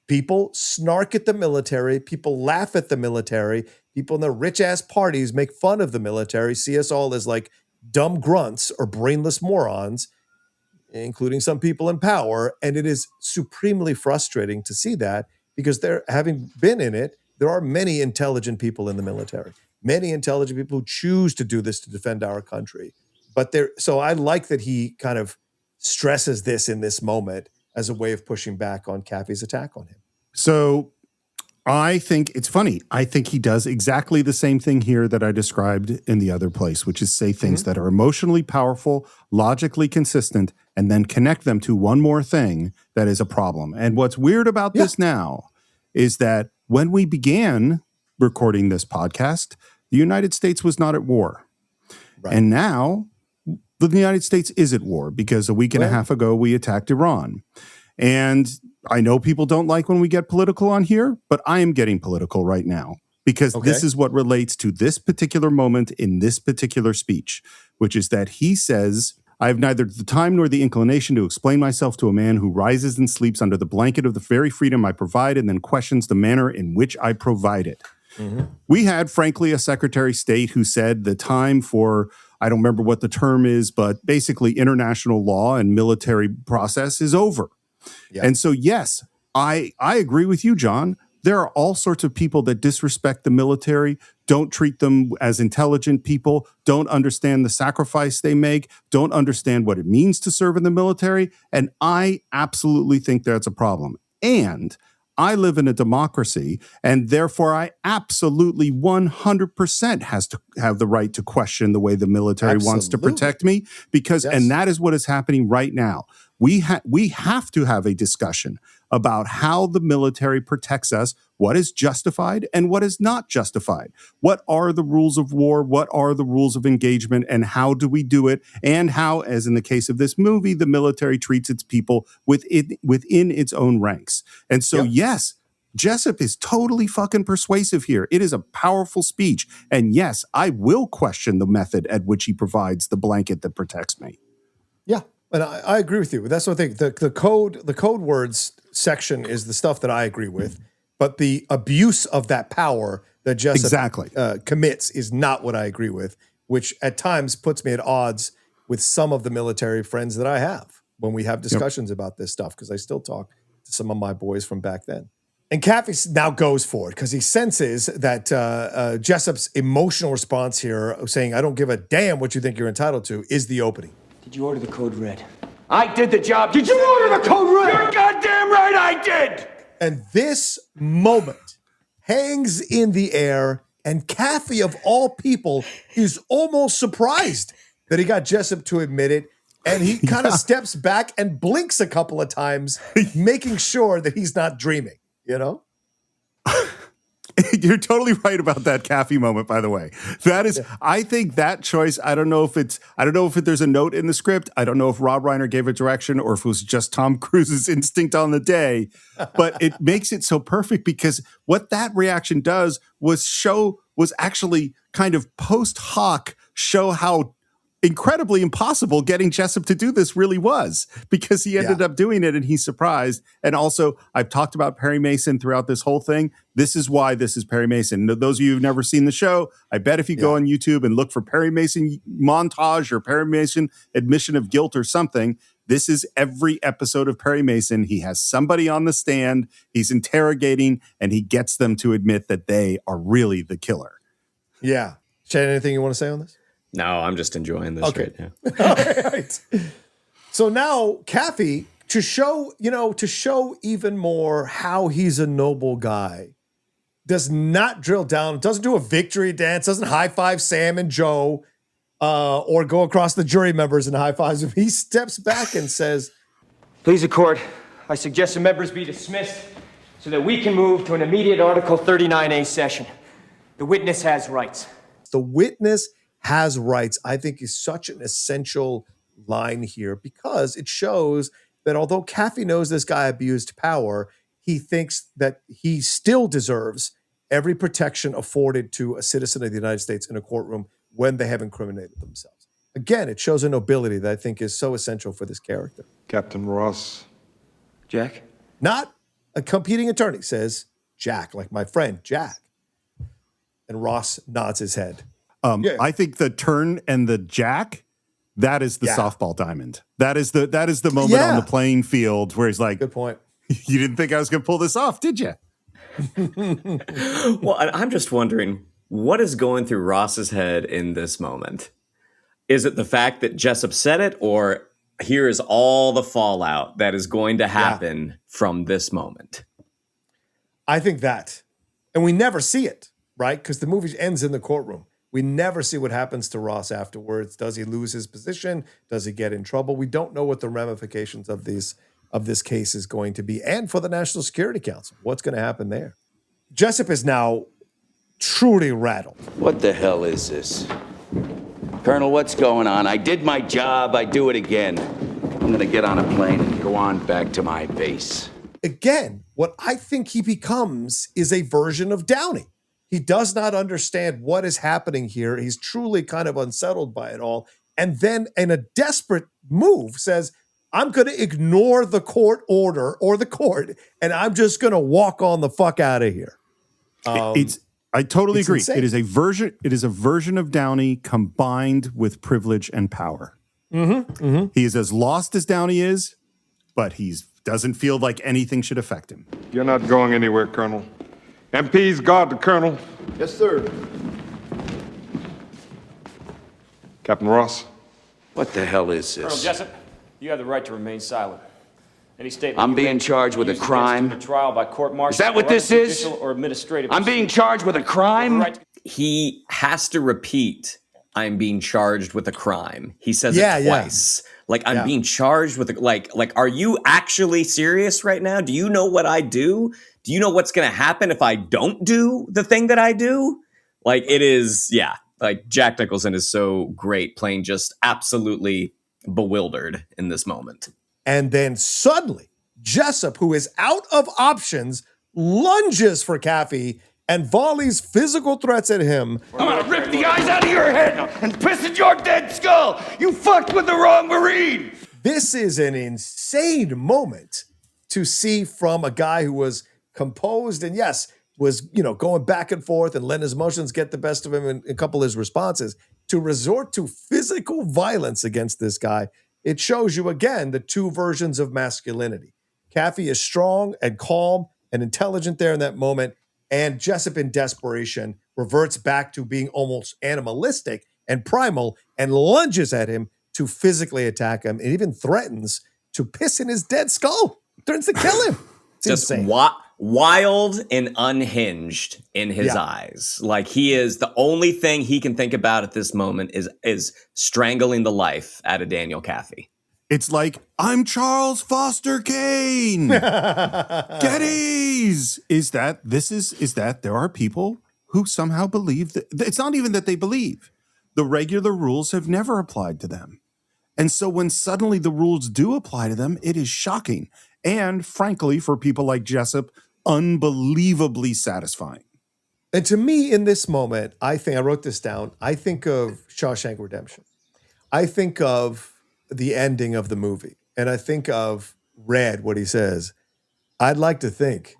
people snark at the military, people laugh at the military, people in the rich-ass parties make fun of the military, see us all as like dumb grunts or brainless morons, including some people in power, and it is supremely frustrating to see that, because there, having been in it, there are many intelligent people in the military, many intelligent people who choose to do this to defend our country. But so I like that he kind of stresses this in this moment as a way of pushing back on Kaffee's attack on him. So I think it's funny. I think he does exactly the same thing here that I described in the other place, which is say things that are emotionally powerful, logically consistent, and then connect them to one more thing that is a problem. And what's weird about this now is that when we began recording this podcast, the United States was not at war. Right. And now the United States is at war, because a week and a half ago we attacked Iran. And I know people don't like when we get political on here, but I am getting political right now, because this is what relates to this particular moment in this particular speech, which is that he says, I have neither the time nor the inclination to explain myself to a man who rises and sleeps under the blanket of the very freedom I provide and then questions the manner in which I provide it. We had, frankly, a Secretary of State who said the time for, I don't remember what the term is, but basically international law and military process is over. And so, yes, I agree with you, John. There are all sorts of people that disrespect the military, don't treat them as intelligent people, don't understand the sacrifice they make, don't understand what it means to serve in the military. And I absolutely think that's a problem. And I live in a democracy, and therefore I absolutely 100% has to have the right to question the way the military wants to protect me, because, and that is what is happening right now. We have to have a discussion about how the military protects us, what is justified and what is not justified. What are the rules of war? What are the rules of engagement? And how do we do it? And how, as in the case of this movie, the military treats its people within its own ranks. And so, yes, Jessup is totally fucking persuasive here. It is a powerful speech. And yes, I will question the method at which he provides the blanket that protects me. Yeah. And I agree with you. That's what I think. The code words section is the stuff that I agree with, but the abuse of that power that Jessup commits is not what I agree with, which at times puts me at odds with some of the military friends that I have when we have discussions about this stuff, because I still talk to some of my boys from back then. And Kaffee now goes for it because he senses that Jessup's emotional response here, saying, I don't give a damn what you think you're entitled to, is the opening. Did you order the code red? I did the job. Did you order the code red? You're goddamn right I did! And this moment hangs in the air, and Kaffee, of all people, is almost surprised that he got Jessup to admit it. And he kind of steps back and blinks a couple of times, making sure that he's not dreaming, you know? You're totally right about that Kaffee moment, by the way. That is, I think that choice, I don't know if there's a note in the script. I don't know if Rob Reiner gave a direction or if it was just Tom Cruise's instinct on the day, but it makes it so perfect because what that reaction does was actually kind of post hoc show how incredibly impossible getting Jessup to do this really was, because he ended up doing it and he's surprised. And also, I've talked about Perry Mason throughout this whole thing. This is why this is Perry Mason. Those of you who've never seen the show, I bet if you go on YouTube and look for Perry Mason montage or Perry Mason admission of guilt or something, this is every episode of Perry Mason. He has somebody on the stand, he's interrogating, and he gets them to admit that they are really the killer. Yeah. Shannon, anything you want to say on this? No, I'm just enjoying this right now. All right. So now Kaffee, to show even more how he's a noble guy, does not drill down, doesn't do a victory dance, doesn't high five Sam and Joe, or go across the jury members and high fives them. He steps back and says, Please, the court, I suggest the members be dismissed so that we can move to an immediate Article 39A session. The witness has rights. The witness has rights, I think, is such an essential line here because it shows that although Kaffee knows this guy abused power, he thinks that he still deserves every protection afforded to a citizen of the United States in a courtroom when they have incriminated themselves. Again, it shows a nobility that I think is so essential for this character. Captain Ross. Jack? Not a competing attorney, says Jack, like my friend Jack. And Ross nods his head. I think the turn and the jack, that is the softball diamond. That is the moment on the playing field where he's like, good point. You didn't think I was going to pull this off, did you? Well, I'm just wondering, what is going through Ross's head in this moment? Is it the fact that Jessup said it, or here is all the fallout that is going to happen from this moment? I think that. And we never see it, right? Because the movie ends in the courtroom. We never see what happens to Ross afterwards. Does he lose his position? Does he get in trouble? We don't know what the ramifications of this case is going to be. And for the National Security Council, what's going to happen there? Jessup is now truly rattled. What the hell is this? Colonel, what's going on? I did my job. I do it again. I'm going to get on a plane and go on back to my base. Again, what I think he becomes is a version of Downey. He does not understand what is happening here. He's truly kind of unsettled by it all. And then in a desperate move says, I'm going to ignore the court order or the court, and I'm just going to walk on the fuck out of here. I totally agree. Insane. It is a version of Downey combined with privilege and power. He is as lost as Downey is, but he doesn't feel like anything should affect him. You're not going anywhere, Colonel. MPs, guard the Colonel. Yes, sir. Captain Ross. What the hell is Colonel this? Jessup, you have the right to remain silent. Any statement I'm you being make charged with a used against crime. you in a trial by court-martial. Is that what or this is? judicial or administrative. I'm being charged with a crime? He has to repeat, I'm being charged with a crime. He says it twice. Like, I'm being charged with like, are you actually serious right now? Do you know what I do? Do you know what's going to happen if I don't do the thing that I do? Like, it is, like Jack Nicholson is so great playing just absolutely bewildered in this moment. And then suddenly, Jessup, who is out of options, lunges for Kaffee and volleys physical threats at him. I'm gonna rip the eyes out of your head and piss in your dead skull. You fucked with the wrong Marine. This is an insane moment to see from a guy who was composed and was, going back and forth and letting his emotions get the best of him in a couple of his responses, to resort to physical violence against this guy. It shows you again the two versions of masculinity. Kaffee is strong and calm and intelligent there in that moment, and Jessup in desperation reverts back to being almost animalistic and primal and lunges at him to physically attack him and even threatens to piss in his dead skull. Threatens to kill him. It's Just insane. wild and unhinged in his eyes. Like he is, the only thing he can think about at this moment is strangling the life out of Daniel Kaffee. It's like, I'm Charles Foster Kane. Geddes. Is that there are people who somehow believe that it's not even that they believe. The regular rules have never applied to them. And so when suddenly the rules do apply to them, it is shocking. And frankly, for people like Jessup, unbelievably satisfying. And to me, in this moment, I wrote this down. I think of Shawshank Redemption. I think of the ending of the movie. And I think of Red, what he says. I'd like to think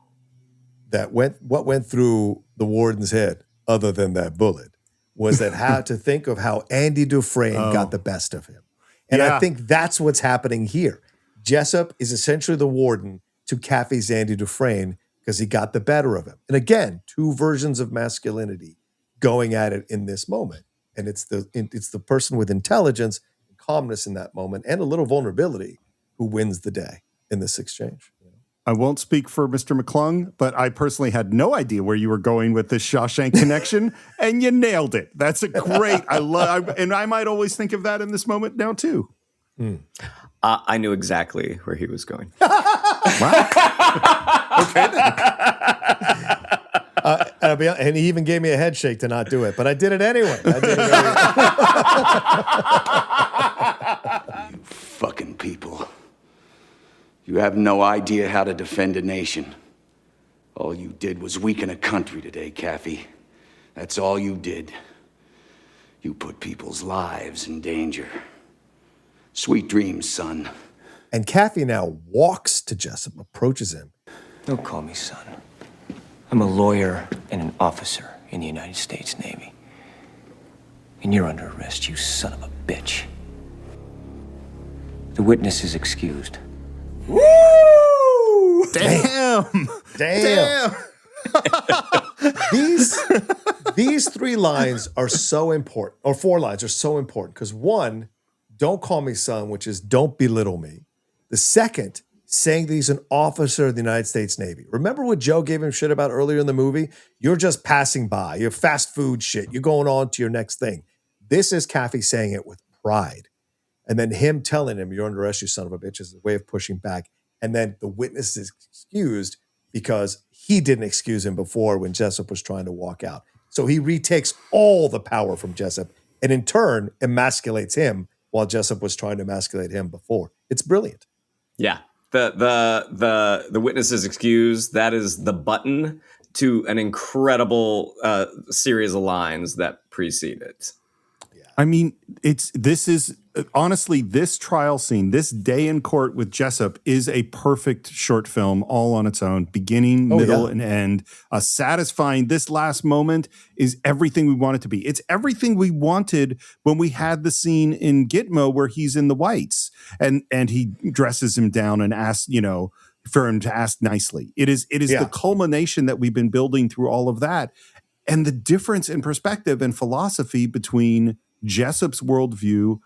that what went through the warden's head, other than that bullet, was that how to think of how Andy Dufresne got the best of him. And I think that's what's happening here. Jessup is essentially the warden to Kaffee's Andy Dufresne because he got the better of him. And again, two versions of masculinity going at it in this moment. And it's the person with intelligence and calmness in that moment and a little vulnerability who wins the day in this exchange. I won't speak for Mr. McClung, but I personally had no idea where you were going with this Shawshank connection, and you nailed it. That's a great, and I might always think of that in this moment now too. I knew exactly where he was going. And he even gave me a head shake to not do it, but I did it anyway. You fucking people. You have no idea how to defend a nation. All you did was weaken a country today, Kaffee. That's all you did. You put people's lives in danger. Sweet dreams, son. And Kaffee now walks to Jessup, approaches him. Don't call me son. I'm a lawyer and an officer in the United States Navy. And you're under arrest, you son of a bitch. The witness is excused. Woo! Damn. These three lines are so important, or four lines are so important, because one, don't call me son, which is don't belittle me. The second, saying that he's an officer of the United States Navy. Remember what Joe gave him shit about earlier in the movie? You're just passing by. You're fast food shit. You're going on to your next thing. This is Kaffee saying it with pride. And then him telling him, you're under arrest, you son of a bitch, is a way of pushing back. And then the witness is excused because he didn't excuse him before when Jessup was trying to walk out. So he retakes all the power from Jessup and in turn emasculates him while Jessup was trying to emasculate him before. It's brilliant. Yeah. The witness is excused. That is the button to an incredible series of lines that precede it. I mean, this is honestly, this trial scene, this day in court with Jessup is a perfect short film all on its own, beginning, middle, and end. Satisfying. This last moment is everything we want it to be. It's everything we wanted when we had the scene in Gitmo where he's in the whites and he dresses him down and asks, for him to ask nicely. It is the culmination that we've been building through all of that. And the difference in perspective and philosophy between Jessup's worldview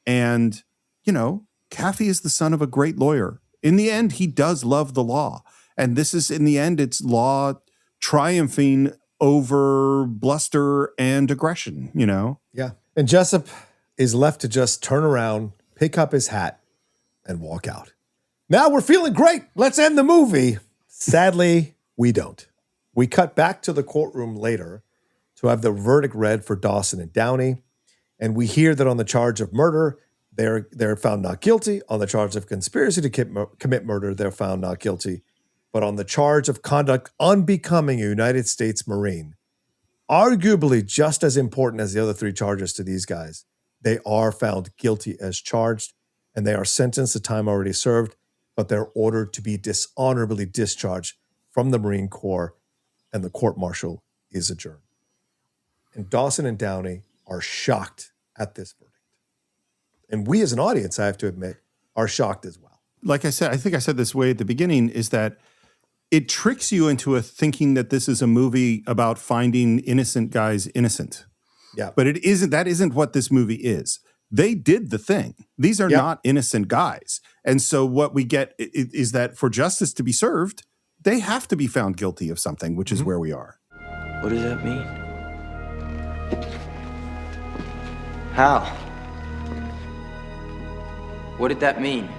and, Kaffee is the son of a great lawyer. In the end, he does love the law. And this is, in the end, it's law triumphing over bluster and aggression, Yeah. And Jessup is left to just turn around, pick up his hat, and walk out. Now we're feeling great. Let's end the movie. Sadly, we don't. We cut back to the courtroom later to have the verdict read for Dawson and Downey. And we hear that on the charge of murder, they're found not guilty. On the charge of conspiracy to commit murder, they're found not guilty. But on the charge of conduct unbecoming a United States Marine, arguably just as important as the other three charges to these guys, they are found guilty as charged, and they are sentenced to time already served, but they're ordered to be dishonorably discharged from the Marine Corps, and the court-martial is adjourned. And Dawson and Downey are shocked at this verdict. And we as an audience, I have to admit, are shocked as well. Like I said, I think I said this way at the beginning, is that it tricks you into thinking that this is a movie about finding innocent guys innocent. Yeah. But that isn't what this movie is. they did the thing. These are not innocent guys. And so what we get is that for justice to be served, they have to be found guilty of something, which is where we are. What does that mean? How? What did that mean?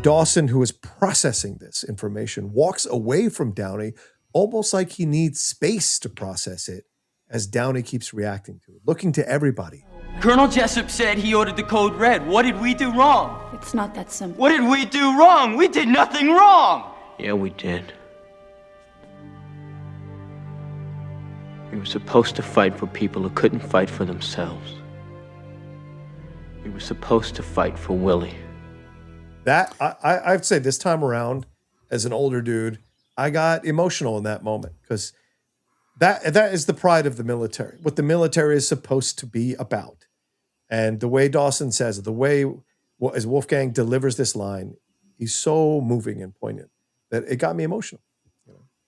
Dawson, who is processing this information, walks away from Downey almost like he needs space to process it as Downey keeps reacting to it, looking to everybody. Colonel Jessup said he ordered the code red. What did we do wrong? It's not that simple. What did we do wrong? We did nothing wrong. Yeah, we did. We were supposed to fight for people who couldn't fight for themselves. We were supposed to fight for Willie. That, I'd say this time around, as an older dude, I got emotional in that moment because that is the pride of the military, what the military is supposed to be about. And the way Dawson says it, the way as Wolfgang delivers this line, he's so moving and poignant that it got me emotional.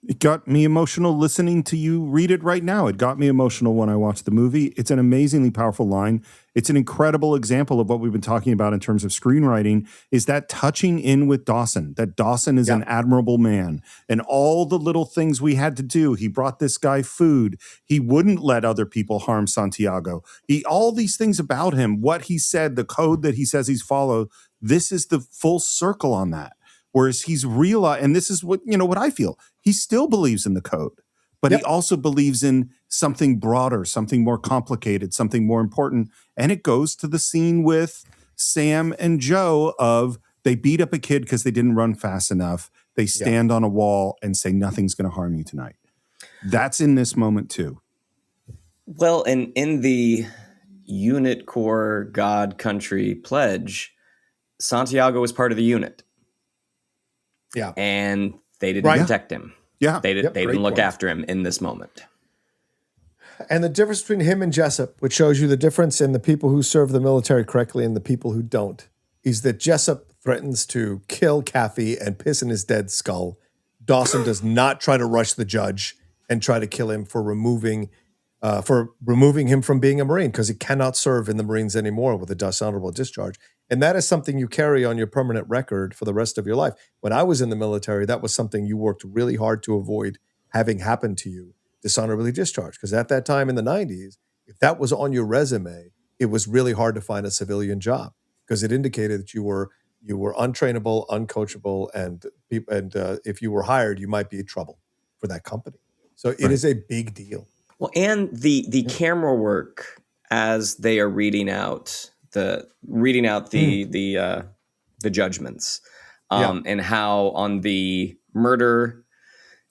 It got me emotional listening to you read it right now. It got me emotional when I watched the movie. It's an amazingly powerful line. It's an incredible example of what we've been talking about in terms of screenwriting, is that touching in with Dawson, that Dawson is an admirable man. And all the little things we had to do. He brought this guy food. He wouldn't let other people harm Santiago. All these things about him, what he said, the code that he says he's followed, this is the full circle on that. Whereas he's realized, and this is what I feel, he still believes in the code, but he also believes in something broader, something more complicated, something more important. And it goes to the scene with Sam and Joe of they beat up a kid because they didn't run fast enough. They stand on a wall and say, nothing's going to harm you tonight. That's in this moment too. Well, and in the unit core God country pledge, Santiago was part of the unit. Yeah. And they didn't protect him. Yeah. They didn't look after him in this moment. And the difference between him and Jessup, which shows you the difference in the people who serve the military correctly and the people who don't, is that Jessup threatens to kill Kaffee and piss in his dead skull. Dawson does not try to rush the judge and try to kill him for removing him from being a Marine because he cannot serve in the Marines anymore with a dishonorable discharge. And that is something you carry on your permanent record for the rest of your life. When I was in the military, that was something you worked really hard to avoid having happen to you, dishonorably discharged. Because at that time in the 90s, if that was on your resume, it was really hard to find a civilian job because it indicated that you were untrainable, uncoachable, and if you were hired, you might be in trouble for that company. So it is a big deal. Well, and the camera work as they are reading out the judgments, and how on the murder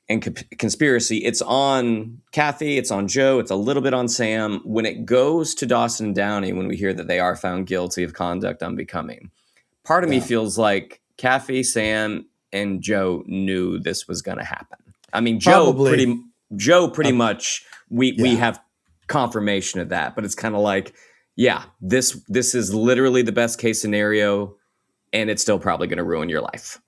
and conspiracy, it's on Kaffee, it's on Joe, it's a little bit on Sam. When it goes to Dawson and Downey, when we hear that they are found guilty of conduct unbecoming, part of me feels like Kaffee, Sam, and Joe knew this was going to happen. I mean, Joe pretty much. We have confirmation of that, but it's kind of like, this is literally the best case scenario, and it's still probably going to ruin your life.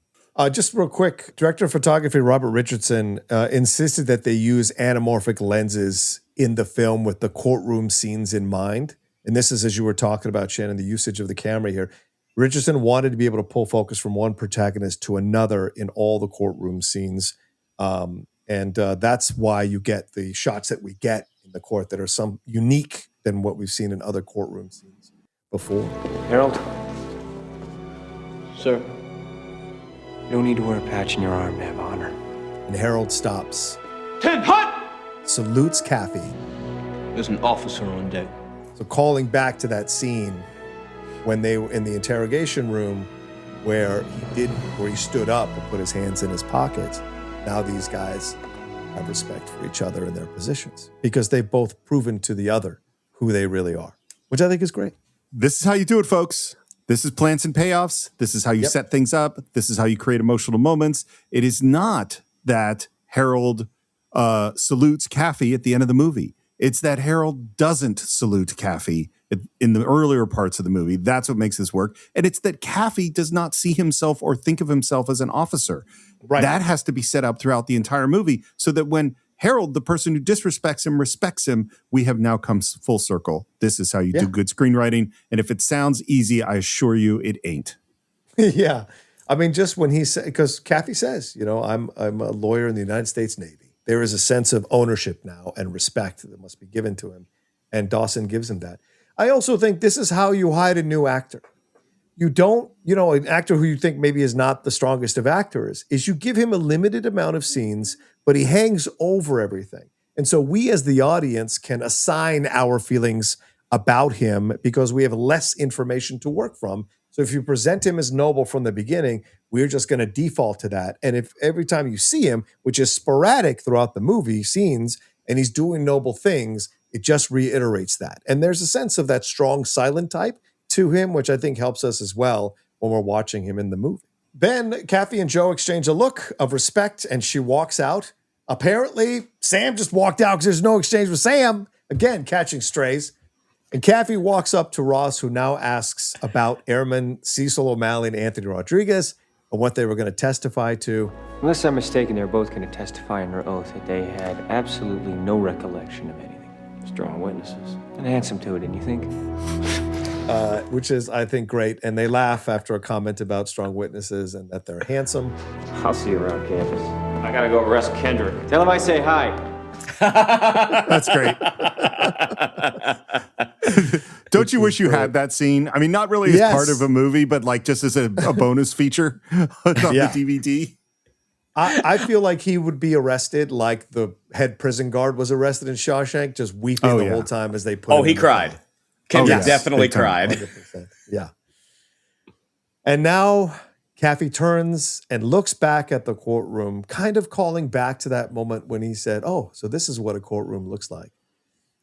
Just real quick, director of photography Robert Richardson insisted that they use anamorphic lenses in the film with the courtroom scenes in mind. And this is, as you were talking about, Shannon, the usage of the camera here. Richardson wanted to be able to pull focus from one protagonist to another in all the courtroom scenes. And that's why you get the shots that we get in the court that are some unique than what we've seen in other courtroom scenes before. Harold? Sir? You don't need to wear a patch in your arm to have honor. And Harold stops. 10 hut! Salutes Kaffee. There's an officer on deck. So calling back to that scene when they were in the interrogation room where he stood up and put his hands in his pockets. Now these guys have respect for each other and their positions because they've both proven to the other who they really are, which I think is great. This is how you do it, folks. This is plans and payoffs. This is how you set things up. This is how you create emotional moments. It is not that Harold salutes Kaffee at the end of the movie. It's that Harold doesn't salute Kaffee in the earlier parts of the movie. That's what makes this work. And it's that Kaffee does not see himself or think of himself as an officer. Right. That has to be set up throughout the entire movie so that when Harold, the person who disrespects him, respects him. We have now come full circle. This is how you do good screenwriting. And if it sounds easy, I assure you it ain't. Yeah. I mean, just when he said, because Kaffee says, I'm a lawyer in the United States Navy. There is a sense of ownership now and respect that must be given to him. And Dawson gives him that. I also think this is how you hide a new actor. You don't, an actor who you think maybe is not the strongest of actors, is you give him a limited amount of scenes, but he hangs over everything. And so we as the audience can assign our feelings about him because we have less information to work from. So if you present him as noble from the beginning, we're just going to default to that. And if every time you see him, which is sporadic throughout the movie scenes, and he's doing noble things, it just reiterates that. And there's a sense of that strong silent type to him, which I think helps us as well when we're watching him in the movie. Then Kaffee and Joe exchange a look of respect, and she walks out. Apparently, Sam just walked out because there's no exchange with Sam. Again, catching strays. And Kaffee walks up to Ross, who now asks about Airman Cecil O'Malley and Anthony Rodriguez and what they were going to testify to. Unless I'm mistaken, they're both going to testify under oath that they had absolutely no recollection of anything. Strong witnesses. And handsome too, didn't you think? Which is, I think, great. And they laugh after a comment about strong witnesses and that they're handsome. I'll see you around campus. I gotta go arrest Kendrick. Tell him I say hi. That's great. Don't you wish you had that scene? I mean, not really as part of a movie, but like just as a bonus feature on the DVD. I feel like he would be arrested like the head prison guard was arrested in Shawshank, just weeping the whole time as they put him he cried. Kendrick definitely cried. 100%. Yeah. And now Kaffee turns and looks back at the courtroom, kind of calling back to that moment when he said, oh, so this is what a courtroom looks like.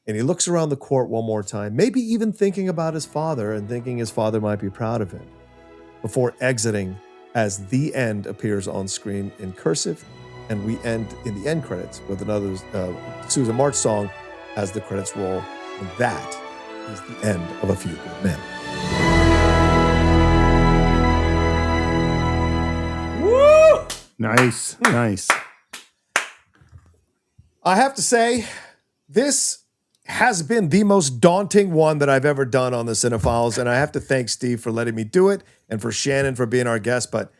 And he looks around the court one more time, maybe even thinking about his father and thinking his father might be proud of him, before exiting as the end appears on screen in cursive. And we end in the end credits with another Susan March song as the credits roll. And that is the end of A Few Good Men. Woo! Nice, nice. I have to say, this has been the most daunting one that I've ever done on the Cine-Files, and I have to thank Steve for letting me do it and for Shannon for being our guest. But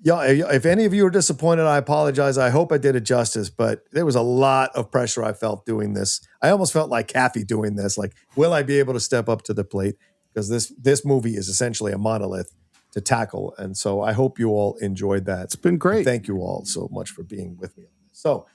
yeah, if any of you are disappointed, I apologize. I hope I did it justice, but there was a lot of pressure I felt doing this. I almost felt like Kaffee doing this. Like, will I be able to step up to the plate? Because this movie is essentially a monolith to tackle. And so I hope you all enjoyed that. It's been great. Thank you all so much for being with me on this. So,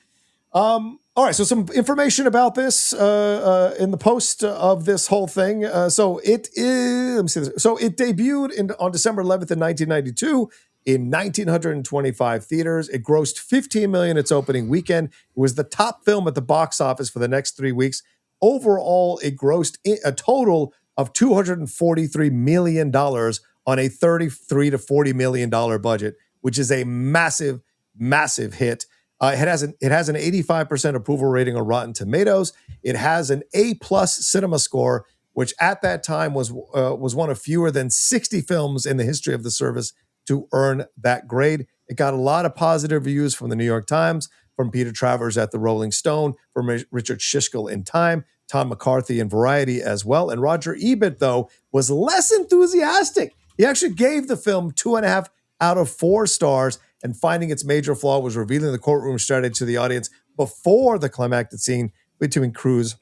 all right, so some information about this in the post of this whole thing. So it is, let me see this. So it debuted on December 11th in 1992 in 1,925 theaters. It grossed $15 million its opening weekend. It was the top film at the box office for the next 3 weeks. Overall, it grossed a total of $243 million on a $33 to $40 million budget, which is a massive, massive hit. It has an 85% approval rating on Rotten Tomatoes. It has an A+ cinema score, which at that time was one of fewer than 60 films in the history of the service to earn that grade. It got a lot of positive reviews from the New York Times, from Peter Travers at the Rolling Stone, from Richard Shishkel in Time, Tom McCarthy in Variety as well. And Roger Ebert, though, was less enthusiastic. He actually gave the film 2.5 out of 4 stars, and finding its major flaw was revealing the courtroom strategy to the audience before the climactic scene between Cruise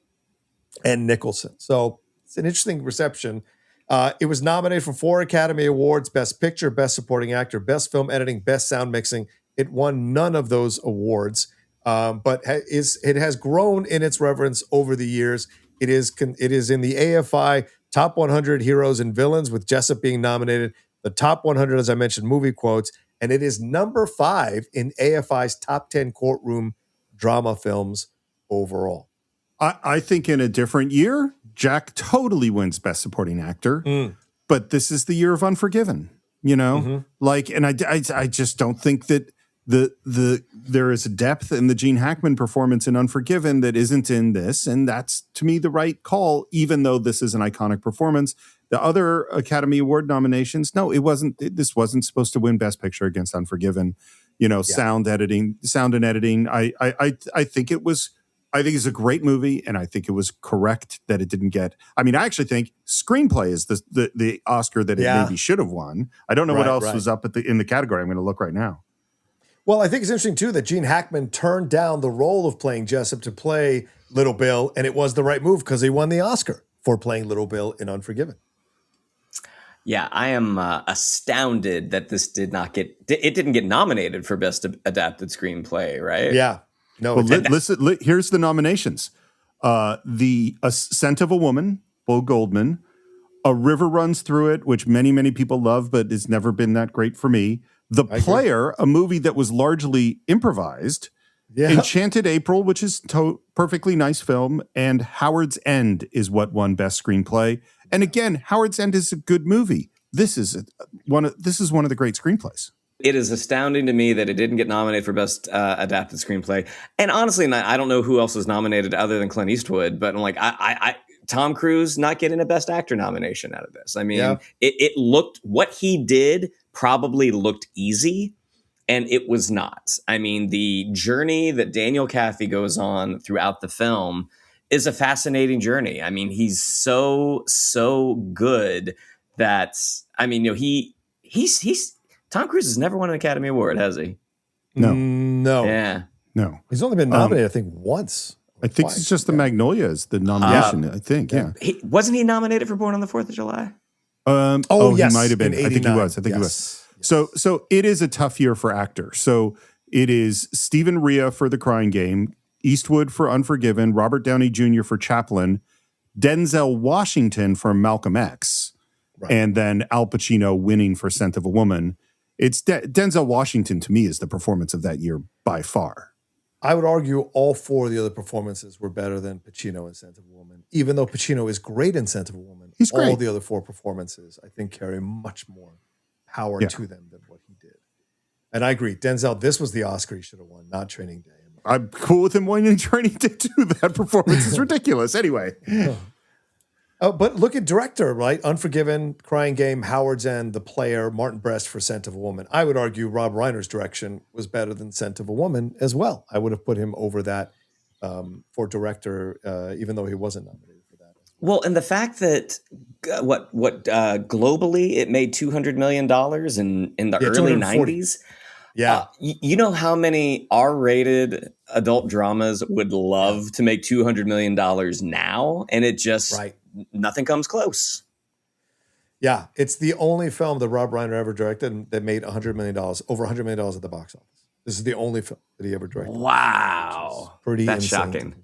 and Nicholson. So it's an interesting reception. It was nominated for 4 Academy Awards: Best Picture, Best Supporting Actor, Best Film Editing, Best Sound Mixing. It won none of those awards, but it has grown in its reverence over the years. It is in the AFI Top 100 Heroes and Villains, with Jessup being nominated, the Top 100, as I mentioned, movie quotes, and it is number 5 in AFI's Top 10 courtroom drama films overall. I think in a different year, Jack totally wins Best Supporting Actor, but this is the year of Unforgiven, you know? Like, and I just don't think that there is a depth in the Gene Hackman performance in Unforgiven that isn't in this, and that's, to me, the right call, even though this is an iconic performance. The other Academy Award nominations, no, it wasn't. This wasn't supposed to win Best Picture against Unforgiven. sound and editing. I think it's a great movie, and I think it was correct that it didn't get. I mean, I actually think screenplay is the Oscar that it maybe should have won. I don't know what else was up in the category. I'm going to look right now. Well, I think it's interesting too that Gene Hackman turned down the role of playing Jessup to play Little Bill, and it was the right move because he won the Oscar for playing Little Bill in Unforgiven. Yeah, I am astounded that this didn't get nominated for Best Adapted Screenplay, right? Yeah. No. Well, listen, here's the nominations. The Ascent of a Woman, Bull Goldman. A River Runs Through It, which many, many people love, but it's never been that great for me. The Player, a movie that was largely improvised. Yeah. Enchanted April, which is perfectly nice film. And Howard's End is what won Best Screenplay. And again, Howard's End is a good movie. This is one of the great screenplays. It is astounding to me that it didn't get nominated for Best Adapted Screenplay. And honestly, I don't know who else was nominated other than Clint Eastwood, but I'm like, Tom Cruise not getting a Best Actor nomination out of this. I mean, it looked, what he did probably looked easy, and it was not. I mean, the journey that Daniel Kaffee goes on throughout the film is a fascinating journey. I mean, he's so good that, I mean, he's Tom Cruise has never won an Academy Award, has he? No. Yeah. No. He's only been nominated, I think, once. I think it's just the Magnolias, the nomination. I think, yeah. Wasn't he nominated for Born on the 4th of July? Yes, he might have been. I think he was. He was. So it is a tough year for actor. So it is Stephen Rea for The Crying Game, Eastwood for Unforgiven, Robert Downey Jr. for Chaplin, Denzel Washington for Malcolm X, and then Al Pacino winning for Scent of a Woman. It's Denzel Washington, to me, is the performance of that year by far. I would argue all four of the other performances were better than Pacino in Scent of a Woman. Even though Pacino is great in Scent of a Woman, he's great. All the other four performances, I think, carry much more power to them than what he did. And I agree. Denzel, this was the Oscar he should have won, not Training Day. I'm cool with him winning Training Day too. That performance is ridiculous. Anyway. But look at director, right? Unforgiven, Crying Game, Howard's End, The Player, Martin Brest for Scent of a Woman. I would argue Rob Reiner's direction was better than Scent of a Woman as well. I would have put him over that for director, even though he wasn't nominated for that. Well, and the fact that globally it made $200 million in the early 90s. Yeah. You know how many R-rated adult dramas would love to make $200 million now? And it just, nothing comes close. Yeah. It's the only film that Rob Reiner ever directed that made $100 million, over $100 million at the box office. This is the only film that he ever directed. Wow. That's shocking.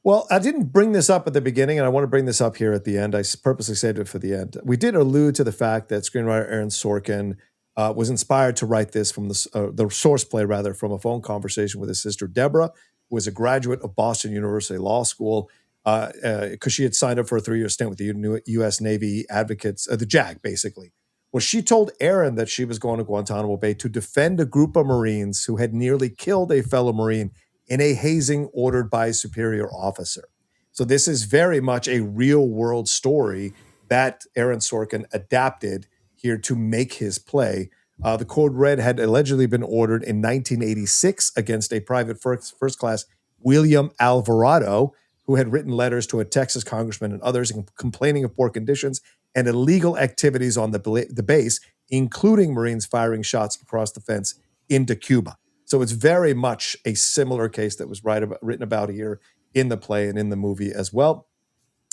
Well, I didn't bring this up at the beginning, and I want to bring this up here at the end. I purposely saved it for the end. We did allude to the fact that screenwriter Aaron Sorkin was inspired to write this from the source play, rather, from a phone conversation with his sister, Deborah, who was a graduate of Boston University Law School, because she had signed up for a 3-year stint with the U.S. Navy Advocates, the JAG, basically. Well, she told Aaron that she was going to Guantanamo Bay to defend a group of Marines who had nearly killed a fellow Marine in a hazing ordered by a superior officer. So this is very much a real-world story that Aaron Sorkin adapted here to make his play. The Code Red had allegedly been ordered in 1986 against a private first class, William Alvarado, who had written letters to a Texas congressman and others complaining of poor conditions and illegal activities on the base, including Marines firing shots across the fence into Cuba. So it's very much a similar case that was written about here in the play and in the movie as well.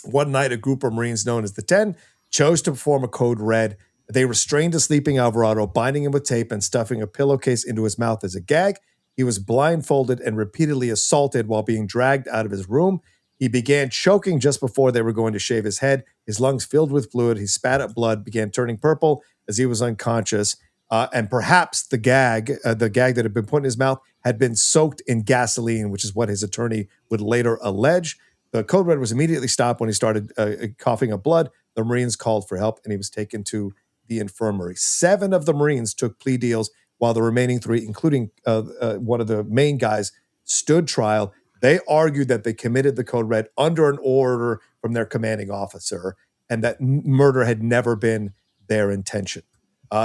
One night, a group of Marines known as the 10 chose to perform a Code Red. They restrained a sleeping Alvarado, binding him with tape and stuffing a pillowcase into his mouth as a gag. He was blindfolded and repeatedly assaulted while being dragged out of his room. He began choking just before they were going to shave his head. His lungs filled with fluid. He spat up blood, began turning purple as he was unconscious. And perhaps the gag that had been put in his mouth had been soaked in gasoline, which is what his attorney would later allege. The Code Red was immediately stopped when he started coughing up blood. The Marines called for help, and he was taken to the infirmary. 7 of the Marines took plea deals, while the remaining 3, including one of the main guys, stood trial. They argued that they committed the Code Red under an order from their commanding officer and that murder had never been their intention.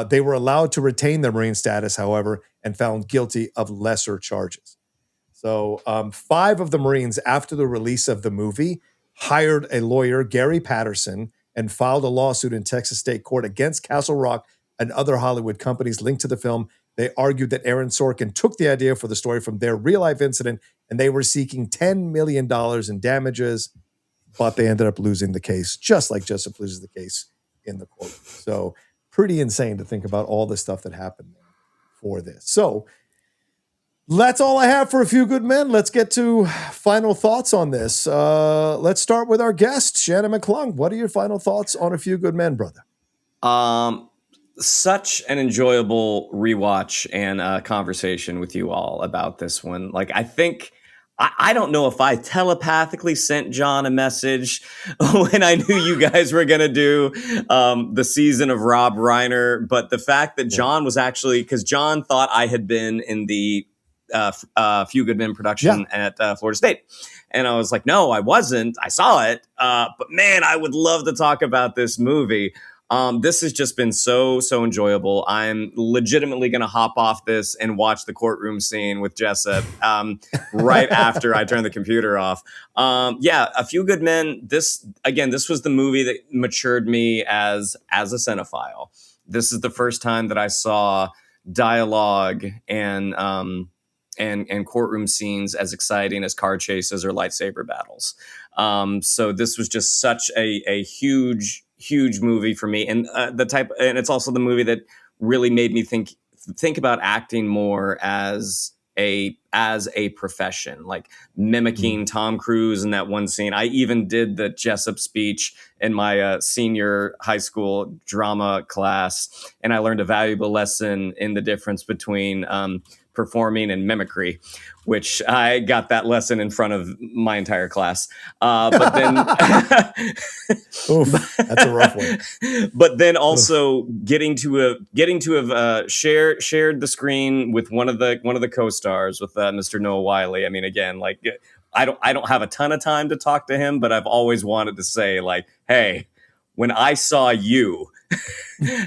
They were allowed to retain their Marine status, however, and found guilty of lesser charges. So 5 of the Marines, after the release of the movie, hired a lawyer, Gary Patterson, and filed a lawsuit in Texas state court against Castle Rock and other Hollywood companies linked to the film. They argued that Aaron Sorkin took the idea for the story from their real-life incident, and they were seeking $10 million in damages, but they ended up losing the case, just like Jessup loses the case in the court. So pretty insane to think about all the stuff that happened for this. So that's all I have for A Few Good Men. Let's get to final thoughts on this. Let's start with our guest, Shannon McClung. What are your final thoughts on A Few Good Men, brother? Such an enjoyable rewatch and conversation with you all about this one. Like, I think, I don't know if I telepathically sent John a message when I knew you guys were going to do the season of Rob Reiner, but the fact that John was actually, because John thought I had been in the Few Good Men production at Florida State. And I was like, no, I wasn't. I saw it. But man, I would love to talk about this movie. This has just been so enjoyable. I'm legitimately going to hop off this and watch the courtroom scene with Jessup right after I turn the computer off. A Few Good Men. This was the movie that matured me as a cinephile. This is the first time that I saw dialogue and courtroom scenes as exciting as car chases or lightsaber battles. So this was just such a huge movie for me, and and it's also the movie that really made me think about acting more as a profession, like mimicking Tom Cruise in that one scene. I even did the Jessup speech in my senior high school drama class, and I learned a valuable lesson in the difference between performing and mimicry, which I got that lesson in front of my entire class. But then, that's a rough one. But then also getting to have shared the screen with one of the co-stars with Mr. Noah Wiley. I mean, again, like I don't have a ton of time to talk to him, but I've always wanted to say, like, hey, when I saw you,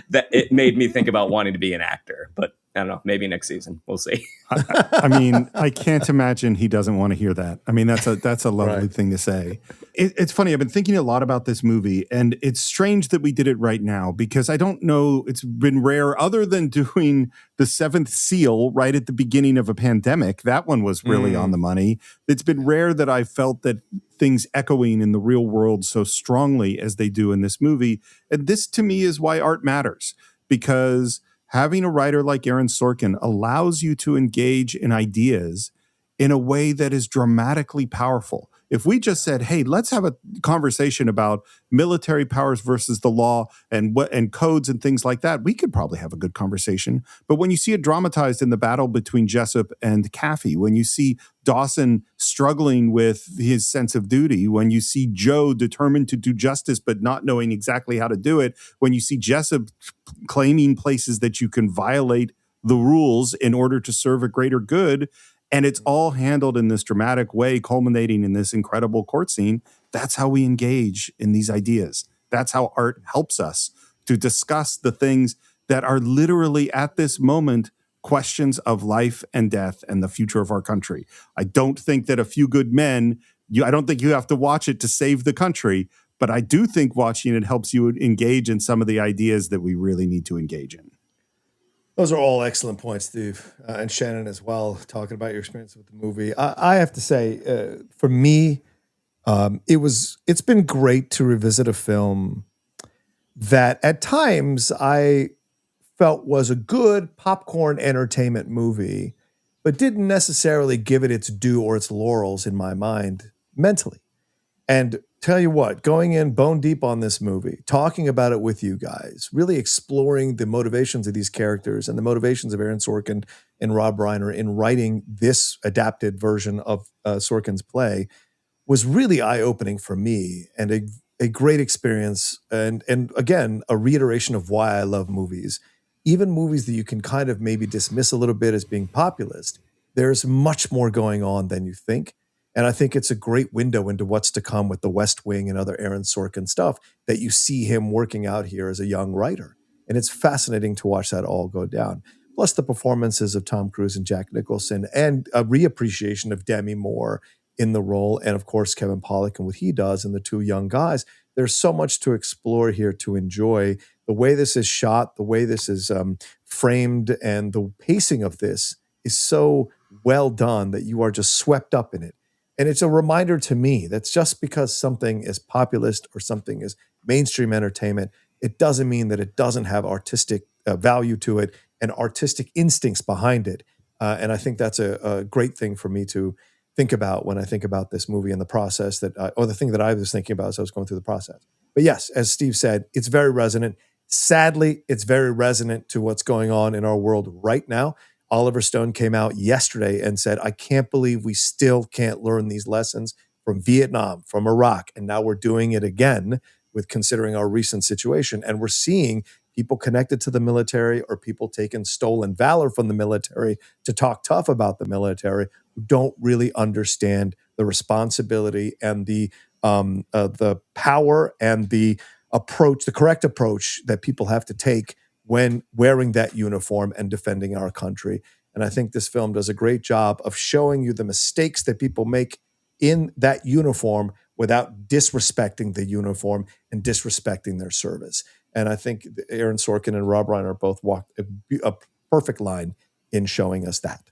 that it made me think about wanting to be an actor. But I don't know, maybe next season. We'll see. I mean, I can't imagine he doesn't want to hear that. I mean, that's a lovely thing to say. It's funny. I've been thinking a lot about this movie, and it's strange that we did it right now because I don't know. It's been rare, other than doing The Seventh Seal right at the beginning of a pandemic. That one was really on the money. It's been rare that I felt that things echoing in the real world so strongly as they do in this movie. And this, to me, is why art matters, because having a writer like Aaron Sorkin allows you to engage in ideas in a way that is dramatically powerful. If we just said, hey, let's have a conversation about military powers versus the law and codes and things like that, we could probably have a good conversation. But when you see it dramatized in the battle between Jessup and Kaffee, when you see Dawson struggling with his sense of duty, when you see Joe determined to do justice but not knowing exactly how to do it, when you see Jessup claiming places that you can violate the rules in order to serve a greater good, and it's all handled in this dramatic way, culminating in this incredible court scene. That's how we engage in these ideas. That's how art helps us to discuss the things that are literally at this moment questions of life and death and the future of our country. I don't think that A Few Good Men, I don't think you have to watch it to save the country, but I do think watching it helps you engage in some of the ideas that we really need to engage in. Those are all excellent points, Steve, and Shannon as well, talking about your experience with the movie. I have to say, for me, it's been great to revisit a film that at times I felt was a good popcorn entertainment movie, but didn't necessarily give it its due or its laurels in my mind mentally. And tell you what, going in bone deep on this movie, talking about it with you guys, really exploring the motivations of these characters and the motivations of Aaron Sorkin and Rob Reiner in writing this adapted version of Sorkin's play was really eye-opening for me and a great experience. And again, a reiteration of why I love movies. Even movies that you can kind of maybe dismiss a little bit as being populist, there's much more going on than you think. And I think it's a great window into what's to come with The West Wing and other Aaron Sorkin stuff that you see him working out here as a young writer. And it's fascinating to watch that all go down. Plus the performances of Tom Cruise and Jack Nicholson, and a reappreciation of Demi Moore in the role, and of course Kevin Pollak and what he does, and the two young guys. There's so much to explore here, to enjoy. The way this is shot, the way this is framed, and the pacing of this is so well done that you are just swept up in it. And it's a reminder to me that just because something is populist or something is mainstream entertainment, it doesn't mean that it doesn't have artistic value to it and artistic instincts behind it. And I think that's a great thing for me to think about when I think about this movie and the process or the thing that I was thinking about as I was going through the process. But yes, as Steve said, it's very resonant. Sadly, it's very resonant to what's going on in our world right now. Oliver Stone came out yesterday and said, I can't believe we still can't learn these lessons from Vietnam, from Iraq, and now we're doing it again with considering our recent situation. And we're seeing people connected to the military or people taking stolen valor from the military to talk tough about the military who don't really understand the responsibility and the power and the approach, the correct approach that people have to take when wearing that uniform and defending our country. And I think this film does a great job of showing you the mistakes that people make in that uniform without disrespecting the uniform and disrespecting their service. And I think Aaron Sorkin and Rob Reiner both walked a perfect line in showing us that.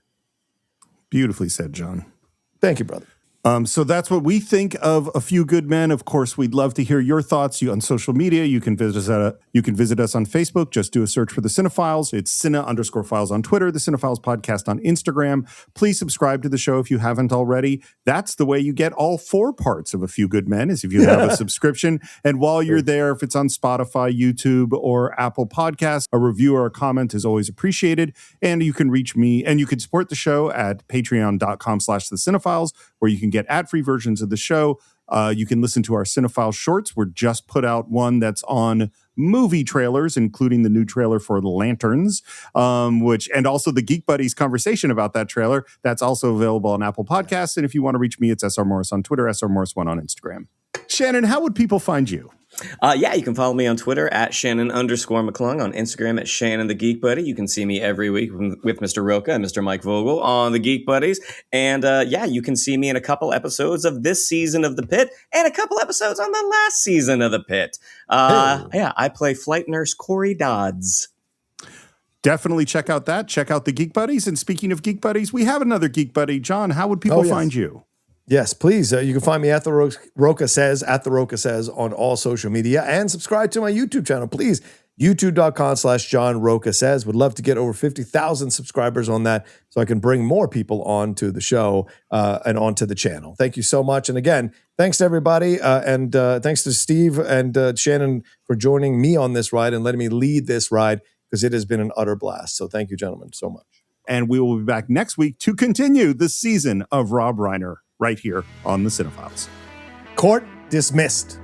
Beautifully said, John. Thank you, brother. So that's what we think of A Few Good Men. Of course, we'd love to hear your thoughts. You on social media, you can visit us on Facebook. Just do a search for The Cine-Files. It's Cine_Files on Twitter, The Cine-Files Podcast on Instagram. Please subscribe to the show if you haven't already. That's the way you get all 4 parts of A Few Good Men, is if you have a subscription. And while you're there, if it's on Spotify, YouTube, or Apple Podcasts, a review or a comment is always appreciated. And you can reach me, and you can support the show at patreon.com/The Cine-Files, where you can get ad-free versions of the show. You can listen to our Cinephile shorts. We're just put out one that's on movie trailers, including the new trailer for Lanterns, and also the Geek Buddies conversation about that trailer. That's also available on Apple Podcasts. And if you want to reach me, it's SR Morris on Twitter, SR Morris1 on Instagram. Shannon, how would people find you? You can follow me on Twitter at Shannon_McClung, on Instagram at Shannon the Geek Buddy. You can see me every week with Mr. Rocha and Mr. Mike Vogel on the Geek Buddies. And you can see me in a couple episodes of this season of The Pit and a couple episodes on the last season of The Pit. I play Flight Nurse Corey Dodds. Definitely check out that. Check out the Geek Buddies. And speaking of Geek Buddies, we have another Geek Buddy. John, how would people find you? Yes, please. You can find me at the Rocha Says on all social media, and subscribe to my YouTube channel, please. YouTube.com/John Rocha Says. Would love to get over 50,000 subscribers on that so I can bring more people on to the show and onto the channel. Thank you so much. And again, thanks to everybody. And thanks to Steve and Shannon for joining me on this ride and letting me lead this ride, because it has been an utter blast. So thank you, gentlemen, so much. And we will be back next week to continue the season of Rob Reiner right here on the Cine-Files. Court dismissed.